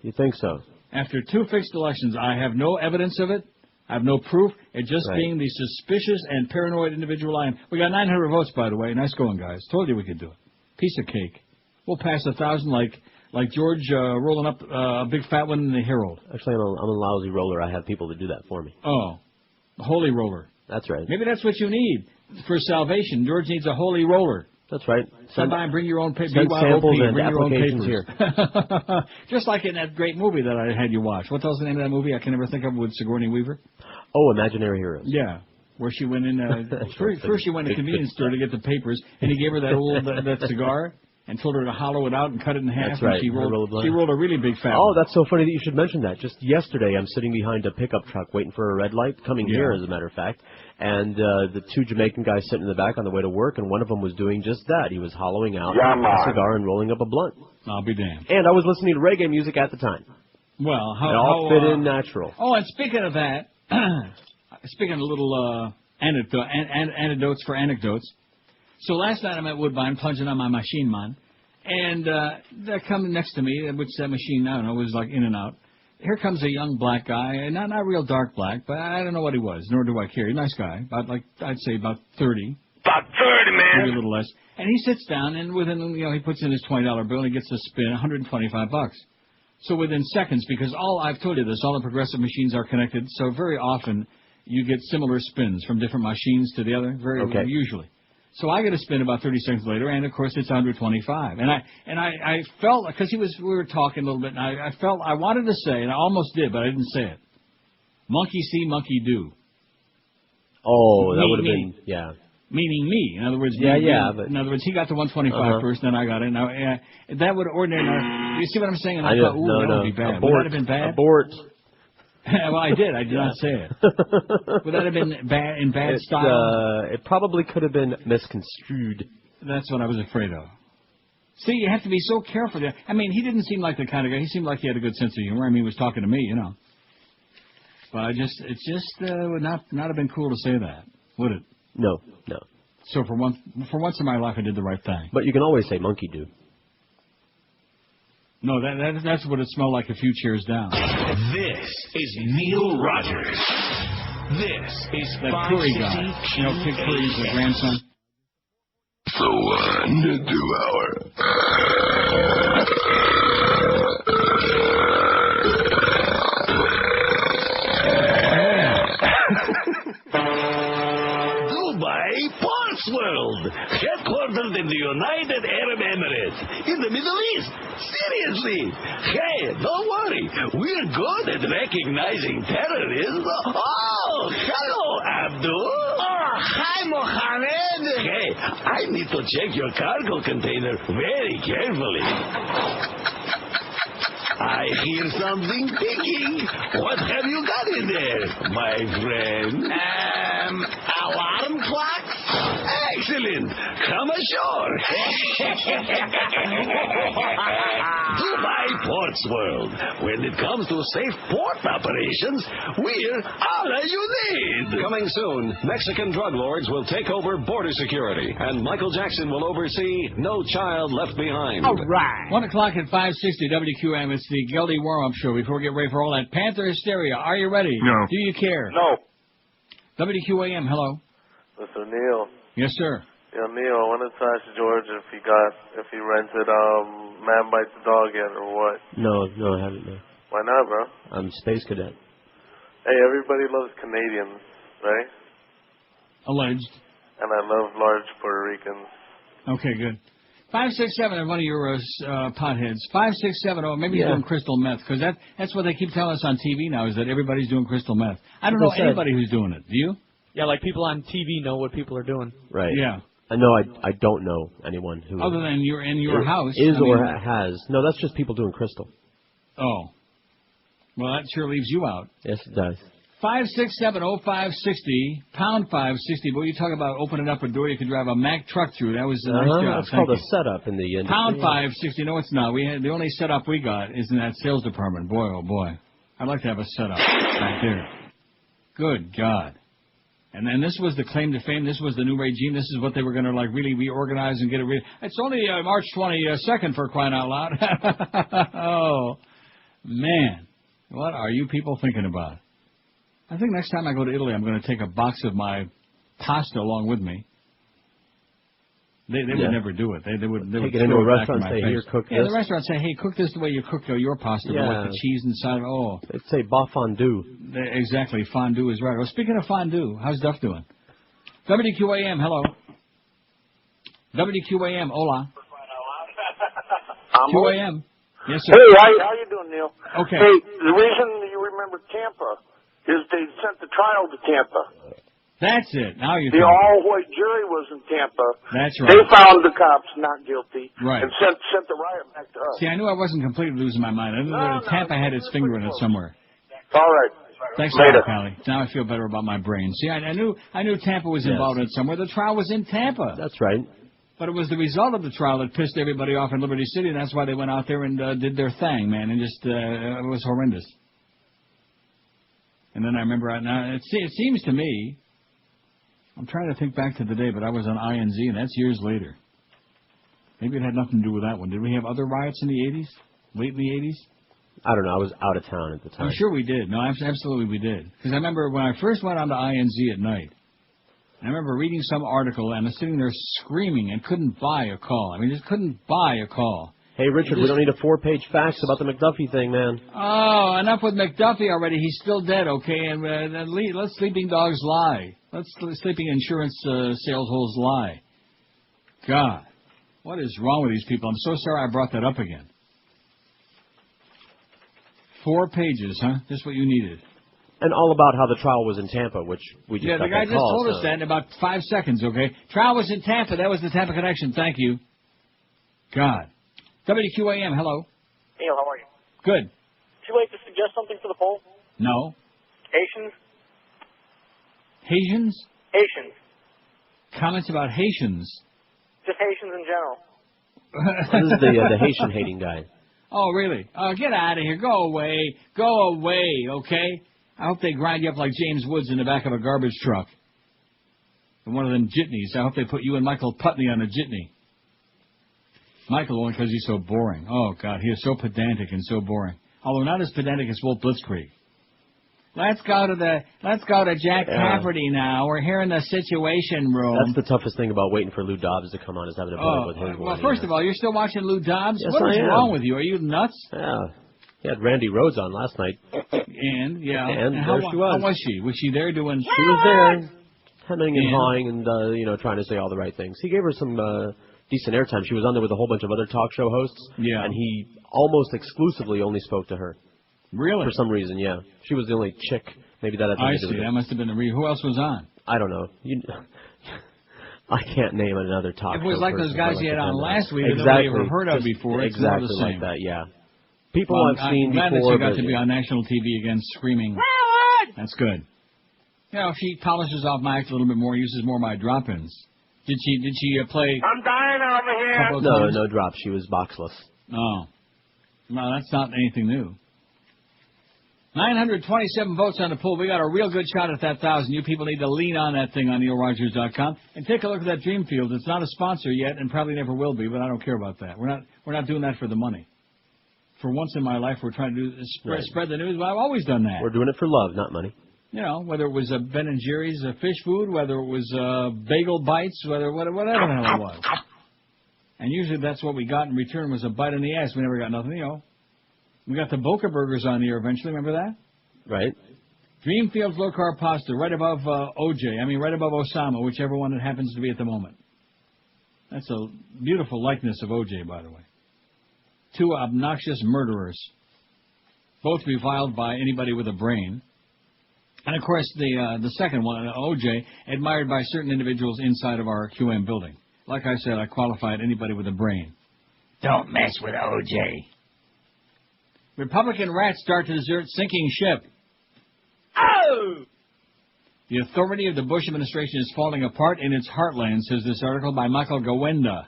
You think so? After 2 fixed elections, I have no evidence of it. I have no proof. It just being the suspicious and paranoid individual I am. We got 900 votes, by the way. Nice going, guys. Told you we could do it. Piece of cake. We'll pass 1,000 like George rolling up a big fat one in the Herald. Actually, I'm a lousy roller. I have people to do that for me. Oh, a holy roller. That's right. Maybe that's what you need for salvation. George needs a holy roller. That's right. Come by and bring your own papers. Samples and bring your own applications papers. here. Just like in that great movie that I had you watch. What was the name of that movie? I can never think of, with Sigourney Weaver. Oh, Imaginary Heroes. Yeah, where she went in. First, she went to a convenience store to get the papers, and he gave her that cigar and told her to hollow it out and cut it in half. That's right. And she rolled a really big fat one. That's so funny that you should mention that. Just yesterday, I'm sitting behind a pickup truck waiting for a red light, coming here, as a matter of fact. And the 2 Jamaican guys sitting in the back on the way to work, and one of them was doing just that. He was hollowing out a cigar and rolling up a blunt. I'll be damned. And I was listening to reggae music at the time. Well, it all fit in natural. Oh, and speaking of that, speaking of little anecdotes for anecdotes. So last night I'm at Woodbine plunging on my machine, man. And they're coming next to me, which that machine, I don't know, was like in and out. Here comes a young black guy, not real dark black, but I don't know what he was, nor do I care. Nice guy, I'd say about 30. About 30, man. Maybe a little less. And he sits down, and he puts in his $20 bill, and he gets to spin $125. So within seconds, because I've told you this, all the progressive machines are connected, so very often you get similar spins from different machines to the other, usually. So I get a spin about 30 seconds later, and of course it's 125. And I felt, because we were talking a little bit, and I felt I wanted to say, and I almost did, but I didn't say it. Monkey see, monkey do. Oh, that would have been, yeah. Meaning me. In other words, in other words, he got the 125 first, then I got it. Now, that would ordinarily. You see what I'm saying? And I thought, that would be bad. Would that have been bad? Abort. Well, I did. I did not say it. Would that have been in bad style? It probably could have been misconstrued. That's what I was afraid of. See, you have to be so careful there. I mean, he didn't seem like the kind of guy. He seemed like he had a good sense of humor. I mean, he was talking to me, But it just would not have been cool to say that, would it? No. So for once in my life, I did the right thing. But you can always say monkey do. No, that's what it smelled like a few chairs down. This is Neil Rogers. This is that Curry guy. Kid Curry's the grandson. The 1 to 2 hour. Dubai Ports World, headquartered in the United Arab Emirates, in the Middle East. Seriously. Hey, don't worry. We're good at recognizing terrorists. Oh, hello, Abdul. Oh, hi, Mohammed. Hey, I need to check your cargo container very carefully. I hear something ticking. What have you got in there, my friend? Alarm clocks? Excellent. Come ashore. Dubai Port Ports World. When it comes to safe port operations, we're all you need. Coming soon, Mexican drug lords will take over border security, and Michael Jackson will oversee No Child Left Behind. All right. 1 o'clock at 560 WQM. It's the Guilty Warm-Up Show. Before we get ready for all that Panther hysteria, are you ready? No. Do you care? No. WQAM, hello. Mr. Neil. Yes, sir. Yeah, Neil, I wanted to ask George if he rented Man Bites the Dog yet or what. No, I haven't. No. Why not, bro? I'm Space Cadet. Hey, everybody loves Canadians, right? Alleged. And I love large Puerto Ricans. Okay, good. 567 one of your potheads. 5670. Maybe he's doing crystal meth, because that's what they keep telling us on TV now, is that everybody's doing crystal meth. I don't know anybody who's doing it. Do you? Yeah, like people on TV know what people are doing. Right. Yeah. I know. I don't know anyone who other than you're in your house has. No, that's just people doing crystal. Oh. Well, that sure leaves you out. Yes, it does. 5670560 pound 560. Boy, you talk about opening up a door you could drive a Mack truck through. That was a nice job. That's called a setup in the industry. Pound 560. No, it's not. The only setup we got is in that sales department. Boy, oh boy, I'd like to have a setup back there. Good God. And then this was the claim to fame. This was the new regime. This is what they were going to really reorganize and get it. It's only March 22nd for crying out loud. Oh, man. What are you people thinking about? I think next time I go to Italy, I'm going to take a box of my pasta along with me. They would never do it. They would take it into a restaurant and say, here, cook this. Yeah, the restaurant say, hey, cook this the way you cook your pasta, with the cheese inside. Oh. They'd say, ba fondue. Exactly, fondue is right. Well, speaking of fondue, how's Duff doing? WQAM, hello. WQAM, hola. QAM. Yes, sir. Hey, how you doing, Neil? Okay. Hey, the reason you remember Tampa is they sent the trial to Tampa. That's it. Now you're the all-white jury was in Tampa. That's right. They found the cops not guilty. Right. And sent the riot back to us. See, I knew I wasn't completely losing my mind. I knew that Tampa had its finger in it somewhere. All right. Thanks a lot, Pally. Now I feel better about my brain. See, I knew Tampa was involved in it somewhere. The trial was in Tampa. That's right. But it was the result of the trial that pissed everybody off in Liberty City, and that's why they went out there and did their thing, man, and just it was horrendous. And then I remember, it seems to me, I'm trying to think back to the day, but I was on INZ, and that's years later. Maybe it had nothing to do with that one. Did we have other riots in the 80s? Late in the 80s? I don't know. I was out of town at the time. I'm sure we did. No, absolutely we did. Because I remember when I first went on to INZ at night, I remember reading some article, and I was sitting there screaming and couldn't buy a call. I mean, just couldn't buy a call. Hey, Richard, we don't need a 4-page fax about the McDuffie thing, man. Oh, enough with McDuffie already. He's still dead, okay? And let sleeping dogs lie. Let sleeping insurance sales holes lie. God, what is wrong with these people? I'm so sorry I brought that up again. 4 pages, huh? Just what you needed. And all about how the trial was in Tampa, which we just got the guy just told us that in about 5 seconds, okay? Trial was in Tampa. That was the Tampa connection. Thank you. God. WQAM, hello. Neil, how are you? Good. Too late to suggest something for the poll? No. Haitians? Haitians? Haitians. Comments about Haitians. Just Haitians in general. This is the Haitian-hating guy. Oh, really? Get out of here. Go away. Go away, okay? I hope they grind you up like James Woods in the back of a garbage truck. And one of them jitneys. I hope they put you and Michael Putney on a jitney. Michael, only because he's so boring. Oh, God, he is so pedantic and so boring. Although not as pedantic as Wolf Blitzkrieg. Let's go to Jack Cafferty now. We're here in the Situation Room. That's the toughest thing about waiting for Lou Dobbs to come on, is having to put up with his Well, first of all, you're still watching Lou Dobbs? Yes, What is I am. wrong with you? Are you nuts? Yeah. He had Randy Rhoads on last night. And there she was. How was she? Was she there doing... She was there, hemming and hawing and, trying to say all the right things. He gave her some decent airtime. She was on there with a whole bunch of other talk show hosts. Yeah. And he almost exclusively only spoke to her. Really? For some reason, yeah. She was the only chick. Maybe that had I something to do see. with it. That must have been the reason. Who else was on? I don't know. I can't name another talk show. It was like those guys he had on last week that exactly. nobody ever heard of before. It's Exactly more the same. like that, yeah. People I've seen I'm glad before. that you got to be on national TV again screaming. That's good. If she polishes off my act a little bit more, uses more of my drop-ins. Did she play... I'm dying over here. No drops. She was boxless. Oh. No, that's not anything new. 927 votes on the poll. We got a real good shot at that 1,000. You people need to lean on that thing on NeilRogers.com and take a look at that Dreamfield. It's not a sponsor yet and probably never will be, but I don't care about that. We're not doing that for the money. For once in my life, we're trying to spread the news. Well, I've always done that. We're doing it for love, not money. You know, whether it was Ben and Jerry's fish food, whether it was bagel bites, whatever the hell it was. And usually that's what we got in return was a bite in the ass. We never got nothing, you know. We got the Boca Burgers on the air eventually. Remember that? Right. Dreamfield's low-carb pasta, right above right above Osama, whichever one it happens to be at the moment. That's a beautiful likeness of O.J., by the way. Two obnoxious murderers, both reviled by anybody with a brain. And, of course, the second one, O.J., admired by certain individuals inside of our QM building. Like I said, I qualified anybody with a brain. Don't mess with O.J. Republican rats start to desert sinking ship. Oh! The authority of the Bush administration is falling apart in its heartland, says this article by Michael Gawenda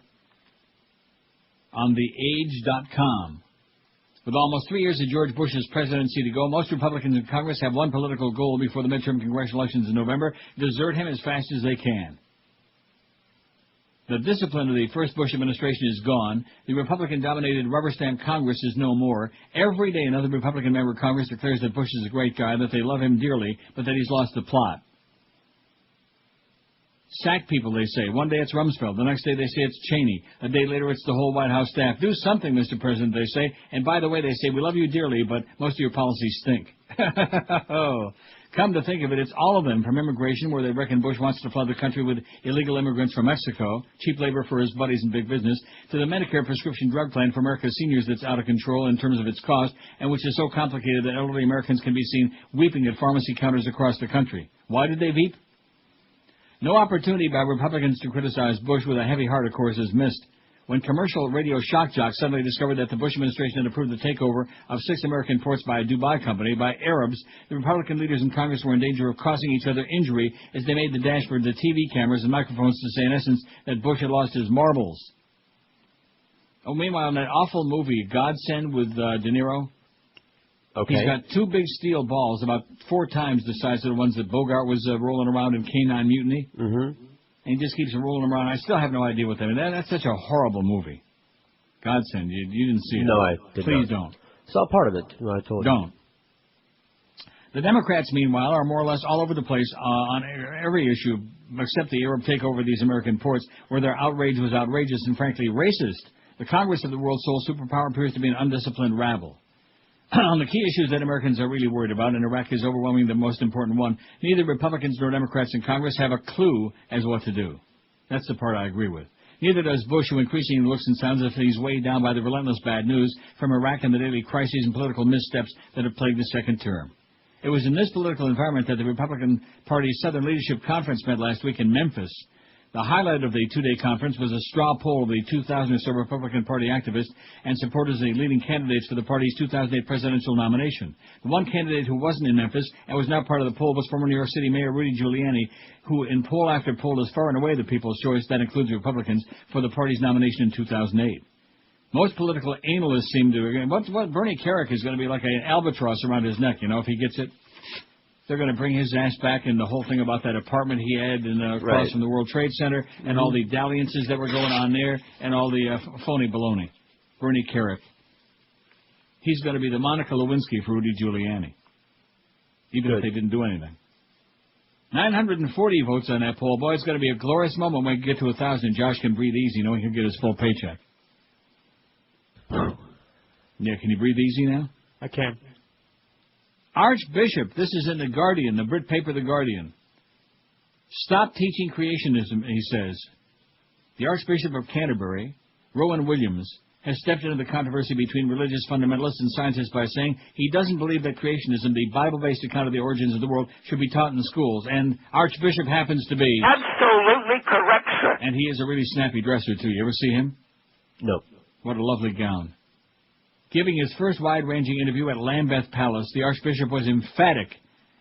on theage.com. With almost 3 years of George Bush's presidency to go, most Republicans in Congress have one political goal before the midterm congressional elections in November: desert him as fast as they can. The discipline of the first Bush administration is gone. The Republican-dominated rubber-stamp Congress is no more. Every day another Republican member of Congress declares that Bush is a great guy, that they love him dearly, but that he's lost the plot. Sack people, they say. One day it's Rumsfeld. The next day they say it's Cheney. A day later it's the whole White House staff. Do something, Mr. President, they say. And by the way, they say, we love you dearly, but most of your policies stink. Oh. Come to think of it, it's all of them, from immigration, where they reckon Bush wants to flood the country with illegal immigrants from Mexico, cheap labor for his buddies in big business, to the Medicare prescription drug plan for America's seniors that's out of control in terms of its cost, and which is so complicated that elderly Americans can be seen weeping at pharmacy counters across the country. Why did they weep? No opportunity by Republicans to criticize Bush with a heavy heart, of course, is missed. When commercial radio shock jocks suddenly discovered that the Bush administration had approved the takeover of 6 American ports by a Dubai company by Arabs, the Republican leaders in Congress were in danger of causing each other injury as they made the dashboard, the TV cameras, and microphones to say, in essence, that Bush had lost his marbles. Oh, meanwhile, in that awful movie, Godsend with De Niro, okay, he's got 2 big steel balls, about 4 times the size of the ones that Bogart was rolling around in Canine Mutiny. Mm-hmm. And he just keeps rolling them around. I still have no idea what that is. That's such a horrible movie. Godsend. You didn't see it. No, I did Please not. don't. Saw part of it. I told you. Don't. The Democrats, meanwhile, are more or less all over the place on every issue except the Arab takeover of these American ports, where their outrage was outrageous and frankly racist. The Congress of the world's sole superpower appears to be an undisciplined rabble. On the key issues that Americans are really worried about, and Iraq is overwhelmingly the most important one, neither Republicans nor Democrats in Congress have a clue as what to do. That's the part I agree with. Neither does Bush, who increasingly looks and sounds as if he's weighed down by the relentless bad news from Iraq and the daily crises and political missteps that have plagued the second term. It was in this political environment that the Republican Party's Southern Leadership Conference met last week in Memphis. The highlight of the 2-day conference was a straw poll of the 2,000 or so Republican Party activists and supporters of the leading candidates for the party's 2008 presidential nomination. The one candidate who wasn't in Memphis and was not part of the poll was former New York City Mayor Rudy Giuliani, who in poll after poll is far and away the people's choice, that includes Republicans, for the party's nomination in 2008. Most political analysts seem to agree. What Bernie Kerik is going to be like an albatross around his neck, if he gets it. They're going to bring his ass back, and the whole thing about that apartment he had across from the World Trade Center, and all the dalliances that were going on there, and all the phony baloney. Bernie Kerik. He's going to be the Monica Lewinsky for Rudy Giuliani, even if they didn't do anything. 940 votes on that poll. Boy, it's going to be a glorious moment when we get to 1,000. Josh can breathe easy, knowing he'll get his full paycheck. Yeah, can you breathe easy now? I can. Archbishop, this is in The Guardian, the Brit paper The Guardian. Stop teaching creationism, he says. The Archbishop of Canterbury, Rowan Williams, has stepped into the controversy between religious fundamentalists and scientists by saying he doesn't believe that creationism, the Bible-based account of the origins of the world, should be taught in schools. And Archbishop happens to be... Absolutely correct, sir. And he is a really snappy dresser, too. You ever see him? No. What a lovely gown. Giving his first wide-ranging interview at Lambeth Palace, the Archbishop was emphatic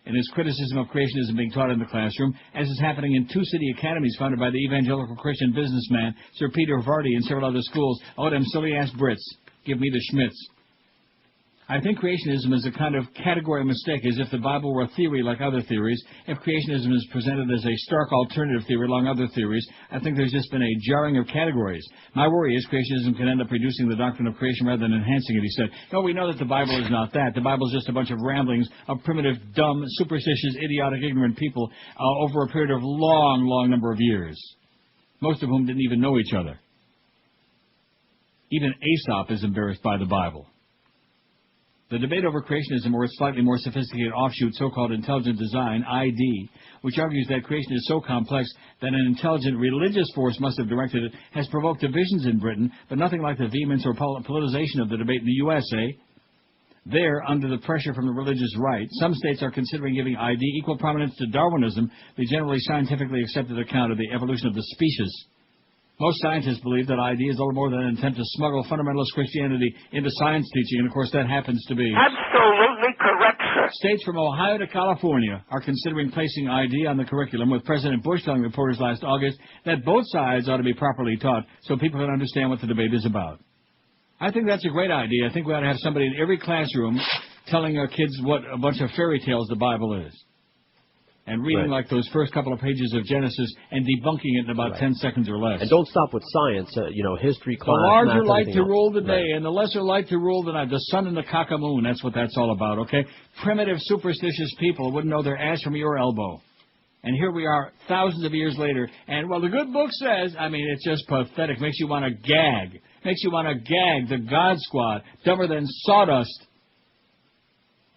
in his criticism of creationism being taught in the classroom, as is happening in 2 city academies founded by the evangelical Christian businessman Sir Peter Vardy and several other schools. Oh, them silly-ass Brits. Give me the Schmitz. I think creationism is a kind of category mistake, as if the Bible were a theory like other theories. If creationism is presented as a stark alternative theory along other theories, I think there's just been a jarring of categories. My worry is creationism can end up reducing the doctrine of creation rather than enhancing it, he said. No, we know that the Bible is not that. The Bible is just a bunch of ramblings of primitive, dumb, superstitious, idiotic, ignorant people over a period of long number of years, most of whom didn't even know each other. Even Aesop is embarrassed by the Bible. The debate over creationism, or its slightly more sophisticated offshoot, so-called intelligent design, ID, which argues that creation is so complex that an intelligent religious force must have directed it, has provoked divisions in Britain, but nothing like the vehemence or politicization of the debate in the USA. There, under the pressure from the religious right, some states are considering giving ID equal prominence to Darwinism, the generally scientifically accepted account of the evolution of the species. Most scientists believe that ID is little more than an attempt to smuggle fundamentalist Christianity into science teaching, and of course that happens to be absolutely correct, sir. States from Ohio to California are considering placing ID on the curriculum, with President Bush telling reporters last August that both sides ought to be properly taught so people can understand what the debate is about. I think that's a great idea. I think we ought to have somebody in every classroom telling our kids what a bunch of fairy tales the Bible is. And reading like those first couple of pages of Genesis and debunking it in about 10 seconds or less. And don't stop with science, history class. The larger math, light to else. rule the day and the lesser light to rule the night. The sun and the cockamoon, that's what that's all about, okay? Primitive, superstitious people wouldn't know their ass from your elbow. And here we are thousands of years later, and well, the good book says, I mean, it's just pathetic. Makes you want to gag. Makes you want to gag. The God Squad, dumber than sawdust.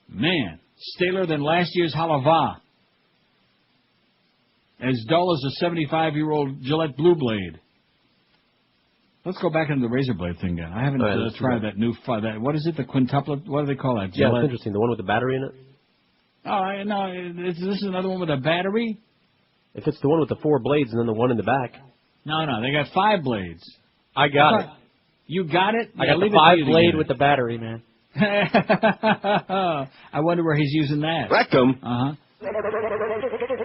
Man, staler than last year's halava. As dull as a 75-year-old Gillette Blue Blade. Let's go back into the razor blade thing again. I haven't tried that new, what is it, the quintuplet? What do they call that? Yeah, Gillette? it's interesting. The one with the battery in it? Oh, no, this is another one with a battery? If it's the one with the 4 blades and then the one in the back. No, they got 5 blades. I got it. You got it? I got the 5 blade with the battery, man. I wonder where he's using that. Rectum. Uh-huh.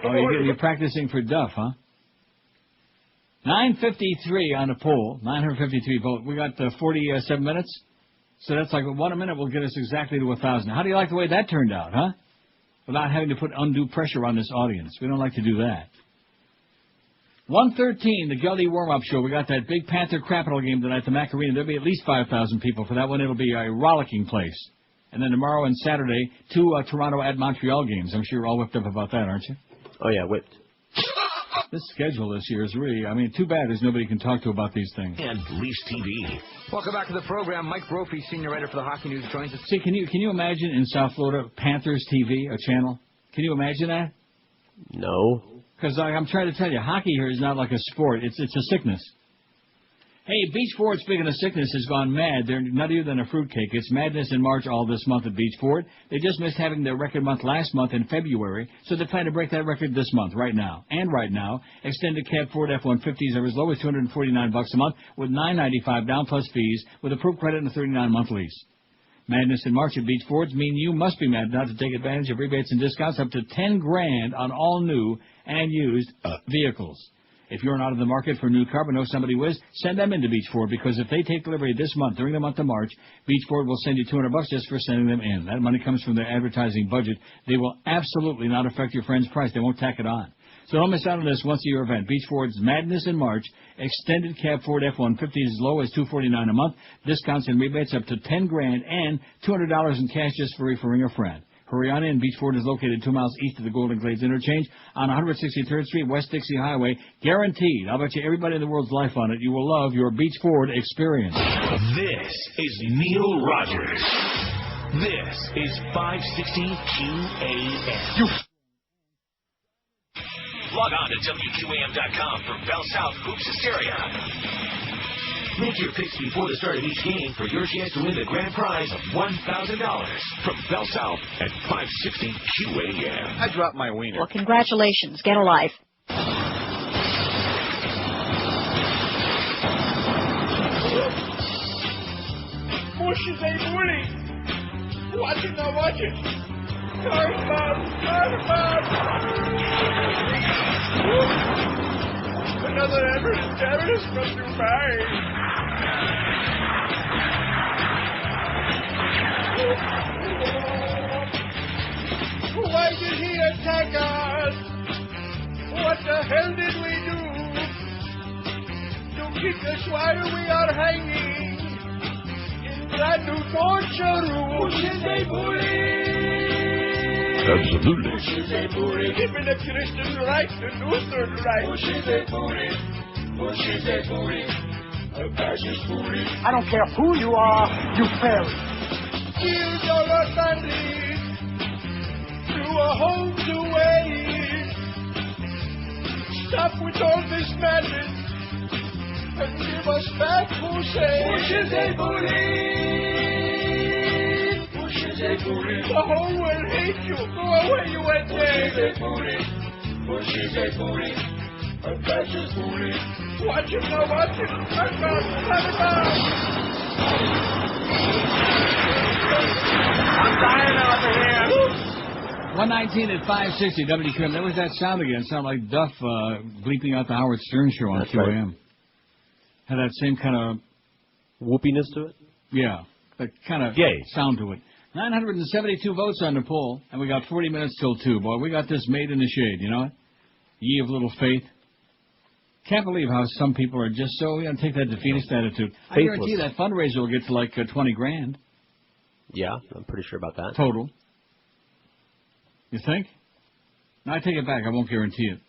Oh, you're practicing for Duff, huh? 9:53 on the poll. 953 vote. We got 47 minutes. So that's like 1 minute will get us exactly to 1,000. How do you like the way that turned out, huh? Without having to put undue pressure on this audience. We don't like to do that. 1:13, the Geldy warm-up show. We got that big Panther Capital game tonight at the Mac Arena. There'll be at least 5,000 people for that one. It'll be a rollicking place. And then tomorrow and Saturday, 2 Toronto at Montreal games. I'm sure you're all whipped up about that, aren't you? Oh, yeah, whipped. This schedule this year is really, too bad there's nobody you can talk to about these things. And Leafs TV. Welcome back to the program. Mike Brophy, senior writer for the Hockey News, joins us. See, can you imagine in South Florida, Panthers TV, a channel? Can you imagine that? No. Because I'm trying to tell you, hockey here is not like a sport. It's a sickness. Hey, Beach Ford, speaking of sickness, has gone mad. They're nuttier than a fruitcake. It's madness in March all this month at Beach Ford. They just missed having their record month last month in February, so they plan to break that record this month, right now. And right now, extended cab Ford F-150s are as low as $249 a month, with $995 down plus fees, with approved credit and a 39-month lease. Madness in March at Beach Fords mean you must be mad not to take advantage of rebates and discounts up to $10,000 on all new and used vehicles. If you're not in the market for a new car but know somebody who is, send them into Beach Ford, because if they take delivery this month, during the month of March, Beach Ford will send you $200 just for sending them in. That money comes from their advertising budget. They will absolutely not affect your friend's price. They won't tack it on. So don't miss out on this once-a-year event. Beach Ford's Madness in March. Extended cab Ford F-150 as low as $249 a month. Discounts and rebates up to $10,000 and $200 in cash just for referring a friend. Hurry on in. Beach Ford is located 2 miles east of the Golden Glades Interchange on 163rd Street, West Dixie Highway. Guaranteed. I'll bet you everybody in the world's life on it. You will love your Beach Ford experience. This is Neil Rogers. This is 560 QAM. Log on to WQAM.com for Bell South Hoops Hysteria. Make your picks before the start of each game for your chance to win the grand prize of $1,000 from Bell South at 560 QAM. I dropped my wiener. Well, congratulations. Get a life. Bushes ain't winning. Watch it, now watch it. Another evidence from Dubai. here we are hanging in brand new torture room. Bush is a bully. Absolutely. Bush is a bully. Keeping the Christian right, the Lutheran right. Bush is a bully. Bush is a bully. A fascist bully. I don't care who you are, you fail. Kill your families. Through a homes away. Stop with all this madness and give us back Hussein. Bush is a bully. Bush is a bully. The whole world hates you. Go away, you went there. Bush is a bully. Bush is a bully. A fascist bully. Watch him now, watch him. Let him out. I'm dying over here. 119 at 560 WQAM. There was that sound again. It sounded like Duff bleeping out the Howard Stern show on That's QAM. Right. Had that same kind of whoopiness to it? Yeah, that kind of sound to it. 972 votes on the poll, and we got 40 minutes till 2. Boy, we got this made in the shade, you know it? Ye of little faith. Can't believe how some people are just so, take that defeatist attitude. I guarantee that fundraiser will get to like 20 grand. Yeah, I'm pretty sure about that. Total. You think? No, I take it back. I won't guarantee it.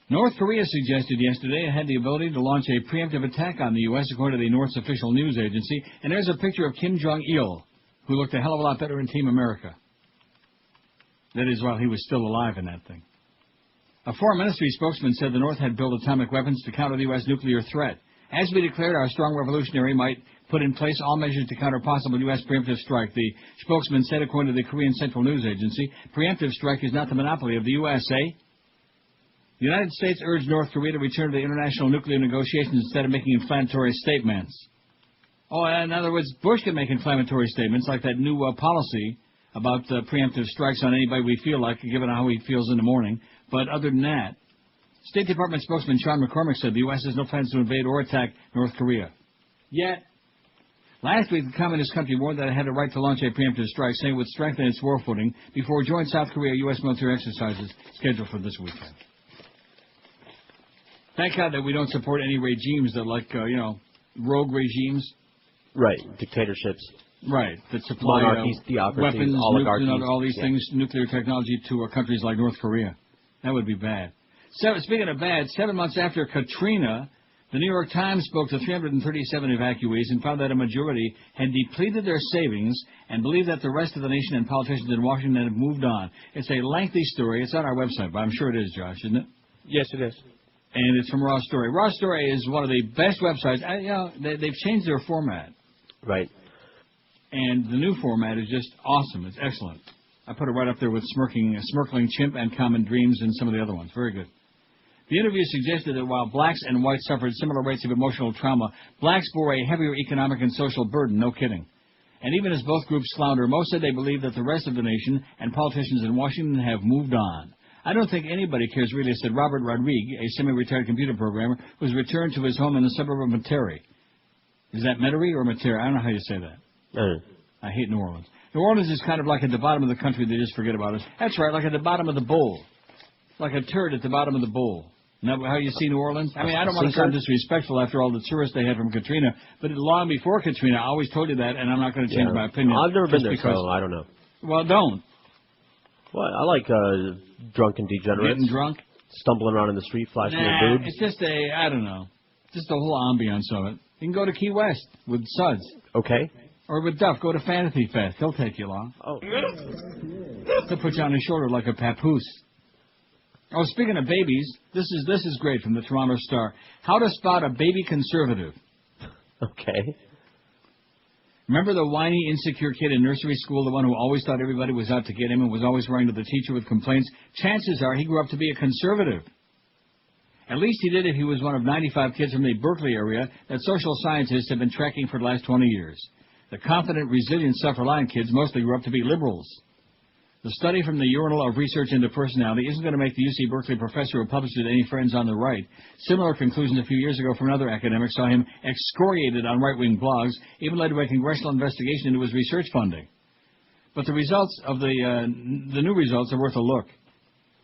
North Korea suggested yesterday it had the ability to launch a preemptive attack on the U.S., according to the North's official news agency. And there's a picture of Kim Jong-il, who looked a hell of a lot better in Team America. That is, while he was still alive in that thing. A foreign ministry spokesman said the North had built atomic weapons to counter the U.S. nuclear threat. As we declared, our strong revolutionary might put in place all measures to counter possible U.S. preemptive strike. The spokesman said, according to the Korean Central News Agency, preemptive strike is not the monopoly of the U.S., eh? The United States urged North Korea to return to the international nuclear negotiations instead of making inflammatory statements. Oh, in other words, Bush can make inflammatory statements like that new policy about preemptive strikes on anybody we feel like, given how he feels in the morning. But other than that, State Department spokesman Sean McCormick said the U.S. has no plans to invade or attack North Korea. Yet, last week, the communist country warned that it had a right to launch a preemptive strike, saying it would strengthen its war footing before joint South Korea-U.S. military exercises scheduled for this weekend. Thank God that we don't support any regimes that rogue regimes. Right, dictatorships. Right, that supply monarchies, theocracies, weapons, oligarchies, all these things, nuclear technology to countries like North Korea. That would be bad. Speaking of bad, 7 months after Katrina, the New York Times spoke to 337 evacuees and found that a majority had depleted their savings and believed that the rest of the nation and politicians in Washington have moved on. It's a lengthy story. It's on our website, but I'm sure it is, Josh, isn't it? Yes, it is. And it's from Raw Story. Raw Story is one of the best websites. They've changed their format. Right. And the new format is just awesome. It's excellent. I put it right up there with Smirkling Chimp and Common Dreams and some of the other ones. Very good. The interview suggested that while blacks and whites suffered similar rates of emotional trauma, blacks bore a heavier economic and social burden, no kidding. And even as both groups flounder, most said they believe that the rest of the nation and politicians in Washington have moved on. I don't think anybody cares really, said Robert Rodrigue, a semi-retired computer programmer, who was returned to his home in the suburb of Metairie. Is that Metairie or Metairie? I don't know how you say that. I hate New Orleans. New Orleans is kind of like at the bottom of the country. They just forget about us. That's right, like at the bottom of the bowl. Like a turd at the bottom of the bowl. Isn't that how you see New Orleans? I mean, I don't want to sound disrespectful after all the tourists they had from Katrina, but long before Katrina, I always told you that, and I'm not going to change my opinion. I've never been there, so I don't know. Well, don't. Well, I like drunken degenerates. Getting drunk? Stumbling around in the street, flashing their boobs. It's just I don't know. Just the whole ambiance of it. You can go to Key West with Suds. Okay. Or with Duff, go to Fantasy Fest. He'll take you along. Oh. He'll put you on his shoulder like a papoose. Oh, speaking of babies, this is great from the Toronto Star. How to spot a baby conservative. Okay. Remember the whiny, insecure kid in nursery school, the one who always thought everybody was out to get him and was always running to the teacher with complaints? Chances are he grew up to be a conservative. At least he did if he was one of 95 kids from the Berkeley area that social scientists have been tracking for the last 20 years. The confident, resilient, self-reliant kids mostly grew up to be liberals. The study from the Journal of Research into Personality isn't going to make the UC Berkeley professor who published it any friends on the right. Similar conclusions a few years ago from another academic saw him excoriated on right-wing blogs, even led to a congressional investigation into his research funding. But the results of the new results are worth a look.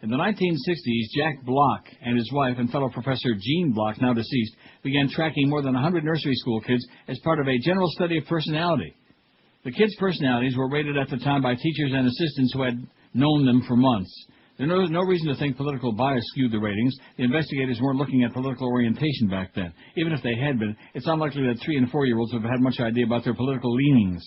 In the 1960s, Jack Block and his wife and fellow professor Gene Block, now deceased, began tracking more than 100 nursery school kids as part of a general study of personality. The kids' personalities were rated at the time by teachers and assistants who had known them for months. There was no reason to think political bias skewed the ratings. The investigators weren't looking at political orientation back then. Even if they had been, it's unlikely that 3- and 4-year-olds would have had much idea about their political leanings.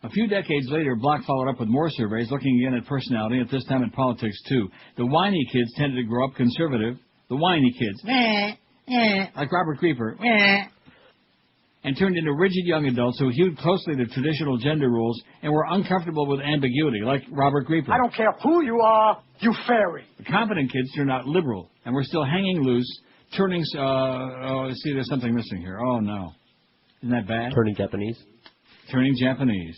A few decades later, Block followed up with more surveys, looking again at personality, at this time at politics, too. The whiny kids tended to grow up conservative. The whiny kids, like Robert Creeper, and turned into rigid young adults who hewed closely to traditional gender rules and were uncomfortable with ambiguity, like Robert Creeper. I don't care who you are, you fairy. The confident kids turned out liberal and were still hanging loose, turning... see, there's something missing here. Oh, no. Isn't that bad? Turning Japanese. Turning Japanese.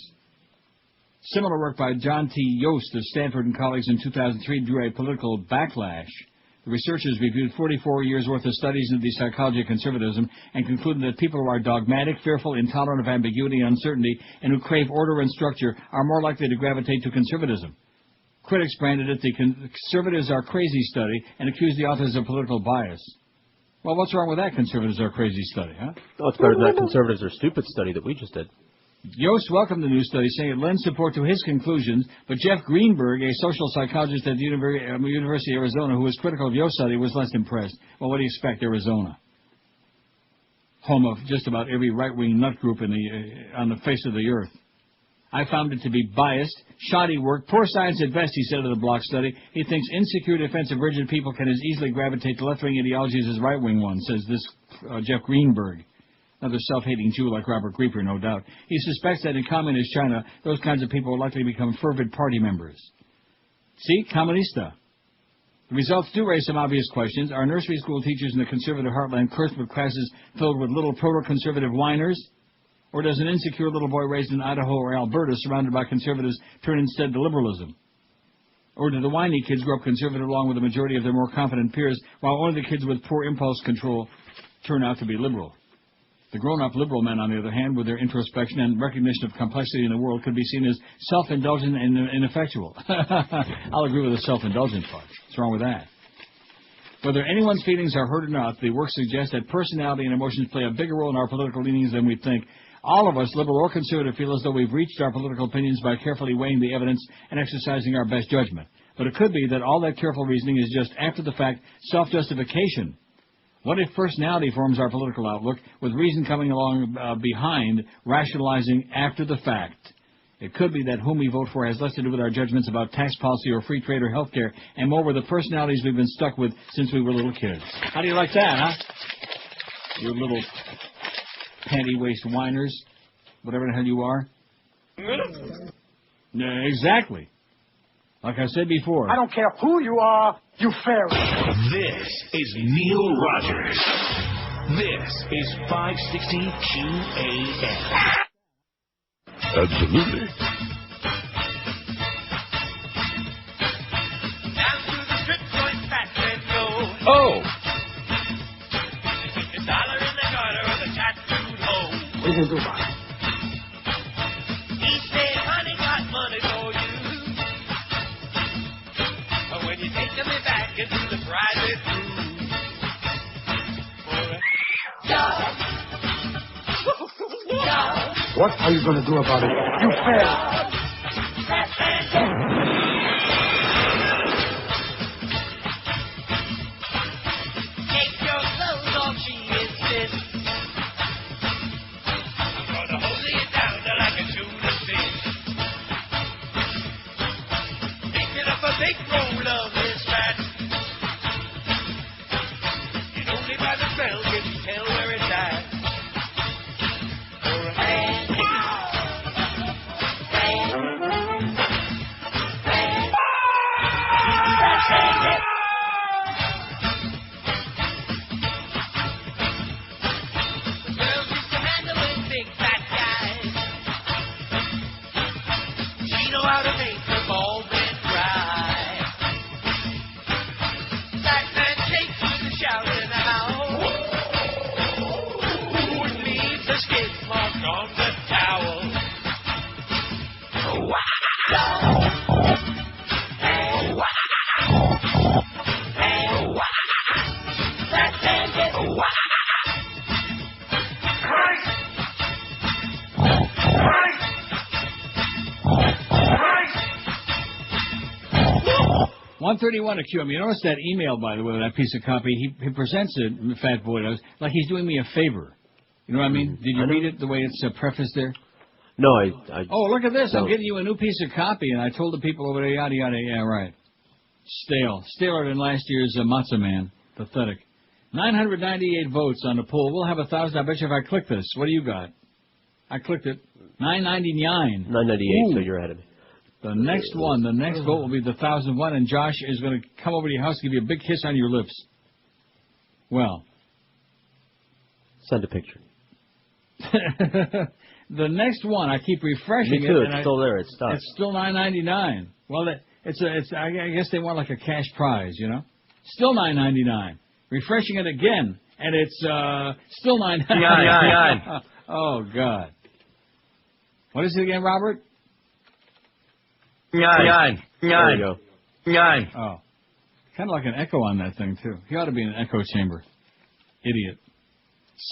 Similar work by John T. Yost of Stanford and colleagues in 2003 drew a political backlash. The researchers reviewed 44 years' worth of studies into the psychology of conservatism and concluded that people who are dogmatic, fearful, intolerant of ambiguity and uncertainty, and who crave order and structure are more likely to gravitate to conservatism. Critics branded it the Conservatives Are Crazy study and accused the authors of political bias. Well, what's wrong with that Conservatives Are Crazy study, huh? Oh, it's better than that Conservatives Are Stupid study that we just did. Yost welcomed the new study, saying it lends support to his conclusions, but Jeff Greenberg, a social psychologist at the University of Arizona who was critical of Yost's study, was less impressed. Well, what do you expect, Arizona? Home of just about every right-wing nut group on the face of the earth. I found it to be biased, shoddy work, poor science at best, he said of the Block study. He thinks insecure, defensive, rigid people can as easily gravitate to left-wing ideologies as right-wing ones, says this Jeff Greenberg. Another self-hating Jew like Robert Creeper, no doubt. He suspects that in communist China, those kinds of people are likely to become fervent party members. See? Comunista. The results do raise some obvious questions. Are nursery school teachers in the conservative heartland cursed with classes filled with little proto-conservative whiners? Or does an insecure little boy raised in Idaho or Alberta, surrounded by conservatives, turn instead to liberalism? Or do the whiny kids grow up conservative along with the majority of their more confident peers, while only the kids with poor impulse control turn out to be liberal? The grown-up liberal men, on the other hand, with their introspection and recognition of complexity in the world, could be seen as self-indulgent and ineffectual. I'll agree with the self-indulgent part. What's wrong with that? Whether anyone's feelings are hurt or not, the work suggests that personality and emotions play a bigger role in our political leanings than we think. All of us, liberal or conservative, feel as though we've reached our political opinions by carefully weighing the evidence and exercising our best judgment. But it could be that all that careful reasoning is just after-the-fact self-justification. What if personality forms our political outlook, with reason coming along behind, rationalizing after the fact? It could be that whom we vote for has less to do with our judgments about tax policy or free trade or health care, and more with the personalities we've been stuck with since we were little kids. How do you like that, huh? You little panty-waist whiners, whatever the hell you are. Exactly. Like I said before. I don't care who you are, you fairy. This is Neil Rogers. This is 560 QAM. Absolutely. Down to the strip joint, fat men go. Oh. Keep the dollar in the gutter of the tattooed hole. What are you going to do about it? He said, honey, got money for you. But when you take me back into the private room. What are you going to do about it? You fairy. Take your clothes off, she insists. I'm gonna hold you down till I can shoot a fish. Picking up a big roll of his fat. You know me by the smell, can you tell where it's at? 131 at QM. You notice that email, by the way, that piece of copy? He presents it, Fat Boy does, like he's doing me a favor. You know what I mean? Did you read it the way it's prefaced there? No, I Oh, look at this. I'm getting you a new piece of copy, and I told the people over there, yada, yada. Yeah, right. Stale. Staler than last year's Matzah Man. Pathetic. 998 votes on the poll. We'll have 1,000. I bet you if I click this. What do you got? I clicked it. 999. 998, so you're ahead of me. The next one, the next vote will be the 1,001, and Josh is going to come over to your house and give you a big kiss on your lips. Well. Send a picture. The next one, I keep refreshing Me too. it. It's still there. It's stuck. It's still $9.99. Well, I guess they want like a cash prize, you know. Still $9.99. Refreshing it again, and it's still $9.99. Oh God. What is it again, Robert? There you go. Oh, kind of like an echo on that thing too. He ought to be in an echo chamber. Idiot.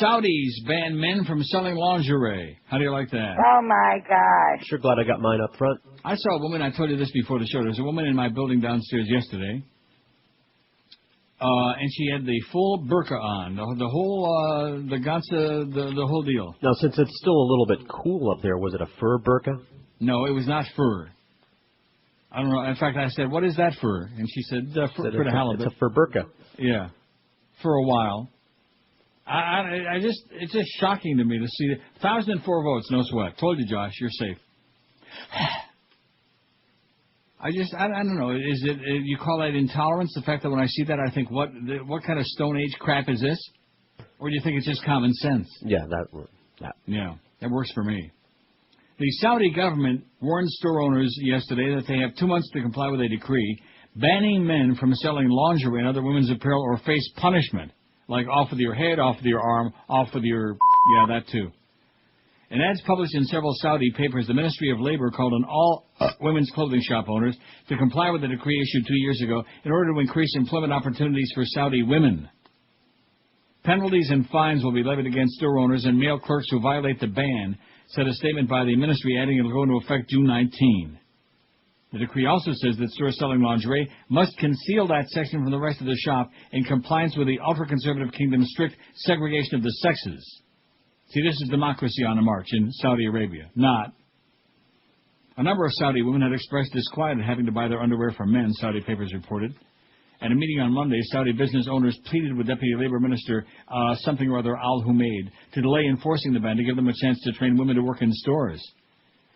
Saudis ban men from selling lingerie. How do you like that? Oh, my gosh. Sure glad I got mine up front. I saw a woman, I told you this before the show, there was a woman in my building downstairs yesterday, and she had the full burqa on, the whole, the ganze, the whole deal. Now, since it's still a little bit cool up there, was it a fur burqa? No, it was not fur. I don't know. In fact, I said, what is that fur? And she said, for the halibut. It's a fur burqa. Yeah, for a while. I just, it's just shocking to me to see 1,004 votes, no sweat. Told you, Josh, you're safe. I don't know. Is it, you call that intolerance? The fact that when I see that, I think, what kind of Stone Age crap is this? Or do you think it's just common sense? Yeah, that works for me. The Saudi government warned store owners yesterday that they have 2 months to comply with a decree banning men from selling lingerie and other women's apparel or face punishment. Like off with your head, off with your arm, off with your... Yeah, that too. In ads published in several Saudi papers, the Ministry of Labor called on all women's clothing shop owners to comply with the decree issued 2 years ago in order to increase employment opportunities for Saudi women. Penalties and fines will be levied against store owners and male clerks who violate the ban, said a statement by the ministry, adding it will go into effect June 19. The decree also says that stores selling lingerie must conceal that section from the rest of the shop in compliance with the ultra-conservative kingdom's strict segregation of the sexes. See, this is democracy on a march in Saudi Arabia. Not. A number of Saudi women had expressed disquiet at having to buy their underwear from men, Saudi papers reported. At a meeting on Monday, Saudi business owners pleaded with Deputy Labor Minister something or other Al-Humaid to delay enforcing the ban to give them a chance to train women to work in stores.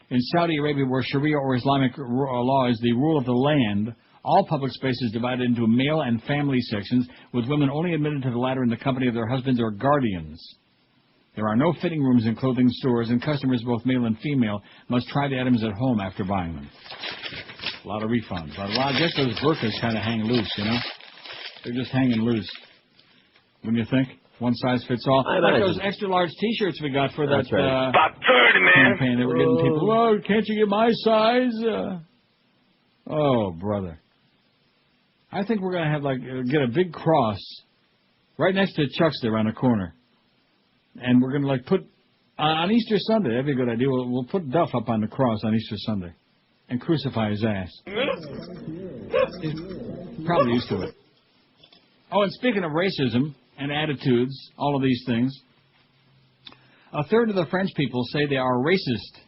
In Saudi Arabia, where Sharia or Islamic law is the rule of the land, all public space is divided into male and family sections, with women only admitted to the latter in the company of their husbands or guardians. There are no fitting rooms in clothing stores, and customers, both male and female, must try the items at home after buying them. A lot of refunds. But I guess those burqas kind of hang loose, you know? They're just hanging loose. Wouldn't you think? One size fits all. Like those extra large T-shirts we got for that campaign. They were getting people, oh, can't you get my size? Oh, brother. I think we're going to have, get a big cross right next to Chuck's there on the corner. And we're going to, put, on Easter Sunday, that'd be a good idea. We'll put Duff up on the cross on Easter Sunday and crucify his ass. He's probably used to it. Oh, and speaking of racism and attitudes, all of these things, a third of the French people say they are racist.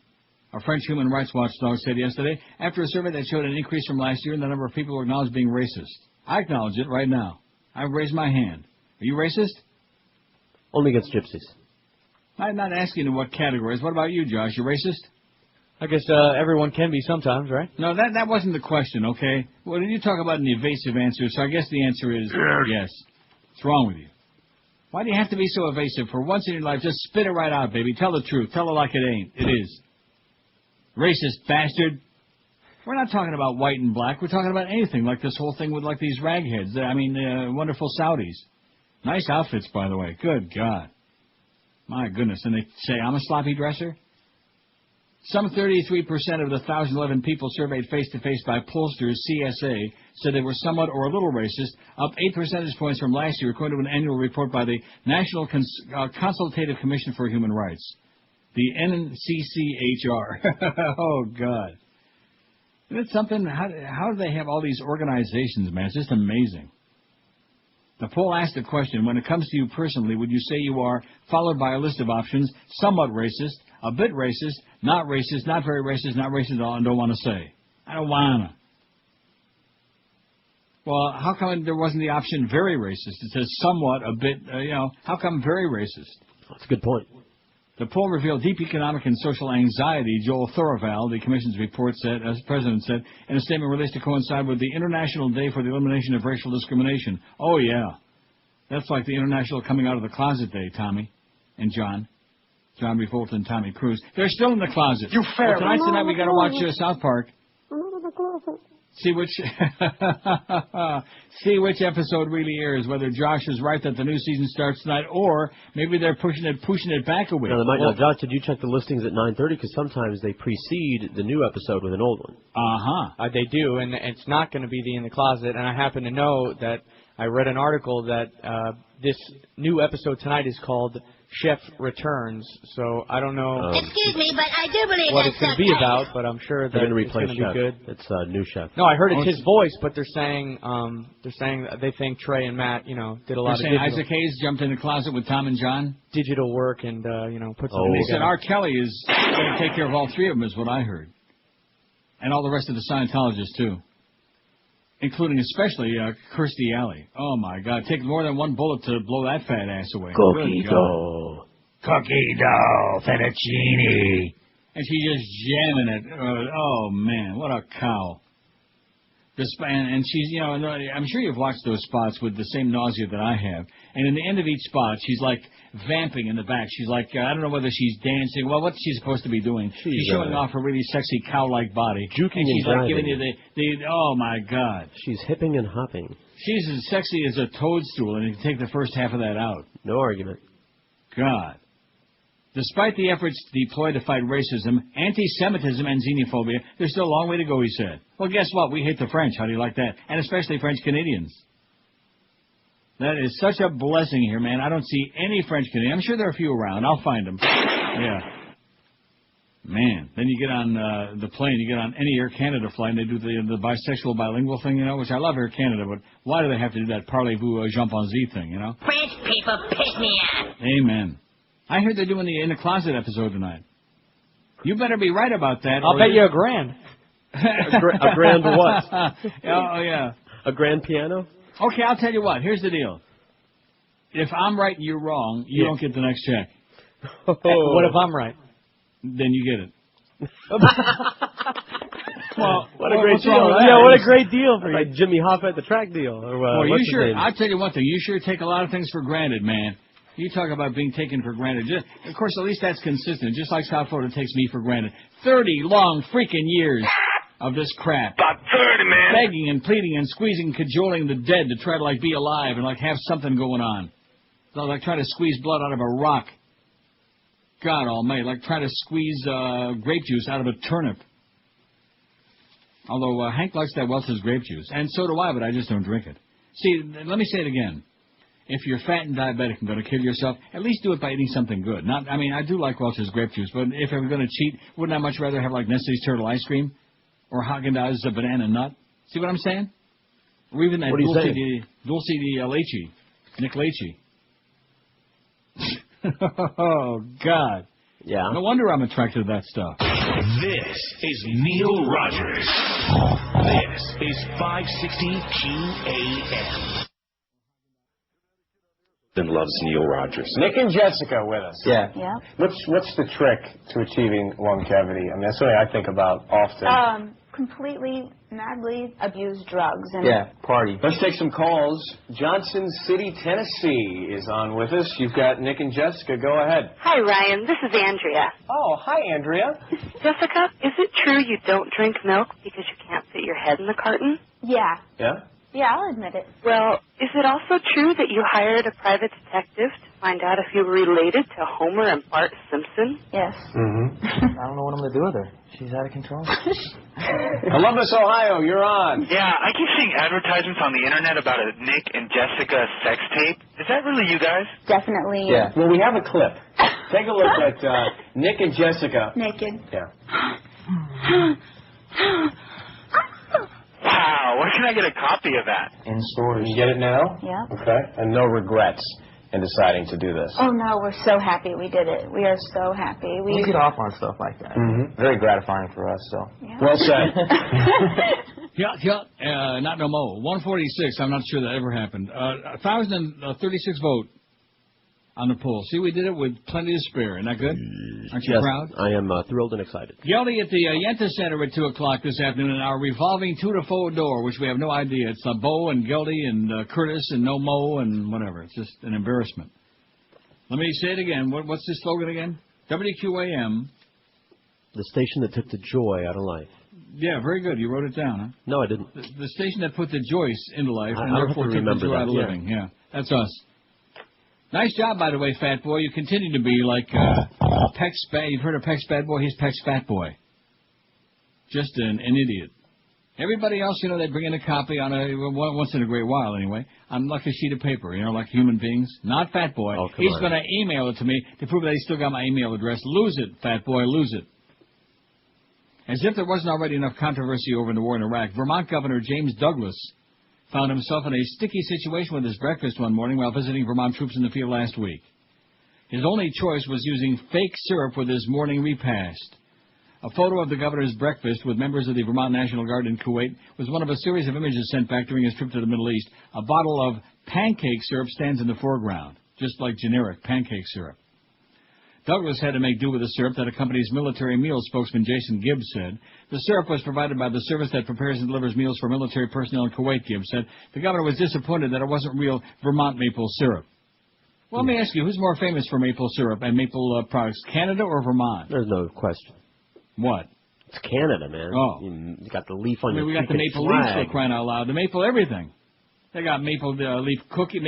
A French human rights watchdog said yesterday, after a survey that showed an increase from last year in the number of people who acknowledge being racist. I acknowledge it right now. I've raised my hand. Are you racist? Only against gypsies. I'm not asking in what categories. What about you, Josh? You racist? I guess everyone can be sometimes, right? No, that wasn't the question, okay? Well, you talk about an evasive answer, so I guess the answer is yes. What's wrong with you? Why do you have to be so evasive? For once in your life, just spit it right out, baby. Tell the truth. Tell it like it ain't. It is. Racist bastard. We're not talking about white and black. We're talking about anything, like this whole thing with, these ragheads. Wonderful Saudis. Nice outfits, by the way. Good God. My goodness. And they say, I'm a sloppy dresser? Some 33% of the 1,011 people surveyed face-to-face by pollsters, CSA, said they were somewhat or a little racist, up 8 percentage points from last year, according to an annual report by the National Consultative Commission for Human Rights, the NCCHR. Oh, God. Isn't it something? How do they have all these organizations, man? It's just amazing. The poll asked the question, when it comes to you personally, would you say you are, followed by a list of options, somewhat racist, a bit racist, not very racist, not racist at all, and don't want to say? I don't want to. Well, how come there wasn't the option very racist? It says somewhat, a bit, how come very racist? That's a good point. The poll revealed deep economic and social anxiety. Joel Thoroval, the Commission's report said, as the President said, in a statement released to coincide with the International Day for the Elimination of Racial Discrimination. Oh, yeah. That's like the International Coming Out of the Closet Day, Tommy and John. John B. Fulton and Tommy Cruise. They're still in the closet. You fair. Well, tonight we got to watch South Park. See which episode really airs, whether Josh is right that the new season starts tonight, or maybe they're pushing it back a week. No, they might not. Josh, did you check the listings at 9:30? Because sometimes they precede the new episode with an old one. They do, and it's not going to be the In the Closet. And I happen to know that I read an article that this new episode tonight is called Chef Returns, so I don't know. Excuse me, but I do believe what it's going to be about, but I'm sure that it's going to be good. It's a new chef. No, I heard it's his voice, but they're saying that they think Trey and Matt, did a lot of digital. Isaac Hayes jumped in the closet with Tom and John. Digital work and put some. And they said R. Kelly is going to take care of all three of them, is what I heard, and all the rest of the Scientologists too. Including especially Kirstie Alley. Oh, my God. Take more than one bullet to blow that fat ass away. Cookie dough. Cookie dough. Fettuccine. And she's just jamming it. Oh, man. What a cow. And she's, I'm sure you've watched those spots with the same nausea that I have. And in the end of each spot, she's like vamping in the back. She's like, I don't know whether she's dancing. Well, what's she supposed to be doing? She's showing off her really sexy cow-like body. Juking and she's and like giving you the oh, my God. She's hipping and hopping. She's as sexy as a toadstool, and you can take the first half of that out. No argument. God. Despite the efforts deployed to fight racism, anti-Semitism, and xenophobia, there's still a long way to go, he said. Well, guess what? We hate the French. How do you like that? And especially French Canadians. That is such a blessing here, man. I don't see any French Canadians. I'm sure there are a few around. I'll find them. Yeah. Man. Then you get on the plane. You get on any Air Canada flight, and they do the bisexual bilingual thing, which I love Air Canada, but why do they have to do that parlez-vous chimpanzee thing, French people piss me off. Amen. I heard they're doing the In the Closet episode tonight. You better be right about that. I'll bet you $1,000. A grand what? Oh, yeah. A grand piano? Okay, I'll tell you what. Here's the deal. If I'm right and you're wrong, you don't get the next check. What if I'm right? Then you get it. Well, what a great deal. What a great deal for you. Like Jimmy Hoffa at the track deal. Or, you sure? I'll tell you one thing. You sure take a lot of things for granted, man. You talk about being taken for granted. Of course, at least that's consistent, just like South Florida takes me for granted. 30 long freaking years of this crap. About 30, man. Begging and pleading and squeezing, cajoling the dead to try to, be alive and, have something going on. Like trying to squeeze blood out of a rock. God almighty, like trying to squeeze grape juice out of a turnip. Although Hank likes that Welch's grape juice, and so do I, but I just don't drink it. See, let me say it again. If you're fat and diabetic and going to kill yourself, at least do it by eating something good. I do like Welch's grape juice, but if I'm going to cheat, wouldn't I much rather have Nestle's turtle ice cream or Haagen-Dazs banana nut? See what I'm saying? Or even that Dulce de Leche, Nick Leche. Oh, God. Yeah. No wonder I'm attracted to that stuff. This is Neil Rogers. This is 560 QAM. Loves Neil Rogers. Nick and Jessica with us. Yeah. What's the trick to achieving longevity? That's something I think about often. Completely, madly abuse drugs. And Party. Let's take some calls. Johnson City, Tennessee is on with us. You've got Nick and Jessica. Go ahead. Hi, Ryan. This is Andrea. Oh, hi, Andrea. Jessica, is it true you don't drink milk because you can't fit your head in the carton? Yeah. Yeah? Yeah, I'll admit it. Well, is it also true that you hired a private detective to find out if you were related to Homer and Bart Simpson? Yes. Mm-hmm. I don't know what I'm going to do with her. She's out of control. Columbus, Ohio, you're on. Yeah, I keep seeing advertisements on the internet about a Nick and Jessica sex tape. Is that really you guys? Definitely. Yeah. Well, we have a clip. Take a look at Nick and Jessica. Naked. Yeah. Where can I get a copy of that? In stores. You get it now? Yeah. Okay. And no regrets in deciding to do this. Oh, no, we're so happy we did it. We are so happy. We get off on stuff like that. Mm-hmm. Very gratifying for us, so. Yeah. Well said. Not no more. 146, I'm not sure that ever happened. 1,036 vote on the poll. See, we did it with plenty to spare. Isn't that good? Aren't you proud? I am thrilled and excited. Geldy at the Yenta Center at 2 o'clock this afternoon in our revolving 2-to-4 door, which we have no idea. It's Bo and Geldy and Curtis and No Mo and whatever. It's just an embarrassment. Let me say it again. What's the slogan again? WQAM. The station that took the joy out of life. Yeah, very good. You wrote it down, huh? No, I didn't. The station that put the joyce into life and I therefore took the joy out of living. Yeah, that's us. Nice job, by the way, Fat Boy. You continue to be like Peck's Fat. You've heard of Peck's Fat Boy? He's Peck's Fat Boy. Just an idiot. Everybody else, they bring in a copy on once in a great while, anyway, on like a sheet of paper, like human beings. Not Fat Boy. Oh, He's going to email it to me to prove that he still got my email address. Lose it, Fat Boy, lose it. As if there wasn't already enough controversy over the war in Iraq, Vermont Governor James Douglas found himself in a sticky situation with his breakfast one morning while visiting Vermont troops in the field last week. His only choice was using fake syrup with his morning repast. A photo of the governor's breakfast with members of the Vermont National Guard in Kuwait was one of a series of images sent back during his trip to the Middle East. A bottle of pancake syrup stands in the foreground, just like generic pancake syrup. Douglas had to make do with the syrup that accompanies military meals, spokesman Jason Gibbs said. The syrup was provided by the service that prepares and delivers meals for military personnel in Kuwait, Gibbs said. The governor was disappointed that it wasn't real Vermont maple syrup. Well, let me ask you, who's more famous for maple syrup and maple products, Canada or Vermont? There's no question. What? It's Canada, man. Oh. You got the leaf on your we got the maple leaves for crying out loud. The maple everything. They got maple leaf cookies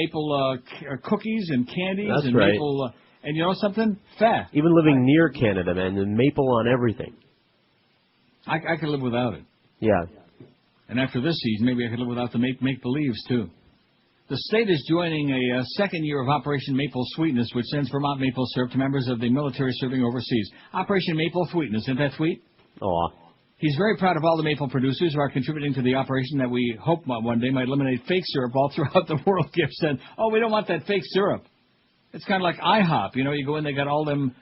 and candies. That's and right. Maple... And you know something? Fat. Even living near Canada, man, the maple on everything. I could live without it. Yeah. And after this season, maybe I could live without the make-believes, too. The state is joining a second year of Operation Maple Sweetness, which sends Vermont maple syrup to members of the military serving overseas. Operation Maple Sweetness, isn't that sweet? Aw. He's very proud of all the maple producers who are contributing to the operation that we hope one day might eliminate fake syrup all throughout the world. Gibbs said, we don't want that fake syrup. It's kind of like IHOP, you go in, they got all them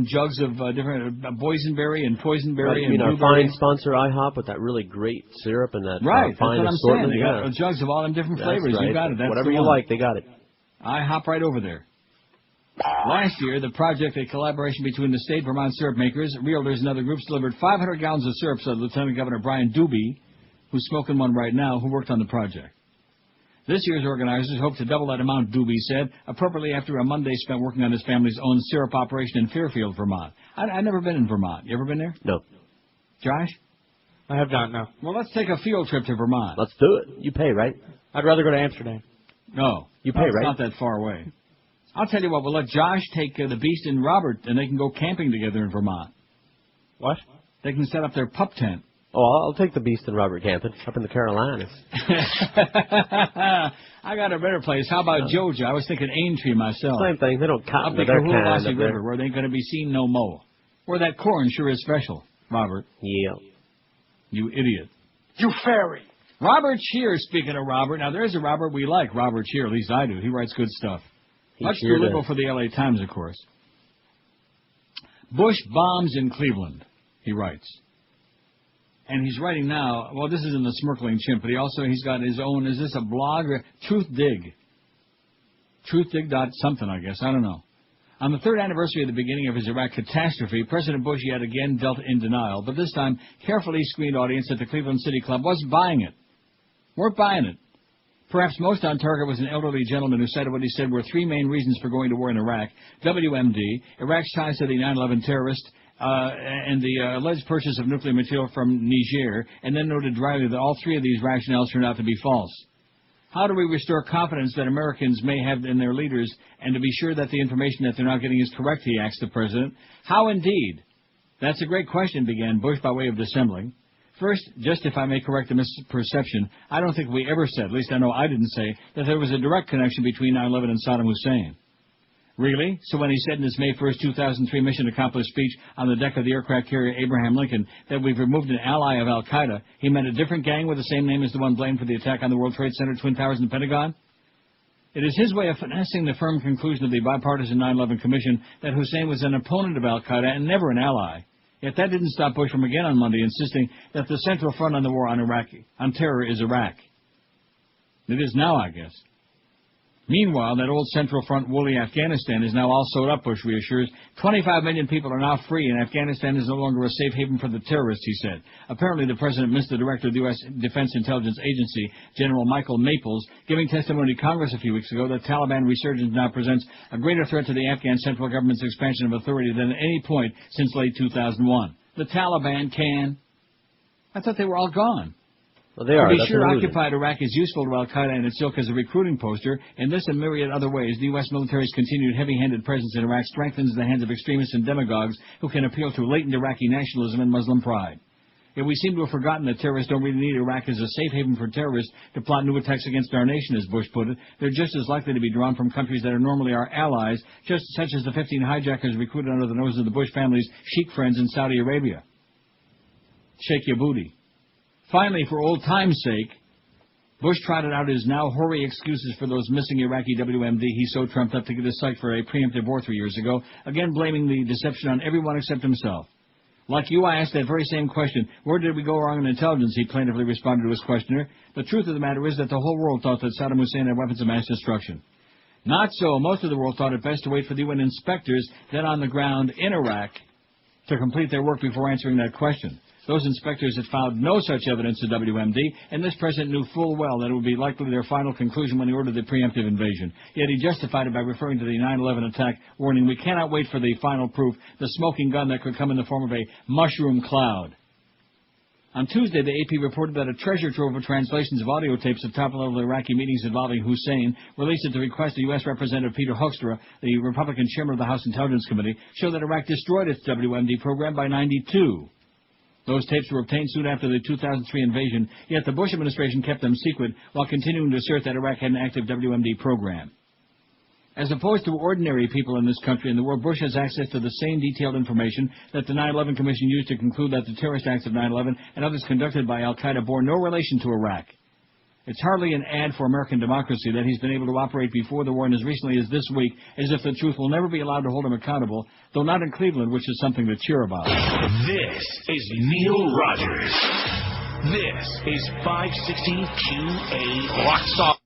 jugs of different boysenberry and poisonberry and our blueberry. fine sponsor IHOP with that really great syrup and that right, fine that's what I'm saying. They got jugs of all them different flavors. Right. You got it. That's whatever you like, they got it. IHOP right over there. Last year, the project, a collaboration between the state Vermont syrup makers, realtors, and other groups, delivered 500 gallons of syrup, said Lieutenant Governor Brian Doobie, who's smoking one right now, who worked on the project. This year's organizers hope to double that amount, Doobie said, appropriately after a Monday spent working on his family's own syrup operation in Fairfield, Vermont. I've never been in Vermont. You ever been there? No. Josh? I have not, no. Well, let's take a field trip to Vermont. Let's do it. You pay, right? I'd rather go to Amsterdam. No. You pay, right? It's not that far away. I'll tell you what, we'll let Josh take the Beast and Robert, and they can go camping together in Vermont. What? They can set up their pup tent. Oh, I'll take the Beast and Robert camping up in the Carolinas. I got a better place. How about Georgia? I was thinking Aintree myself. Same thing. They don't cotton up the their Cohulasi River, where they ain't going to be seen no more. Where that corn sure is special, Robert. Yeah. You idiot. You fairy. Robert Shear, speaking of Robert. Now, there's a Robert we like, Robert Shear. At least I do. He writes good stuff. Much too liberal for the L.A. Times, of course. Bush bombs in Cleveland, he writes. And he's writing now, well, this is in the Smirkling Chimp, but he's got his own, is this a blog? Truthdig. Truthdig.something, I guess. I don't know. On the third anniversary of the beginning of his Iraq catastrophe, President Bush yet again dealt in denial, but this time carefully screened audience at the Cleveland City Club wasn't buying it. Weren't buying it. Perhaps most on target was an elderly gentleman who cited what he said were three main reasons for going to war in Iraq. WMD, Iraq's ties to the 9/11 terrorist, and the alleged purchase of nuclear material from Niger, and then noted dryly that all three of these rationales turned out to be false. How do we restore confidence that Americans may have in their leaders, and to be sure that the information that they're now getting is correct, he asked the president. How indeed? That's a great question, began Bush by way of dissembling. First, just if I may correct the misperception, I don't think we ever said, at least I know I didn't say, that there was a direct connection between 9/11 and Saddam Hussein. Really? So when he said in his May 1st, 2003 mission accomplished speech on the deck of the aircraft carrier Abraham Lincoln that we've removed an ally of Al-Qaeda, he meant a different gang with the same name as the one blamed for the attack on the World Trade Center, Twin Towers, and the Pentagon? It is his way of finessing the firm conclusion of the bipartisan 9/11 Commission that Hussein was an opponent of Al-Qaeda and never an ally. Yet that didn't stop Bush from again on Monday insisting that the central front on the war on terror is Iraq. It is now, I guess. Meanwhile, that old Central Front woolly Afghanistan is now all sewed up, Bush reassures. 25 million people are now free, and Afghanistan is no longer a safe haven for the terrorists, he said. Apparently, the president missed the director of the U.S. Defense Intelligence Agency, General Michael Maples, giving testimony to Congress a few weeks ago that Taliban resurgence now presents a greater threat to the Afghan central government's expansion of authority than at any point since late 2001. The Taliban can. I thought they were all gone. Well, they are. To be sure, occupied Iraq is useful to Al-Qaeda and its ilk as a recruiting poster. In this and myriad other ways, the U.S. military's continued heavy-handed presence in Iraq strengthens the hands of extremists and demagogues who can appeal to latent Iraqi nationalism and Muslim pride. Yet we seem to have forgotten that terrorists don't really need Iraq as a safe haven for terrorists to plot new attacks against our nation, as Bush put it. They're just as likely to be drawn from countries that are normally our allies, just such as the 15 hijackers recruited under the nose of the Bush family's sheik friends in Saudi Arabia. Shake your booty. Finally, for old time's sake, Bush trotted out his now hoary excuses for those missing Iraqi WMD he so trumped up to get his sight for a preemptive war 3 years ago, again blaming the deception on everyone except himself. Like you, I asked that very same question. Where did we go wrong in intelligence? He plaintively responded to his questioner. The truth of the matter is that the whole world thought that Saddam Hussein had weapons of mass destruction. Not so. Most of the world thought it best to wait for the UN inspectors then on the ground in Iraq to complete their work before answering that question. Those inspectors had found no such evidence of WMD, and this president knew full well that it would be likely their final conclusion when he ordered the preemptive invasion. Yet he justified it by referring to the 9/11 attack, warning, we cannot wait for the final proof, the smoking gun that could come in the form of a mushroom cloud. On Tuesday, the AP reported that a treasure trove of translations of audio tapes of top-level Iraqi meetings involving Hussein, released at the request of U.S. Representative Peter Hoekstra, the Republican chairman of the House Intelligence Committee, show that Iraq destroyed its WMD program by '92. Those tapes were obtained soon after the 2003 invasion, yet the Bush administration kept them secret while continuing to assert that Iraq had an active WMD program. As opposed to ordinary people in this country and the world, Bush has access to the same detailed information that the 9/11 Commission used to conclude that the terrorist acts of 9/11 and others conducted by Al-Qaeda bore no relation to Iraq. It's hardly an ad for American democracy that he's been able to operate before the war and as recently as this week as if the truth will never be allowed to hold him accountable, though not in Cleveland, which is something to cheer about. This is Neil Rogers. This is 560 QA Rock Solid.